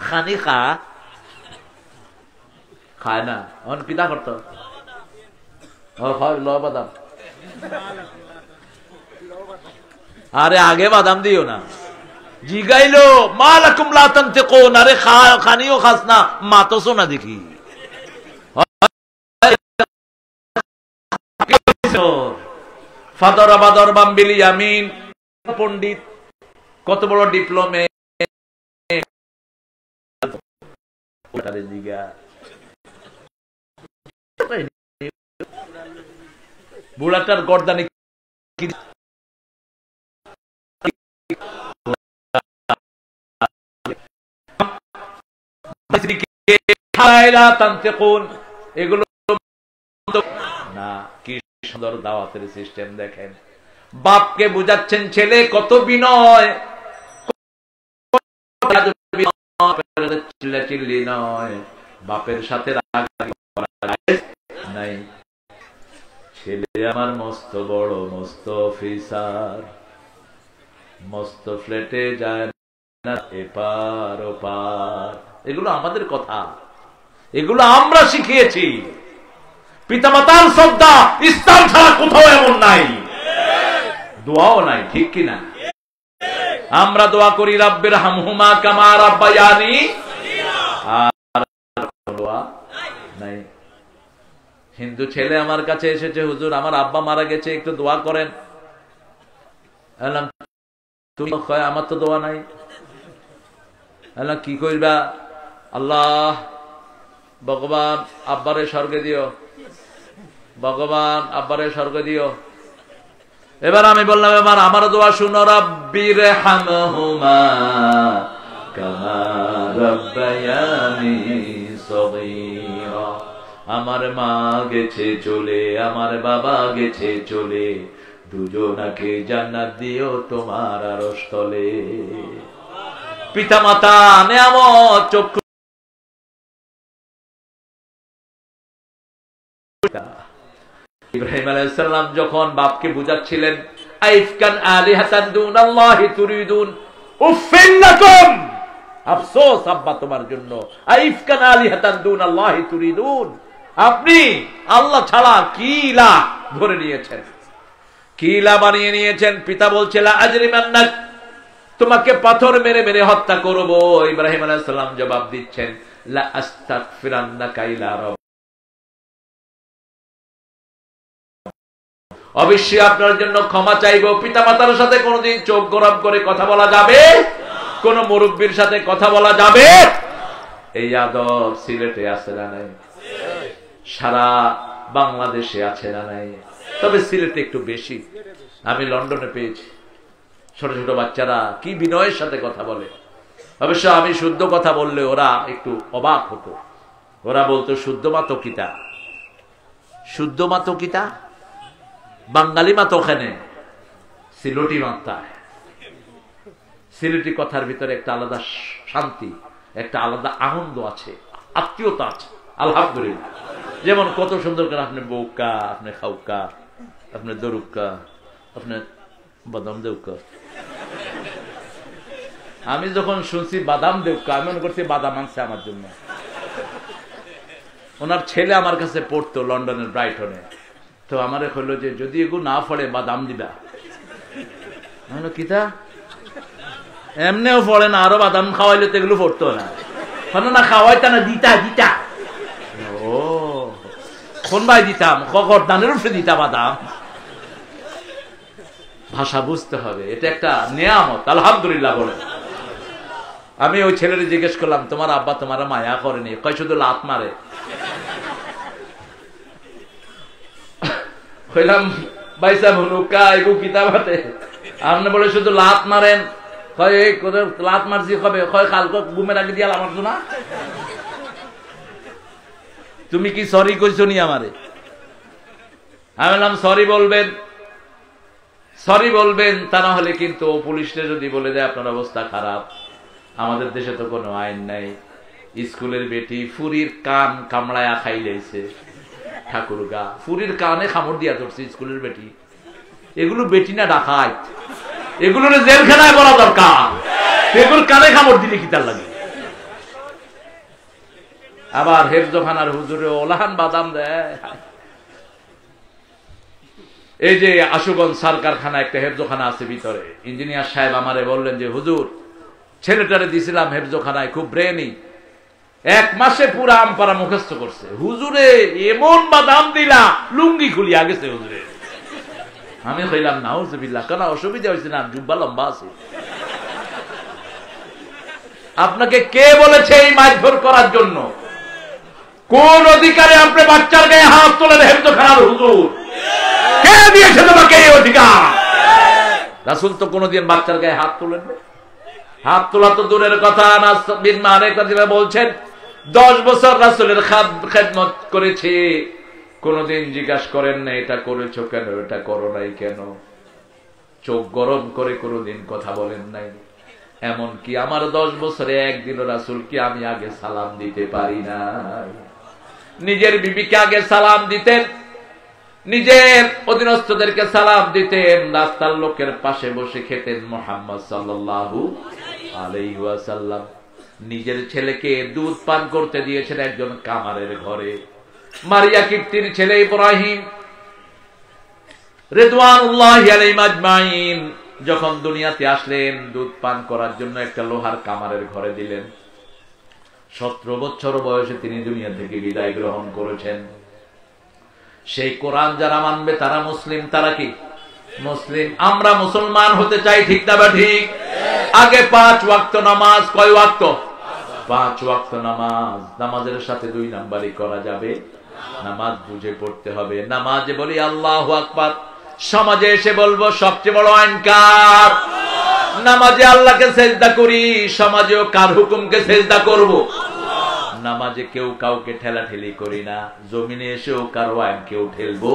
খানি খায় না। অন কিদা করতো বাদাম। আরে আগে বাদাম দিও না। জিগাইলো মা লাকুম লা তানতিকুন, আরে খানিও খাস না, মা তো শোনা দেখি। পণ্ডিত, কত বড় ডিপ্লোমে, বুড়াটার গর্দানে এগুলো না। কি সুন্দর দাওয়াতের সিস্টেম দেখেন। বাপকে বুঝাচ্ছেন ছেলে কত বিনয়, চিল্লাচিল্লি নয়, বাপের সাথে নাই। ছেলে আমার মস্ত বড়, মস্ত অফিসার, মস্ত ফ্ল্যাটে যায় না এপার ওপার। এগুলো আমাদের কথা, এগুলো আমরা শিখিয়েছি। পিতামাতার শ্রদ্ধা ইসলাম ছাড়া কোথাও এমন নাই, দোয়াও নাই, ঠিক কিনা? আমরা দোয়া করি রাব্বির হামহুমা কামা রাব্বায়ানি, আর দোয়া নাই। হিন্দু ছেলে আমার কাছে এসেছে, হুজুর আমার আব্বা মারা গেছে, একটু দোয়া করেন। তুমি আমার তো দোয়া নাই। কি কইবা? আল্লাহ ভগবান আব্বারে স্বর্গে দিও, ভগবান আব্বারে স্বর্গে দিও। এবার আমি বললাম, এবার আমার দোয়া শুনো, রাব্বির হামহুমা কামা রাব্বায়ানি সগীরা। আমার মা গেছে চলে, আমার বাবা গেছে চলে, দুজনাকে জান্নাত দিও তোমার আরশ তলে। পিতা মাতা নেয়ামত, চক্ষু ইব্রাহিম আলাইহিস সালাম যখন বাপকে বুঝাচ্ছিলেন, আইফকান আলিহাতান দুনাল্লাহি তুরিদুন, উফিন লাকুম, আফসোস আব্বা তোমার জন্য, আইফকান আলিহাতান দুনাল্লাহি তুরিদুন, আপনি আল্লাহ ছাড়া কি ইলাহ ধরে নিয়েছেন, কি ইলাহ বানিয়ে নিয়েছেন। পিতা বলছে, লা আজরিমান্নাক, তোমাকে পাথর মেরে মেরে হত্যা করব। ইব্রাহিম আলাইহিস সালাম জবাব দিচ্ছেন, লা আস্তাগফিরান্নাকা ইলা রাব্বিক, অবশ্যই আপনার জন্য ক্ষমা চাইবো। পিতামাতার সাথে কোনদিন চোখ গরম করে কথা বলা যাবে? কোন মুরব্বীর সাথে কথা বলা যাবে? এই আদব সিলেটে আছে না নাই? সারা বাংলাদেশে আছে না নাই? তবে সিলেটে একটু বেশি। আমি লন্ডনে পেয়েছি, ছোট ছোট বাচ্চারা কি বিনয়ের সাথে কথা বলে। অবশ্য আমি শুদ্ধ কথা বললে ওরা একটু অবাক হতো। ওরা বলতো, শুদ্ধ মা তো কিতা, শুদ্ধ মা তো কিতা, বাঙালি মা তো ওখানে, সিলেটি মাত্রা। সিলেটি কথার ভিতরে একটা আলাদা শান্তি, একটা আলাদা আনন্দ আছে, আত্মীয়তা আছে, আলহামদুলিল্লাহ। যেমন কত সুন্দর করে আপনি বউকা, আপনি খাউকা, আপনি দরুকা, আপনি বাদাম দেউকা। আমি যখন শুনছি বাদাম দেউকা, আমি মনে করছি বাদাম আনছে আমার জন্য। ওনার ছেলে আমার কাছে পড়তো লন্ডনের ব্রাইটনে, তো আমার হইলো যে যদি এগুলো না পড়ে বাদাম দিবা। কিতা এমনিও পড়ে না, আরো বাদাম খাওয়াইলে তো এগুলো পড়তো না, না খাওয়াইতা না, দিতা দিতা। ও কোন ভাই দিতাম, ককরদানের উপরে দিতা বাদাম। ভাষা বুঝতে হবে, এটা একটা নিয়ামত, আলহামদুলিল্লাহ বলে। আমি ওই ছেলের জিজ্ঞেস করলাম, তোমার আব্বা তোমার মায়া করেনি? কয় শুধু লাত মারে। কইলাম, ভাই সাহেব হুনুকা এগু কিতাব হাতে, আপনি বলে শুধু লাত মারেন? কয় লাত মারছি কবে? কয় কালকে ঘুমের আগে দিয়াল আমার না। তুমি কি সরি কইছো নি আমারে? আমি বললাম, সরি বলবেন, সরি বলবেন, তা না হলে কিন্তু পুলিশে যদি বলে দেয় আপনার অবস্থা খারাপ। আমাদের দেশে তো কোনো আইন নাই। স্কুলের বেটি ফুরির কান কামড়ায়া খাইলেছে, ঠাকুর গা ফুরির কানে খামড় দিয়া ধরছে স্কুলের বেটি। এগুলো বেটি না ডাকাত, এগুলো জেলখানায় বলা দরকার। এগুলো কানে খামড় দিলে কি তার লাগে? আবার হেফজখানার হুজুরে ওলাহান বাদাম দেয়। এই যে আশুগঞ্জ সার কারখানা একটা হেফজখানা আছে ভিতরে, ইঞ্জিনিয়ার সাহেব আমারে বললেন যে হুজুর ছেলেটারে দিছিলাম হেফজখানায়, খুব ব্রেনি, 1 মাসে পুরা আমপারা মুখস্থ করছে। হুজুরে এমন বাদাম দিলা লুঙ্গি খুলিয়া গেছে হুজুরে। আমি কইলাম নাউজুবিল্লাহ, কেন অসুবিধা হয়েছে না? জুব্বা লম্বা আছে। আপনাকে কে বলেছে এই মারধর করার জন্য? কোন অধিকারে আপনি বাচ্চার গায়ে হাত তোলেন? হেফজখানার হুজুর কে দিয়েছে তোমাকে এই অধিকার? রাসূল তো কোনদিন বাচ্চার গায়ে হাত তোলেন না। হাত তোলা তো দূরের কথা, নাস বিন মালিক রাদিয়াল্লাহু বলছেন 10 বছর রাসূলের খেদমত করেছি, কোনদিন জিজ্ঞাসা করেন না এটা করেছো কেন, এটা করো নাই কেন, চোখ গরম করে কোনদিন কথা বলেন নাই। এমন কি আমার 10 বছরে একদিনও রাসূলকে আমি আগে সালাম দিতে পারি না। নিজের বিবিকে আগে সালাম দিতেন, নিজের অধীনস্থদেরকে সালাম দিতেন, রাস্তার লোকের পাশে বসে খেতেন মুহাম্মদ সাল্লাল্লাহু আলাইহি ওয়াসাল্লাম। নিজের ছেলেকে দুধ পান করতে দিয়েছেন একজন কামারের ঘরে। মারিয়া কিপ্তির ছেলে ইব্রাহিম রিদওয়ানুল্লাহি আলাইহিম আজমাইন যখন দুনিয়াতে আসলেন, দুধ পান করার জন্য একটা লোহার কামারের ঘরে দিলেন। 17 বছর বয়সে তিনি দুনিয়া থেকে বিদায় গ্রহণ করেছেন। সেই কোরআন যারা মানবে তারা মুসলিম, তারা কি মুসলিম। আমরা মুসলমান হতে চাই, ঠিক না বা ঠিক? আগে 5 ওয়াক্ত নামাজ। কয় ওয়াক্ত? 5 ওয়াক্ত নামাজ। নামাজের সাথে 2 নাম্বারই করা যাবে, নামাজ বুঝে পড়তে হবে। নামাজে বলি আল্লাহু আকবার, সমাজে এসে বলবো সবচেয়ে বড় আইন কার? নামাজে আল্লাহকে সেজদা করি, সমাজেও কার হুকুমকে সেজদা করব? নামাজে কেউ কাউকে ঠেলাঠেলি করি না, জমিনে এসেও কারো আইন কেউ ঠেলবো।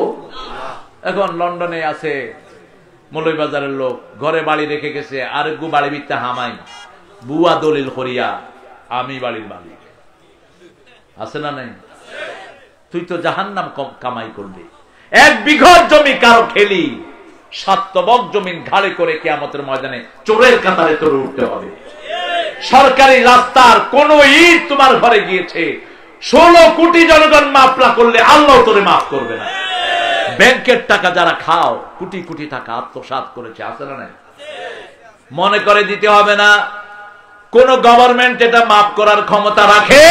এখন লন্ডনে আছে মৌলভীবাজারের লোক, ঘরে বাড়ি রেখে গেছে, আর গু বাড়ি বিত্তা হামাই বুয়া দলিল করিয়া আমি বাড়ির মালিক। আছে না নাই? তুই তো জাহান্নাম কামাই করবি। 1 বিঘা জমি কারো খেলি, 7 তবক জমিন ঘাড়ে করে কিয়ামতের ময়দানে চোরের কাতারে তোর উঠতে হবে। সরকারি রাস্তার কোন ইট তোমার ঘরে গিয়েছে, 16 কোটি জনগণ মাফ না করলে আল্লাহ তোরে মাফ করবে না। ব্যাংকের টাকা যারা খাও, কোটি কোটি টাকা আত্মসাৎ করেছে, আছে না নাই? মনে করে দিতে হবে না। কোন গভর্নমেন্ট এটা মাফ করার ক্ষমতা রাখে?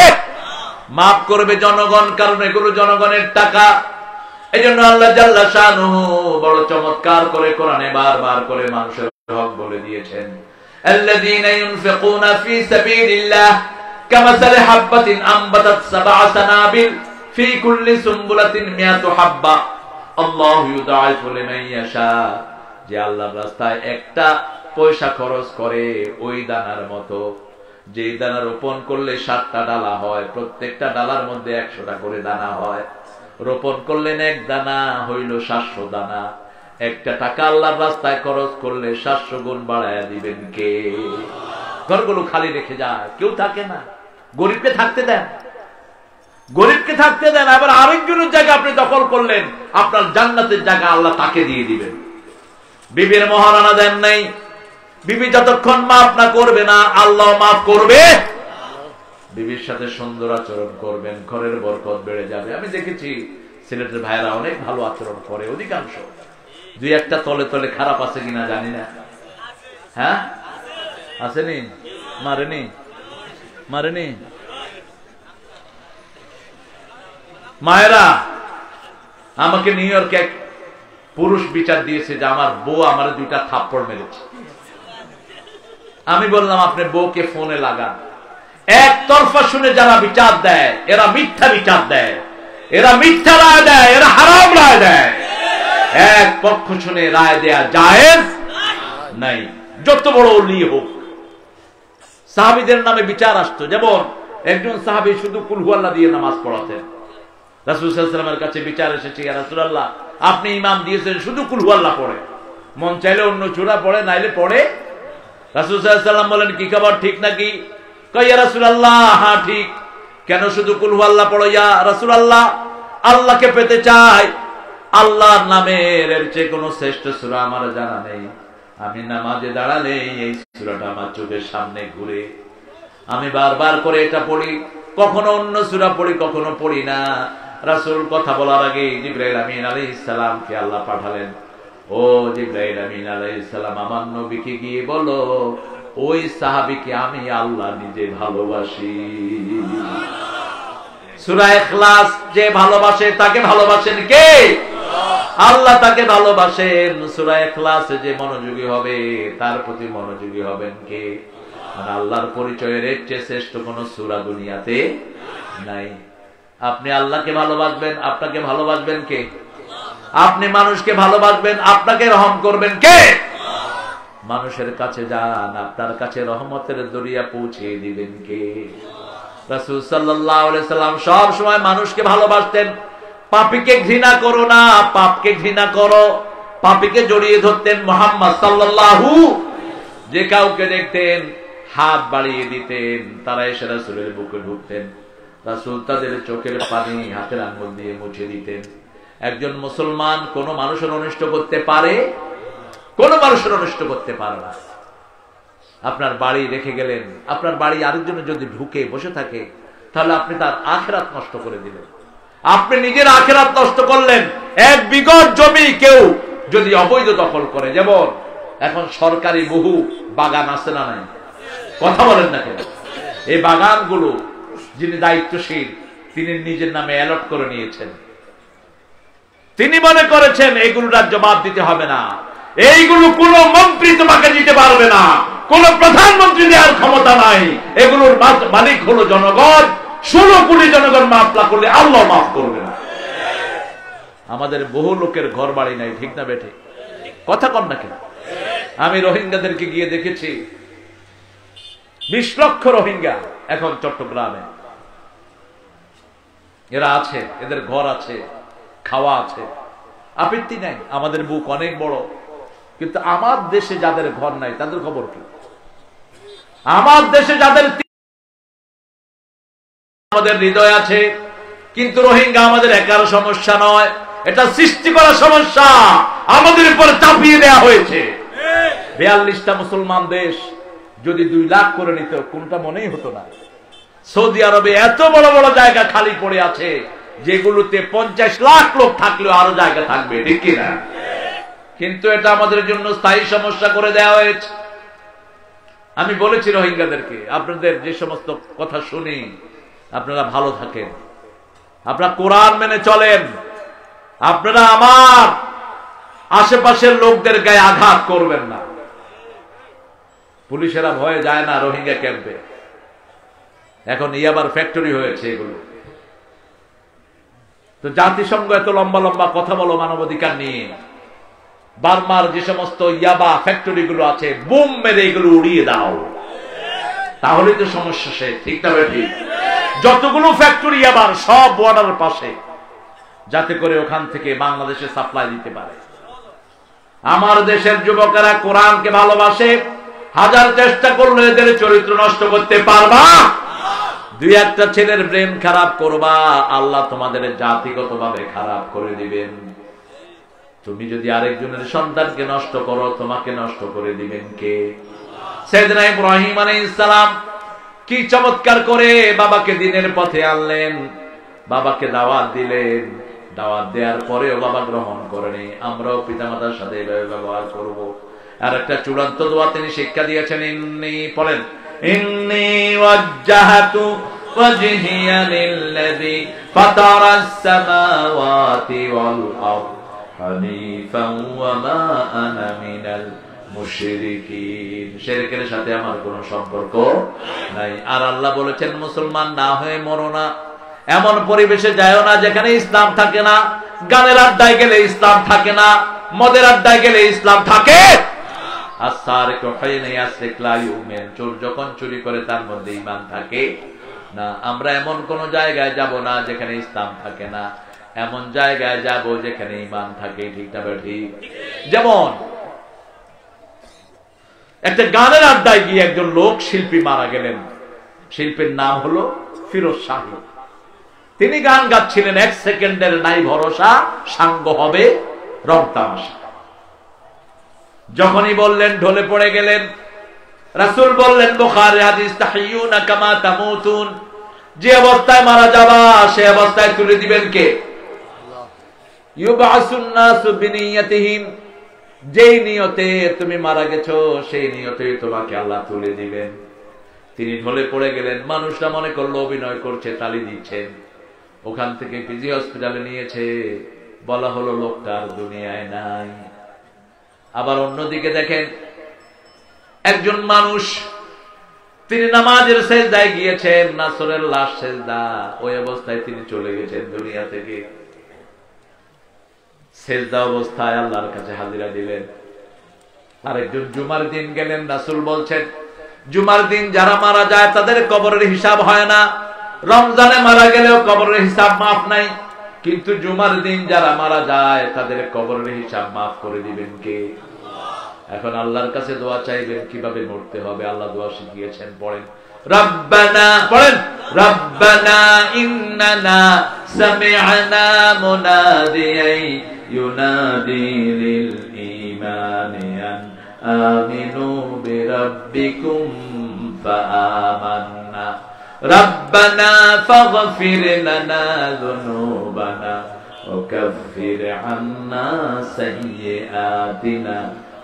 মাফ করবে জনগণ, কারণ এগুলো জনগণের টাকা। এই জন্য আল্লাহ জাল্লা শানুহু বড় চমৎকার করে কোরআনে বারবার করে মানুষের হক বলে দিয়েছেন, আল্লাযীনা ইউনফিকুনা ফী সাবিলিল্লাহ কামাসালি হাববাতিন আমবাতাত 7 সানাবিল ফী কুল্লি সুমবুলাতিন মিয়াতু হাব্বা আল্লাহু ইউদাইফু লিমান ইয়াশা। যে আল্লাহর রাস্তায় একটা পয়সা খরচ করে ওই দানার মতো, যে দানা রোপণ করলে 7টা ডালা হয়, প্রত্যেকটা ডালার মধ্যে 100টা করে দানা হয়। রোপণ করলেন 1 দানা, হইল 700 দানা। একটা টাকা আল্লাহর রাস্তায় খরচ করলে 700 গুণ বাড়ায়া দিবেন কে? ঘরগুলো খালি রেখে যায়, কেউ থাকে না। গরিবকে থাকতে দেন, গরিবকে থাকতে দেন। আবার আরেকজনের জায়গা আপনি দখল করলেন, আপনার জান্নাতের জায়গা আল্লাহ তাকে দিয়ে দিবেন। বিবির মহারানা দেন নাই, বিবি যতক্ষণ মাফ না করবে না আল্লাহ মাফ করবে। বিবির সাথে সুন্দর আচরণ করবেন, ঘরের বরকত বেড়ে যাবে। আমি দেখেছি সিলেটের ভাইরা অনেক ভালো আচরণ করে, অধিকাংশ। 2-1টা তলে তলে খারাপ আছে কিনা জানি না। হ্যাঁ আসেনি? মারেনি? মারেনি? মায়েরা, আমাকে নিউ ইয়র্কে এক পুরুষ বিচার দিয়েছে যে আমার বউ আমার 2টা থাপ্পড় মেরেছে। আমি বললাম আপনি বউকে ফোনে লাগান। একতরফা শুনে যারা বিচার দেয় এরা মিথ্যা বিচার দেয়, এরা মিথ্যা রায় দেয়, এরা হারাম রায় দেয়। এক পক্ষ শুনে রায় দেয়া জায়েজ নাই, যত বড় ওলি হোক। সাহাবীদের নামে বিচার আসতো, যেমন একজন সাহাবী শুধু কুল হুয়াল্লাহ দিয়ে নামাজ পড়াতেন। রাসূল সাল্লাল্লাহু আলাইহি ওয়াসাল্লামের কাছে বিচার এসেছে, ইয়া রাসূলুল্লাহ আপনি ইমাম দিয়েছেন শুধু কুল হুয়াল্লাহ পড়ে, মন চাইলে অন্য সূরা পড়ে, নাইলে পড়ে। রাসূল সাল্লাল্লাহু আলাইহি ওয়াসাল্লাম বলেন কি খবর, ঠিক নাকি? কয় ইয়া রাসূলুল্লাহ হ্যাঁ ঠিক। কেন শুধু কুল হুয়াল্লাহ পড়ো? ইয়া রাসূলুল্লাহ আল্লাহকে পেতে চাই, আল্লাহর নামের এর চেয়ে কোনো শ্রেষ্ঠ সূরা আমার জানা নেই। আমি নামাজে দাঁড়ালে এই সূরাটা আমার চোখের সামনে ঘুরে, আমি বারবার করে এটা পড়ি, কখনো অন্য সূরা পড়ি, কখনো পড়ি না। রাসূল কথা বলার আগে জিবরাইল আমিন আলাইহিস সালামকে আল্লাহ পাঠালেন, ও জিবরাইল আমিন আলাইহিস সালাম আমার নবীকে গিয়ে বলো ওই সাহাবীকে আমি আল্লাহ নিজে ভালোবাসি। সূরা ইখলাস যে ভালোবাসে তাকে ভালোবাসেন কে? আল্লাহ তাকে ভালোবাসেন। সূরা ইখলাসে যে মনোযোগী হবে তার প্রতি মনোযোগী হবেন কে? মানে আল্লাহর পরিচয়ের চেয়ে শ্রেষ্ঠ কোন সূরা দুনিয়াতে নাই। আপনি আল্লাহকে ভালোবাসবেন, আপনাকে ভালোবাসবেন কে? আপনি মানুষকে ভালোবাসবেন, আপনাকে রহম করবেন কে? মানুষের কাছে যান, আপনার কাছে রহমতের দরিয়া পৌঁছে দিবেন কে? রাসূল সাল্লাল্লাহু আলাইহি সাল্লাম সব সময় মানুষকে ভালোবাসতেন। পাপীকে ঘৃণা করো না, পাপকে ঘৃণা করো। পাপীকে জড়িয়ে ধরতেন মুহাম্মদ সাল্লাল্লাহু। যে কাউকে দেখতেন হাত বাড়িয়ে দিতেন, তারা এসে রাসূলের বুকে ঢুকতেন। রাসূল তাদের চোখের পানি হাতের আঙ্গুল দিয়ে মুছে দিতেন। একজন মুসলমান কোন মানুষের অনিষ্ট করতে পারে? কোন মানুষের অনিষ্ট করতে পারে না। আপনার বাড়ি রেখে গেলেন, আপনার বাড়ি আরেকজনের যদি ঢুকে বসে থাকে তাহলে আপনি তার আখিরাত নষ্ট করে দিলেন, আপনি নিজের আখিরাত নষ্ট করলেন। 1 বিঘা জমি কেউ যদি অবৈধ দখল করে, যেমন এখন সরকারি বহু বাগান আছে না নাই? কথা বলেন না কেন? এই বাগানগুলো যিনি দায়িত্বশীল তিনি নিজের নামে অ্যালট করে নিয়েছেন। তিনি মনে করেছেন এইগুলোর জবাব দিতে হবে না, এইগুলো কোন মন্ত্রী তোমাকে দিতে পারবে না, কোন প্রধানমন্ত্রী দেওয়ার ক্ষমতা নাই, এগুলোর মালিক হলো জনগণ। 16 কোটি জনগণ মাফ না করলে আল্লাহ মাফ করবে না। আমাদের বহু লোকের ঘর বাড়ি নাই, ঠিক না বেঠে? কথা কন না কেন? আমি রোহিঙ্গাদেরকে গিয়ে দেখেছি, 20 লক্ষ রোহিঙ্গা এখন চট্টগ্রামে। এরা আছে, এদের ঘর আছে, খাওয়া আছে, আপত্তি নাই, আমাদের বুক অনেক বড়। কিন্তু আমার দেশে যাদের ঘর নাই তাদের খবর কি? আমার দেশে যাদের আমাদের হৃদয় আছে, কিন্তু রোহিঙ্গা আমাদের একার সমস্যা নয়, এটা সৃষ্টি করা সমস্যা, আমাদের উপর চাপিয়ে দেওয়া হয়েছে। 42টা মুসলমান দেশ যদি 2 লাখ করে নিত কোনটা মনেই হতো না। সৌদি আরবে এত বড় বড় জায়গা খালি পড়ে আছে যেগুলোতে 50 লাখ লোক থাকলেও আরো জায়গা থাকবে, ঠিক কিনা? কিন্তু এটা আমাদের জন্য স্থায়ী সমস্যা করে দেওয়া হয়েছে। আমি বলেছি রোহিঙ্গাদেরকে, আপনাদের যে সমস্ত কথা শুনি আপনারা ভালো থাকেন, আপনারা কোরআন মেনে চলেন, আপনারা আমার আশেপাশের লোকদের গায়ে আঘাত করবেন না। পুলিশেরা ভয়ে যায় না রোহিঙ্গা ক্যাম্পে, এখন ইয়াবার ফ্যাক্টরি হয়েছে এগুলো। তো জাতিসংঘ এত লম্বা লম্বা কথা বলো মানবাধিকার নিয়ে, বার্মার যে সমস্ত ইয়াবা ফ্যাক্টরি গুলো আছে বুম মেরে এগুলো উড়িয়ে দাও, তাহলে তো সমস্যা শেষ, ঠিক না? ঠিক। যতগুলো ফ্যাক্টরি ইয়াবার সব বর্ডারের পাশে, যাতে করে ওখান থেকে বাংলাদেশে সাপ্লাই দিতে পারে। আমার দেশের যুবকেরা কোরআনকে ভালোবাসে, হাজার চেষ্টা করলে এদের চরিত্র নষ্ট করতে পারবা? 2-1টা ছেলের ব্রেন খারাপ করবা, আল্লাহ তোমাদের জাতিগতভাবে খারাপ করে দিবেন। তুমি যদি আরেকজনের সন্তানকে নষ্ট করো, তোমাকে নষ্ট করে দিবেন কে? সাইয়েদনা ইব্রাহিম আলাইহিস সালাম কি চমৎকার করে বাবাকে দ্বীনের পথে আনলেন, বাবাকে দাওয়াত দিলেন, দাওয়াত দেওয়ার পরেও বাবা গ্রহণ করেনি। আমরাও পিতামাতার সাথে এভাবে ব্যবহার করব। আর একটা চূড়ান্ত দোয়া তিনি শিক্ষা দিয়েছেন, ইন্নী, পড়েন, ইন্নী ওয়াজ্জাহাতু ওয়াজহিয়া লিল্লাযী ফাতারাস সামাওয়াতি ওয়াল আরদ হানিফান ওয়া মা আনা মিনাল মুশরিকিন। শিরকের সাথে আমার কোনো সম্পর্ক নাই। আর আল্লাহ বলেছেন, মুসলমান না হয়ে মরো না, এমন পরিবেশে যায়ও না যেখানে ইসলাম থাকে না। গানের আড্ডায় গেলে ইসলাম থাকে না, মদের আড্ডায় গেলে ইসলাম থাকে। চোর যখন চুরি করে তার মধ্যে ঈমান থাকে না। আমরা এমন কোন জায়গায় যাব না যেখানে ইসলাম থাকে না, এমন জায়গায় যাব যেখানে ঈমান থাকে, ঠিক না? ঠিক। যেমন একটা গানের আড্ডায় গিয়ে একজন লোক শিল্পী মারা গেলেন, শিল্পীর নাম হলো ফিরোজ শাহী। তিনি গান গাচ্ছিলেন, 1 সেকেন্ডের নাই ভরসা, সাঙ্গ হবে রং তামাশা। যখনই বললেন ঢলে পড়ে গেলেন। রাসূল বললেন, বুখারী হাদিস, তাহিয়ুনা কামা তামুতুন, যে অবস্থায় মারা যাবা সে অবস্থায় তুলে দিবেন কে? আল্লাহ। ইউবাসুন নাসু বিনিয়াতিহিম, যেই নিয়তে তুমি মারা গেছো সেই নিয়তেই তোমাকে আল্লাহ তুলে দিবেন। তিনি ঢলে পড়ে গেলেন, মানুষরা মনে করলো অভিনয় করছে, তালি দিচ্ছেন। ওখান থেকে পিজি হসপিটালে নিয়েছে, বলা হলো লোকটা আর দুনিয়ায় নাই। আবার অন্যদিকে দেখেন, একজন মানুষ তিনি নামাজের সেজদায় গিয়েছেন, নাসরের লাশ সেজদা, ওই অবস্থায় তিনি চলে গেছেন দুনিয়া থেকে। সেজদা অবস্থায় আল্লাহর কাছে হাজিরা দিলেন। আরেকজন জুমার দিন গেলেন, রাসূল বলছেন, জুমার দিন যারা মারা যায় তাদের কবরের হিসাব হয় না। রমজানে মারা গেলেও কবরের হিসাব মাফ নাই, কিন্তু জুমার দিন যারা মারা যায় তাদের কবরের হিসাব মাফ করে দিবেন কে? এখন আল্লাহর কাছে দোয়া চাইবেন, কিভাবে মরতে হবে আল্লাহ দোয়া শিখিয়েছেন, পড়েন, রব্বানা, পড়েন, রব্বানা ইন্নানা সামি'না মুনাদিয়ান ইউনাদি লিল ঈমানি আন আমিনু বিরাব্বিকুম ফাআমান্না রব্বানা ফাগফির লানা যুনুবানা ওয়া কাফির আন্না সাইয়্যাতিনা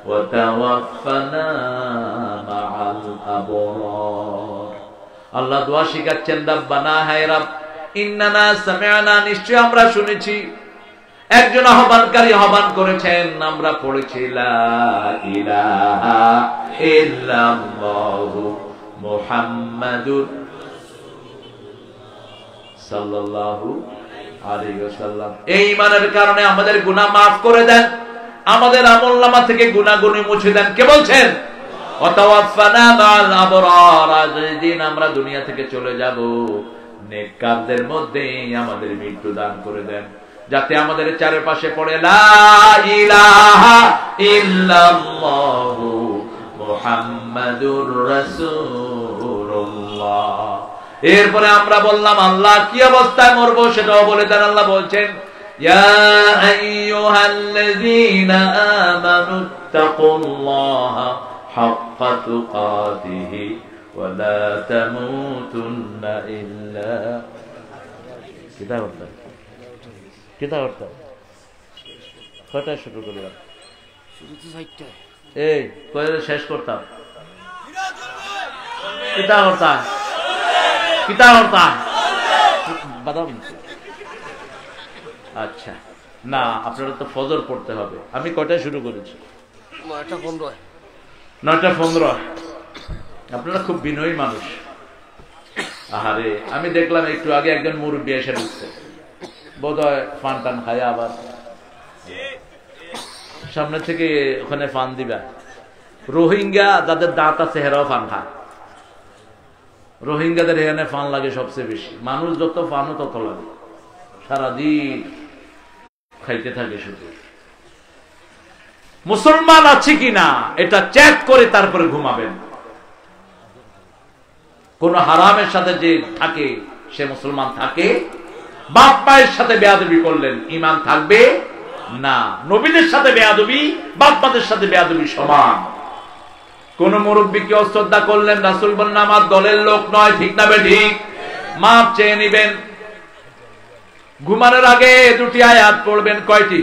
ওয়া তাওয়াফফানা মা'আল আবরার। আল্লাহ দোয়া শিখাচ্ছেন, রব্বানা, হে রব, ইন্নানা সামি'না, নিশ্চয় আমরা শুনেছি। একজন আহ্বানকারী আহ্বান করেছেন, আমরা পড়েছি, লা ইলাহা ইল্লাল্লাহু মুহাম্মাদুর সাল্লাল্লাহু আলাইহি ওয়াসাল্লাম। এই ঈমানের কারণে আমাদের গুনাহ মাফ করে দেন, আমাদের আমলনামা থেকে গুনাহগুলো মুছে দেন। কে বলছেন? ওয়া তাওয়াফফানা মা'আল আবরার, যেদিন আমরা দুনিয়া থেকে চলে যাব নেককারদের মধ্যেই আমাদের মৃত্যু দান করে দেন, যাতে আমাদের চারপাশে পড়ে লা ইলাহা ইল্লাল্লাহু মুহাম্মাদুর রাসূলুল্লাহ। এরপরে আমরা বললাম আল্লাহ কি অবস্থায় মরবো সেটাও বলে দেন। আল্লাহ বলছেন ইয়া আইয়ুহাল্লাযীনা আমানুত্তাকুল্লাহা হাক্কা তুকাতিহি ওয়া লা তামুতুন্না ইল্লা কিতা করতে কয়টায় শুরু করলাম? এই কয়ে শেষ করতাম। কিতা করতাম বাদাম। আচ্ছা না, আপনারা তো ফজর পড়তে হবে। আমি কয়টায় শুরু করেছি? 9:15। আপনারা খুব বিনয়ী মানুষ। আহারে, আমি দেখলাম একটু আগে একজন মুরব্বী এসে ঢুকছে, বোধহয় ফান টান খায়, আবার সামনে থেকে ওখানে ফান দিবা। রোহিঙ্গা যাদের দাঁত আছে হেরাও ফান খায়। রোহিঙ্গাদের এখানে ফান লাগে সবচেয়ে বেশি। মানুষ যত ফানও তত লাগে, সারাদিন খাইতে থাকে শুধু। মুসলমান আছে কিনা এটা চেক করে তারপরে ঘুমাবেন। কোন হারামের সাথে যে থাকে সে মুসলমান থাকে। বাপ মায়ের সাথে বেয়াদবি করলেন, ঈমান থাকবে না। নবীদের সাথে বেয়াদবি, বাপ মাদের সাথে বেয়াদবি সমান। কোন মুরব্বীকে অশ্রদ্ধা করলেন, রাসূল বললেন আমার দলের লোক নয়, ঠিক না বেঠিক? মাপ চেয়ে নিবেন। ঘুমানোর আগে দুটি আয়াত পড়বেন। কয়টি?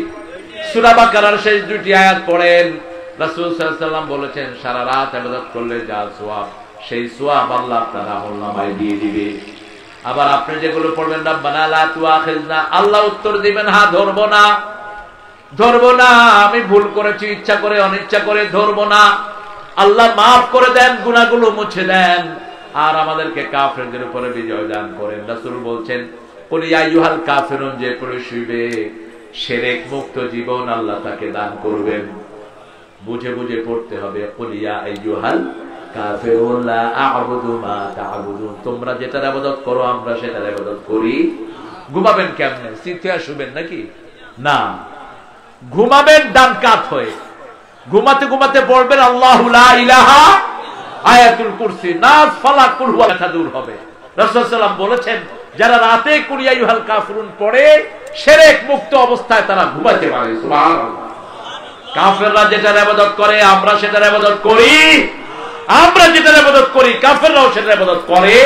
সূরা বাকারার শেষ দুটি আয়াত পড়েন। রাসূল সাল্লাল্লাহু আলাইহি ওয়াসাল্লাম বলেছেন সারা রাত ইবাদত করলে যা সওয়াব, সেই সওয়াব আল্লাহ আপনার আমলনামায় দিয়ে দিবে। আবার আপনি যেগুলো পড়বেন রাব্বানা লা তুআখিযনা, আল্লাহ উত্তর দিবেন হ্যাঁ ধরবো না, আমি ভুল করেছি, ইচ্ছা করে অনিচ্ছা করে ধরবো না। আল্লাহ মাফ করে দেন, গুনাহগুলো মুছে দেন, আর আমাদেরকে কাফেরদের উপরে বিজয় দান করেন। রাসূল বলছেন কুল ইয়া আইয়ুহাল কাফিরুন, যে পড়ে শুইবে শিরক মুক্ত জীবন আল্লাহ তাকে দান করবেন। বুঝে বুঝে পড়তে হবে। কুল ইয়া আইয়ুহাল কাফিরুন লা আ'বুদু মা তা'বুদুন, তোমরা যেটার ইবাদত করো আমরা সেটার ইবাদত করি। ঘুমাবেন কেমনে? সিথিয়া শুবেন নাকি? না, ঘুমাবেন ডান কাত হয়ে। ঘুমাতে ঘুমাতে পড়বেন আল্লাহু লা ইলাহা, আয়াতুল কুরসি, নাস, ফালাক, কুল হুয়া দূর হবে। রাসূল সাল্লাল্লাহু আলাইহি ওয়াসাল্লাম বলেছেন যারা রাতে কুল ইয়া আইয়ুহাল কাফিরুন পড়ে শিরক মুক্ত অবস্থায় তারা ঘুমাতে পারে। সুবহানাল্লাহ। কাফেররা যেটার ইবাদত করে আমরা সেটার ইবাদত করি, আমরা যেটার ইবাদত করি কাফেররাও সেটার ইবাদত করে।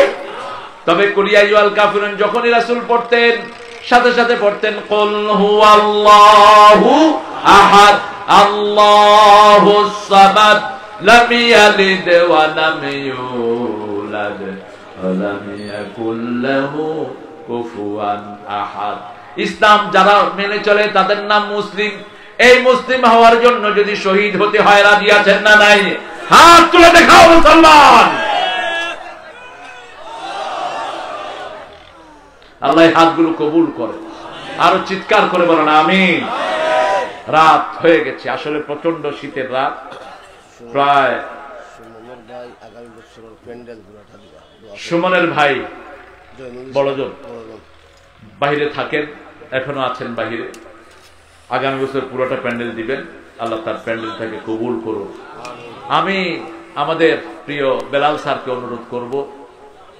তবে কুল ইয়া আইয়ুহাল কাফিরুন যখনই রাসূল পড়তেন সাথে সাথে পড়তেন কুল হুয়াল্লাহু আহাদ আল্লাহুস সামাদ লাম ইয়ালিদ ওয়া লাম ইউলাদ ওয়া লাম ইয়াকুল লাহু কুফুয়ান আহাদ। ইসলাম যারা মেনে চলে তাদের নাম মুসলিম। এই মুসলিম হওয়ার জন্য যদি শহীদ হতে হয় রাজি আছেন না নাই? হাত তুলে দেখাও মুসলমান। আল্লাহ হাতগুলো কবুল করে। আরো চিৎকার করে বলেন আমিন। রাত হয়ে গেছে, আসলে প্রচন্ড শীতের রাত। প্রায় সুমনের ভাই বড়জন বাহিরে থাকেন, এখনো আছেন বাহিরে। আগামী বছর পুরোটা প্যান্ডেল দিবেন। আল্লাহ তার প্যান্ডেলটাকে কবুল করুন। আমি আমাদের প্রিয় বেলাল স্যারকে অনুরোধ করব,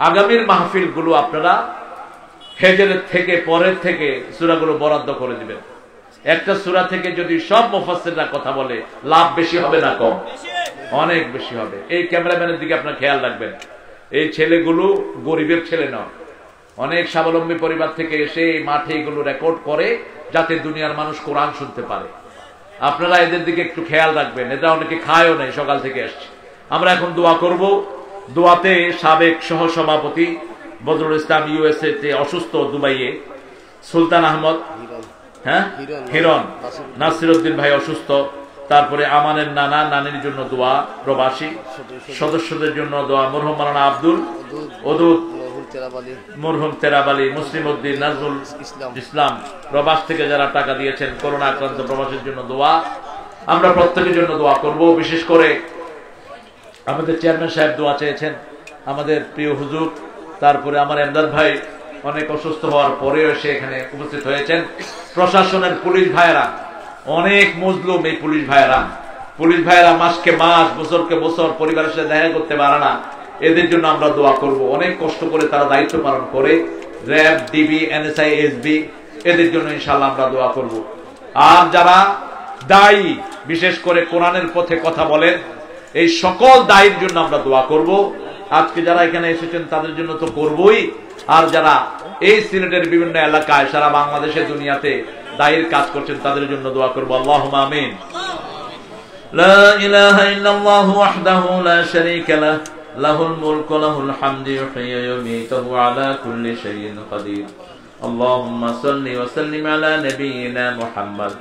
আগামীর মাহফিল গুলো আপনারা হেজরের থেকে পরের থেকে সূরাগুলো বরাদ্দ করে দিবেন। একটা সূরা থেকে যদি সব মুফাসসিররা কথা বলে লাভ বেশি হবে না কম? অনেক বেশি হবে। এই ক্যামেরাম্যানের দিকে আপনারা খেয়াল রাখবেন। এই ছেলেগুলো গরিবের ছেলে নয়, অনেক স্বাবলম্বী পরিবার থেকে এসে এই মাঠে এগুলো রেকর্ড করে যাতে দুনিয়ার মানুষ কোরআন শুনতে পারে। আপনারা এদের দিকে একটু খেয়াল রাখবেন। এরা অনেকে খায়ও নাই, সকাল থেকে আসছে। আমরা এখন দোয়া করব। দোয়াতে সাবেক সহ সভাপতি বদরুল ইসলাম ইউএসএ তে অসুস্থ, দুবাইয়ে সুলতান আহমদ, হিরন নাসিরউদ্দিন ভাই অসুস্থ। তারপরে আমানের নানা নানির জন্য দোয়া, প্রবাসী সদস্যদের জন্য দোয়া, মরহুম মাওলানা আব্দুল ওদুদ, মরহুম তেরাবালি, মুসলিম উদ্দিন, নাজরুল ইসলাম, প্রবাস থেকে যারা টাকা দিয়েছেন করোনা আক্রান্ত প্রবাসীর জন্য দোয়া। আমরা প্রত্যেকের জন্য দোয়া করব। বিশেষ করে আমাদের চেয়ারম্যান সাহেব দোয়া চেয়েছেন, আমাদের প্রিয় হুজুর, তারপরে আমার এমদাদ ভাই অনেক অসুস্থ হওয়ার পরেও সে এখানে উপস্থিত হয়েছেন। প্রশাসনের পুলিশ ভাইয়েরা অনেক মজলুম। এই পুলিশ ভাইয়েরা মাসকে মাস, বছরকে বছর পরিবারের সাথে দেখা করতে পারে না। এদের জন্য আমরা দোয়া করব। অনেক কষ্ট করে তারা দায়িত্ব পালন করে, র্যাব, ডিবি, এনএসআই, এসবি, এদের জন্য ইনশাআল্লাহ আমরা দোয়া করব। আর যারা দায়ী, বিশেষ করে কোরআনের পথে কথা বলেন, এই সকল দায়ীর জন্য আমরা দোয়া করব। আজকে যারা এখানে এসেছেন তাদের জন্য তো করবই, আর যারা এই সিলেটের বিভিন্ন এলাকায় সারা বাংলাদেশে দুনিয়াতে দায়ীর কাজ করছেন তাদের জন্য দোয়া করব। আল্লাহুম্মা আমিন। লা ইলাহা ইল্লাল্লাহু ওয়াহদাহু লা শারীকা লাহু লাহুল মুলকু ওয়া লাহুল হামদু ইউহয়ি ওয়া ইউমীতু ওয়া আলা কুল্লি শাইইন কাদির। আল্লাহুম্মা সাল্লি ওয়া সাল্লিম আলা নাবিয়িনা মুহাম্মদ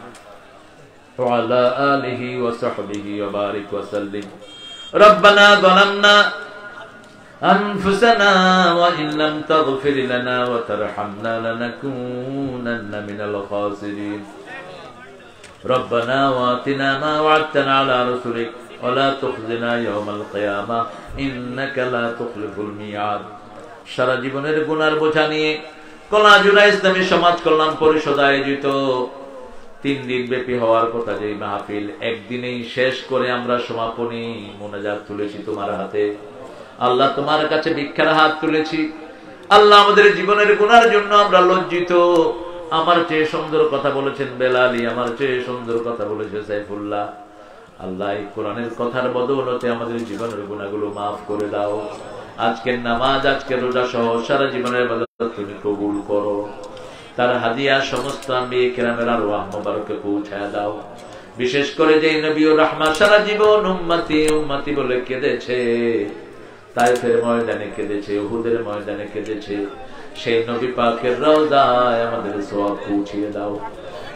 ওয়া আলা আলিহি ওয়া সাহবিহি ওয়া বারিক ওয়া সাল্লিম। রব্বানা যালামনা أنفسنا وإن لم تغفر لنا وترحمنا لنكونن من الخاسرين ربنا وآتنا ما وعدتنا على رسلك ولا تخزنا يوم القيامة إنك لا تخلف الميعاد। সারা জীবনের গুনার বোঝা নিয়ে কলাজুরা ইসলামী সমাজ কল্যাণ পরিষদ আয়োজিত 3 দিন ব্যাপী হওয়ার কথা যে মাহফিল, একদিনেই শেষ করে আমরা সমাপনী মোনাজাত তুলেছি তোমার হাতে। আল্লাহ, তোমার কাছে ভিক্ষার হাত তুলেছি। আল্লাহ, আমাদের জীবনের গুনার জন্য আমরা লজ্জিত। আমার চেয়ে সুন্দর কথা বলেছেন বেলালি, আমার চেয়ে সুন্দর কথা বলেছে সাইফুল্লাহ। আল্লাহ, এই কোরআনের কথার বদৌলতে আমাদের জীবনের গুনাহগুলো মাফ করে দাও। আজকের নামাজ, আজকের রোজা সহ সারা জীবনের ইবাদত তুমি কবুল করো। তার হাদিয়া সমস্ত আম্বিয়া কিরামের আরওয়াহ মুবারকে পৌঁছায় দাও। বিশেষ করে যে নবী ও রাহমাত সারা জীবন উম্মতি উম্মতি বলে কেঁদেছে, তায়েফের ময়দানে কেঁদেছে, উহুদের ময়দানে কেঁদেছে, সেই নবী পাকের রওজায় আমাদের সওয়াব পৌঁছিয়ে দাও।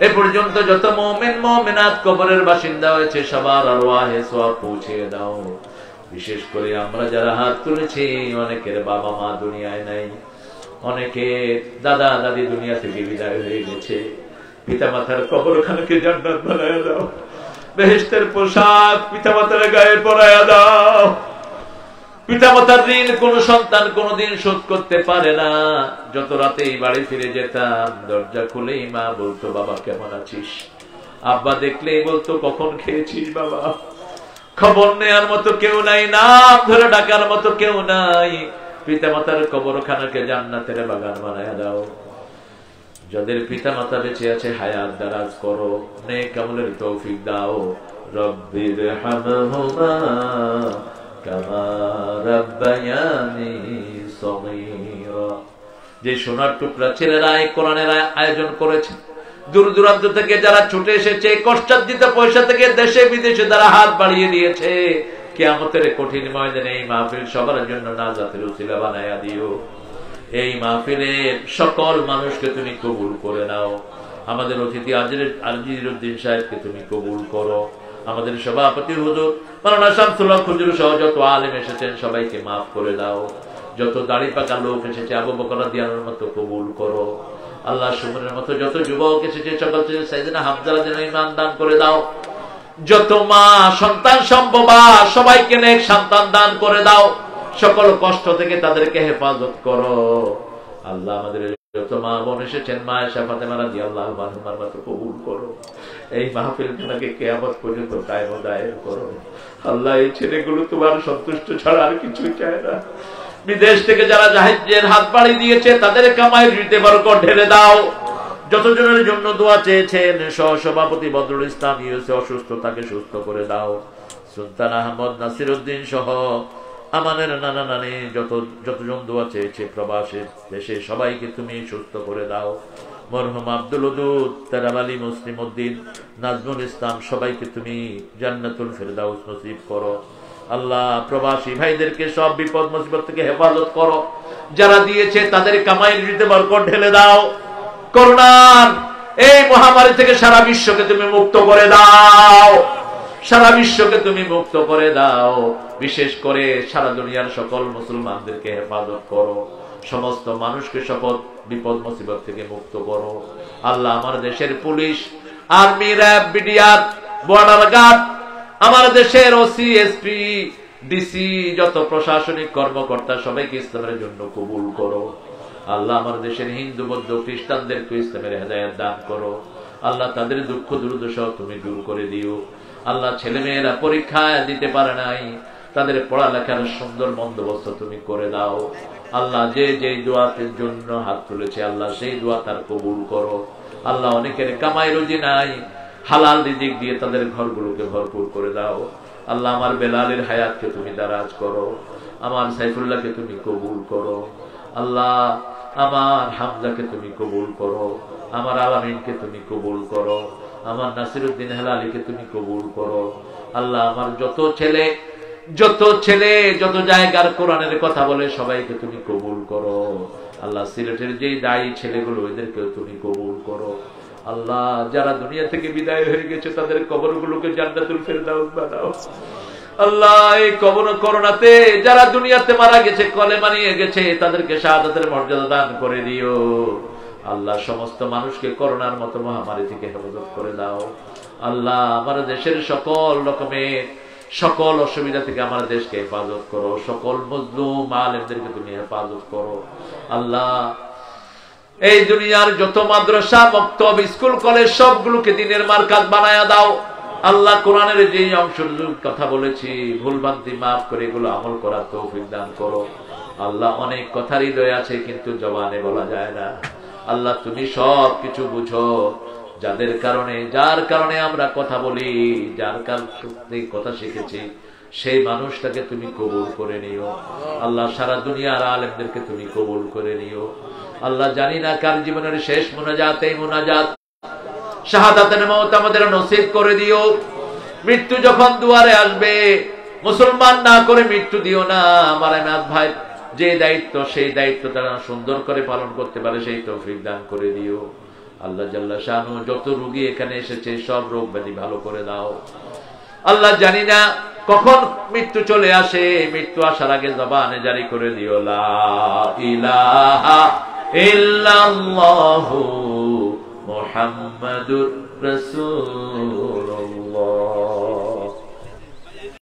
এ পর্যন্ত যত মুমিন মুমিনাত কবরের বাসিন্দা হয়েছে সবার আরওয়াহে সওয়াব পৌঁছিয়ে দাও। বিশেষ করে আমরা যারা হাত তুলেছি, অনেকের বাবা মা দুনিয়ায় নাই, অনেকের দাদা দাদি দুনিয়া থেকে বিদায় হয়ে গেছে। পিতামাতার কবরখানাকে জান্নাত বানায়া দাও, বেহেশতের পোশাক পিতামাতার গায়ে পরায়া দাও। পিতামাতার ঋণ কোন সন্তান কোনদিন শোধ করতে পারে না। যত রাতেই বাড়ি ফিরে যেতাম, দরজা খুলেই মা বলতো, বাবা কেমন আছিস? আব্বা দেখলেই বলতো, কখন খেয়েছিস বাবা? খবর নেয়ার মতো কেউ নাই, নাম ধরে ডাকার মতো কেউ নাই। পিতামাতার কবরখানাকে জান্নাতের বাগান বানায়া দাও। যাদের পিতামাতা বেঁচে আছে হায়াত দারাজ করো, নেক আমলের তৌফিক দাও। রব্বিরহামহুমা কামা রাব্বায়ানি সগীরা। যে সোনার টুকরা ছেলেরা এই কোরআনের আয়োজন করেছে, দূর দূরান্ত থেকে যারা ছুটে এসেছে, কষ্টার্জিত পয়সা থেকে দেশে বিদেশে যারা হাত বাড়িয়ে দিয়েছে, কিয়ামতের কঠিন ময়দানে এই মাহফিল সবার জন্য নাজাতের উসিলা বানায়া দিও। এই মাহফিলের সকল মানুষকে তুমি কবুল করে নাও। আমাদের অতিথি আজিজুদ্দিন সাহেবকে তুমি কবুল করো। আমাদের সভাপতি হুজুর মাওলানা শামসুল হক হুজুর সহ যত আলেম এসেছেন সবাইকে মাফ করে দাও। যত দাড়ি পাকা লোক এসেছে আবু বকর রাদিয়াল্লাহু মতো কবুল করো। আল্লাহ, সুমনের মতো যত যুবক এসেছে সকল সাইয়েদনা হামজা রাদিয়াল্লাহু ইমান দান করে দাও। যত মা সন্তান সম্ভবা সবাইকে নেক সন্তান দান করে দাও। সকল কষ্ট থেকে তাদেরকে হেফাজত করো। আল্লাহ, আমাদের যত মা বোন এসেছেন, মা আয়েশা ফাতেমা রাদিয়াল্লাহু আনহার মতো কবুল করো। এই মাহফিলটাকে কিয়ামত পর্যন্ত কায়েম ও দায়েম করো। আল্লাহ, এই ছেলেগুলো তোমার সন্তুষ্ট ছাড়া আর কিছু চায় না। বিদেশ থেকে যারা জাহাজের হাত বাড়ি দিয়েছে তাদের কামাইয়ের রিতে বরকত ঢেলে দাও। যতজনের জন্য দোয়া চেয়েছেন, সহসভাপতি বদরুল ইসলাম ইউসে অসুস্থ, তাকে সুস্থ করে দাও। সুলতান আহমদ নাসিরউদ্দিন সহ আমাদের নানা নানি যতজন দোয়া চেয়েছে প্রবাসে দেশে, সবাইকে তুমি সুস্থ করে দাও। মরহুম আব্দুল উদুদ, তেরাব আলী, মুসলিম উদ্দিন, নাজমুল ইসলাম সবাইকে তুমি জান্নাতুল ফেরদাউস নসিব করো। আল্লাহ, প্রবাসী ভাইদেরকে সব বিপদ মুসিবত থেকে হেফাজত করো। যারা দিয়েছে তাদের কামাইয়ের রিতে বরকত ঢেলে দাও। করোনার এই মহামারী থেকে সারা বিশ্বকে তুমি মুক্ত করে দাও। সারা বিশ্বকে তুমি মুক্ত করে দাও। বিশেষ করে সারা দুনিয়ার সকল মুসলমানদেরকে হেফাজত করো। সমস্ত মানুষকে সকল বিপদ মুসিবত থেকে মুক্ত করো। আল্লাহ, আমার দেশের police, army, RAB, BDR, border guard, আমার দেশের ওসি, এসপি, ডিসি, যত প্রশাসনিক কর্মকর্তা সবাইকে ইসলামের জন্য কবুল করো। আল্লাহ, আমার দেশের হিন্দু, বৌদ্ধ, খ্রিস্টানদেরকে ইসলামের হেদায়েত দান করো। আল্লাহ, তাদের দুঃখ দুর্দশা তুমি দূর করে দিও। আল্লাহ, ছেলে মেয়েরা পরীক্ষা দিতে পারে নাই, তাদের পড়ালেখার সুন্দর বন্দোবস্ত তুমি করে দাও। আল্লাহ যে যে দোয়াতের জন্য হাত তুলেছে আল্লাহ সেই দোয়া তার কবুল করো। আল্লাহ অনেকের কামাই রুজি নাই, হালাল রিজিক দিয়ে তাদের ঘরগুলোকে ভরপুর করে দাও। আল্লাহ আমার বেলালের হায়াতকে তুমি দারাজ করো, আমার সাইফুল্লাহকে তুমি কবুল করো। আল্লাহ আমার হামজাকে তুমি কবুল করো, আমার আলামিনকে তুমি কবুল করো, আমার নাসিরউদ্দিন হেলালিকে তুমি কবুল করো। আল্লাহ আমার যত ছেলে যত জায়গার কোরআনের কথা বলে সবাইকে তুমি কবুল করো। আল্লাহ সিলেটের যেই দায়ী ছেলেগুলো এদেরকেও তুমি কবুল করো। আল্লাহ যারা দুনিয়া থেকে বিদায় হয়ে গেছে তাদের কবরগুলোকে জান্নাতুল ফেরদাউস বানাও। আল্লাহ এই কবর করোনাতে যারা দুনিয়াতে মারা গেছে, কলেমা নিয়ে গেছে, তাদেরকে শাহাদাতের মর্যাদা দান করে দিও। আল্লাহ সমস্ত মানুষকে করোনার মতো মহামারী থেকে হেফাজত করে দাও। আল্লাহ আমার দেশের সকল রকমের সকল অসুবিধা থেকে আমার দেশকে হেফাজত করো, সকল মজলুম আলেমদেরকে তুমি হেফাজত করো। আল্লাহ এই দুনিয়ার যত মাদ্রাসা মক্তব স্কুল কলেজ সবগুলোকে দ্বীনের মারকাজ বানায়া দাও। আল্লাহ কোরআনের যে অংশটুকু কথা বলেছি ভুলভ্রান্তি মাফ করে এগুলো আমল করার তৌফিক দান করো। আল্লাহ অনেক কথা হৃদয়ে আছে কিন্তু জবানে বলা যায় না। আল্লাহ তুমি সব কিছু বুঝো। যার কারণে আমরা কথা বলি, যার কারণে কথা শিখেছি সেই মানুষটাকে তুমি কবুল করে নিও। আল্লাহ সারা দুনিয়ার আলেমদেরকে তুমি কবুল করে নিও। আল্লাহ জানি না কার জীবনের শেষ মুনাজাত, এই মুনাজাত শাহাদাতের মওত আমাদের নসিব করে দিও। মৃত্যু যখন দুয়ারে আসবে মুসলমান না করে মৃত্যু দিও না। আমার এনাদ ভাই যে দায়িত্ব সেই দায়িত্ব তারা সুন্দর করে পালন করতে পারে সেই তৌফিক দান করে দিও। আল্লাহ জাল্লা শানু যত রোগী এখানে এসেছে সব রোগ ব্যাধি ভালো করে দাও। আল্লাহ জানি না কখন মৃত্যু চলে আসে, মৃত্যু আসার আগে জবানে জারি করে দিও লা ইলাহা ইল্লাল্লাহু মুহাম্মাদুর রাসূলুল্লাহ।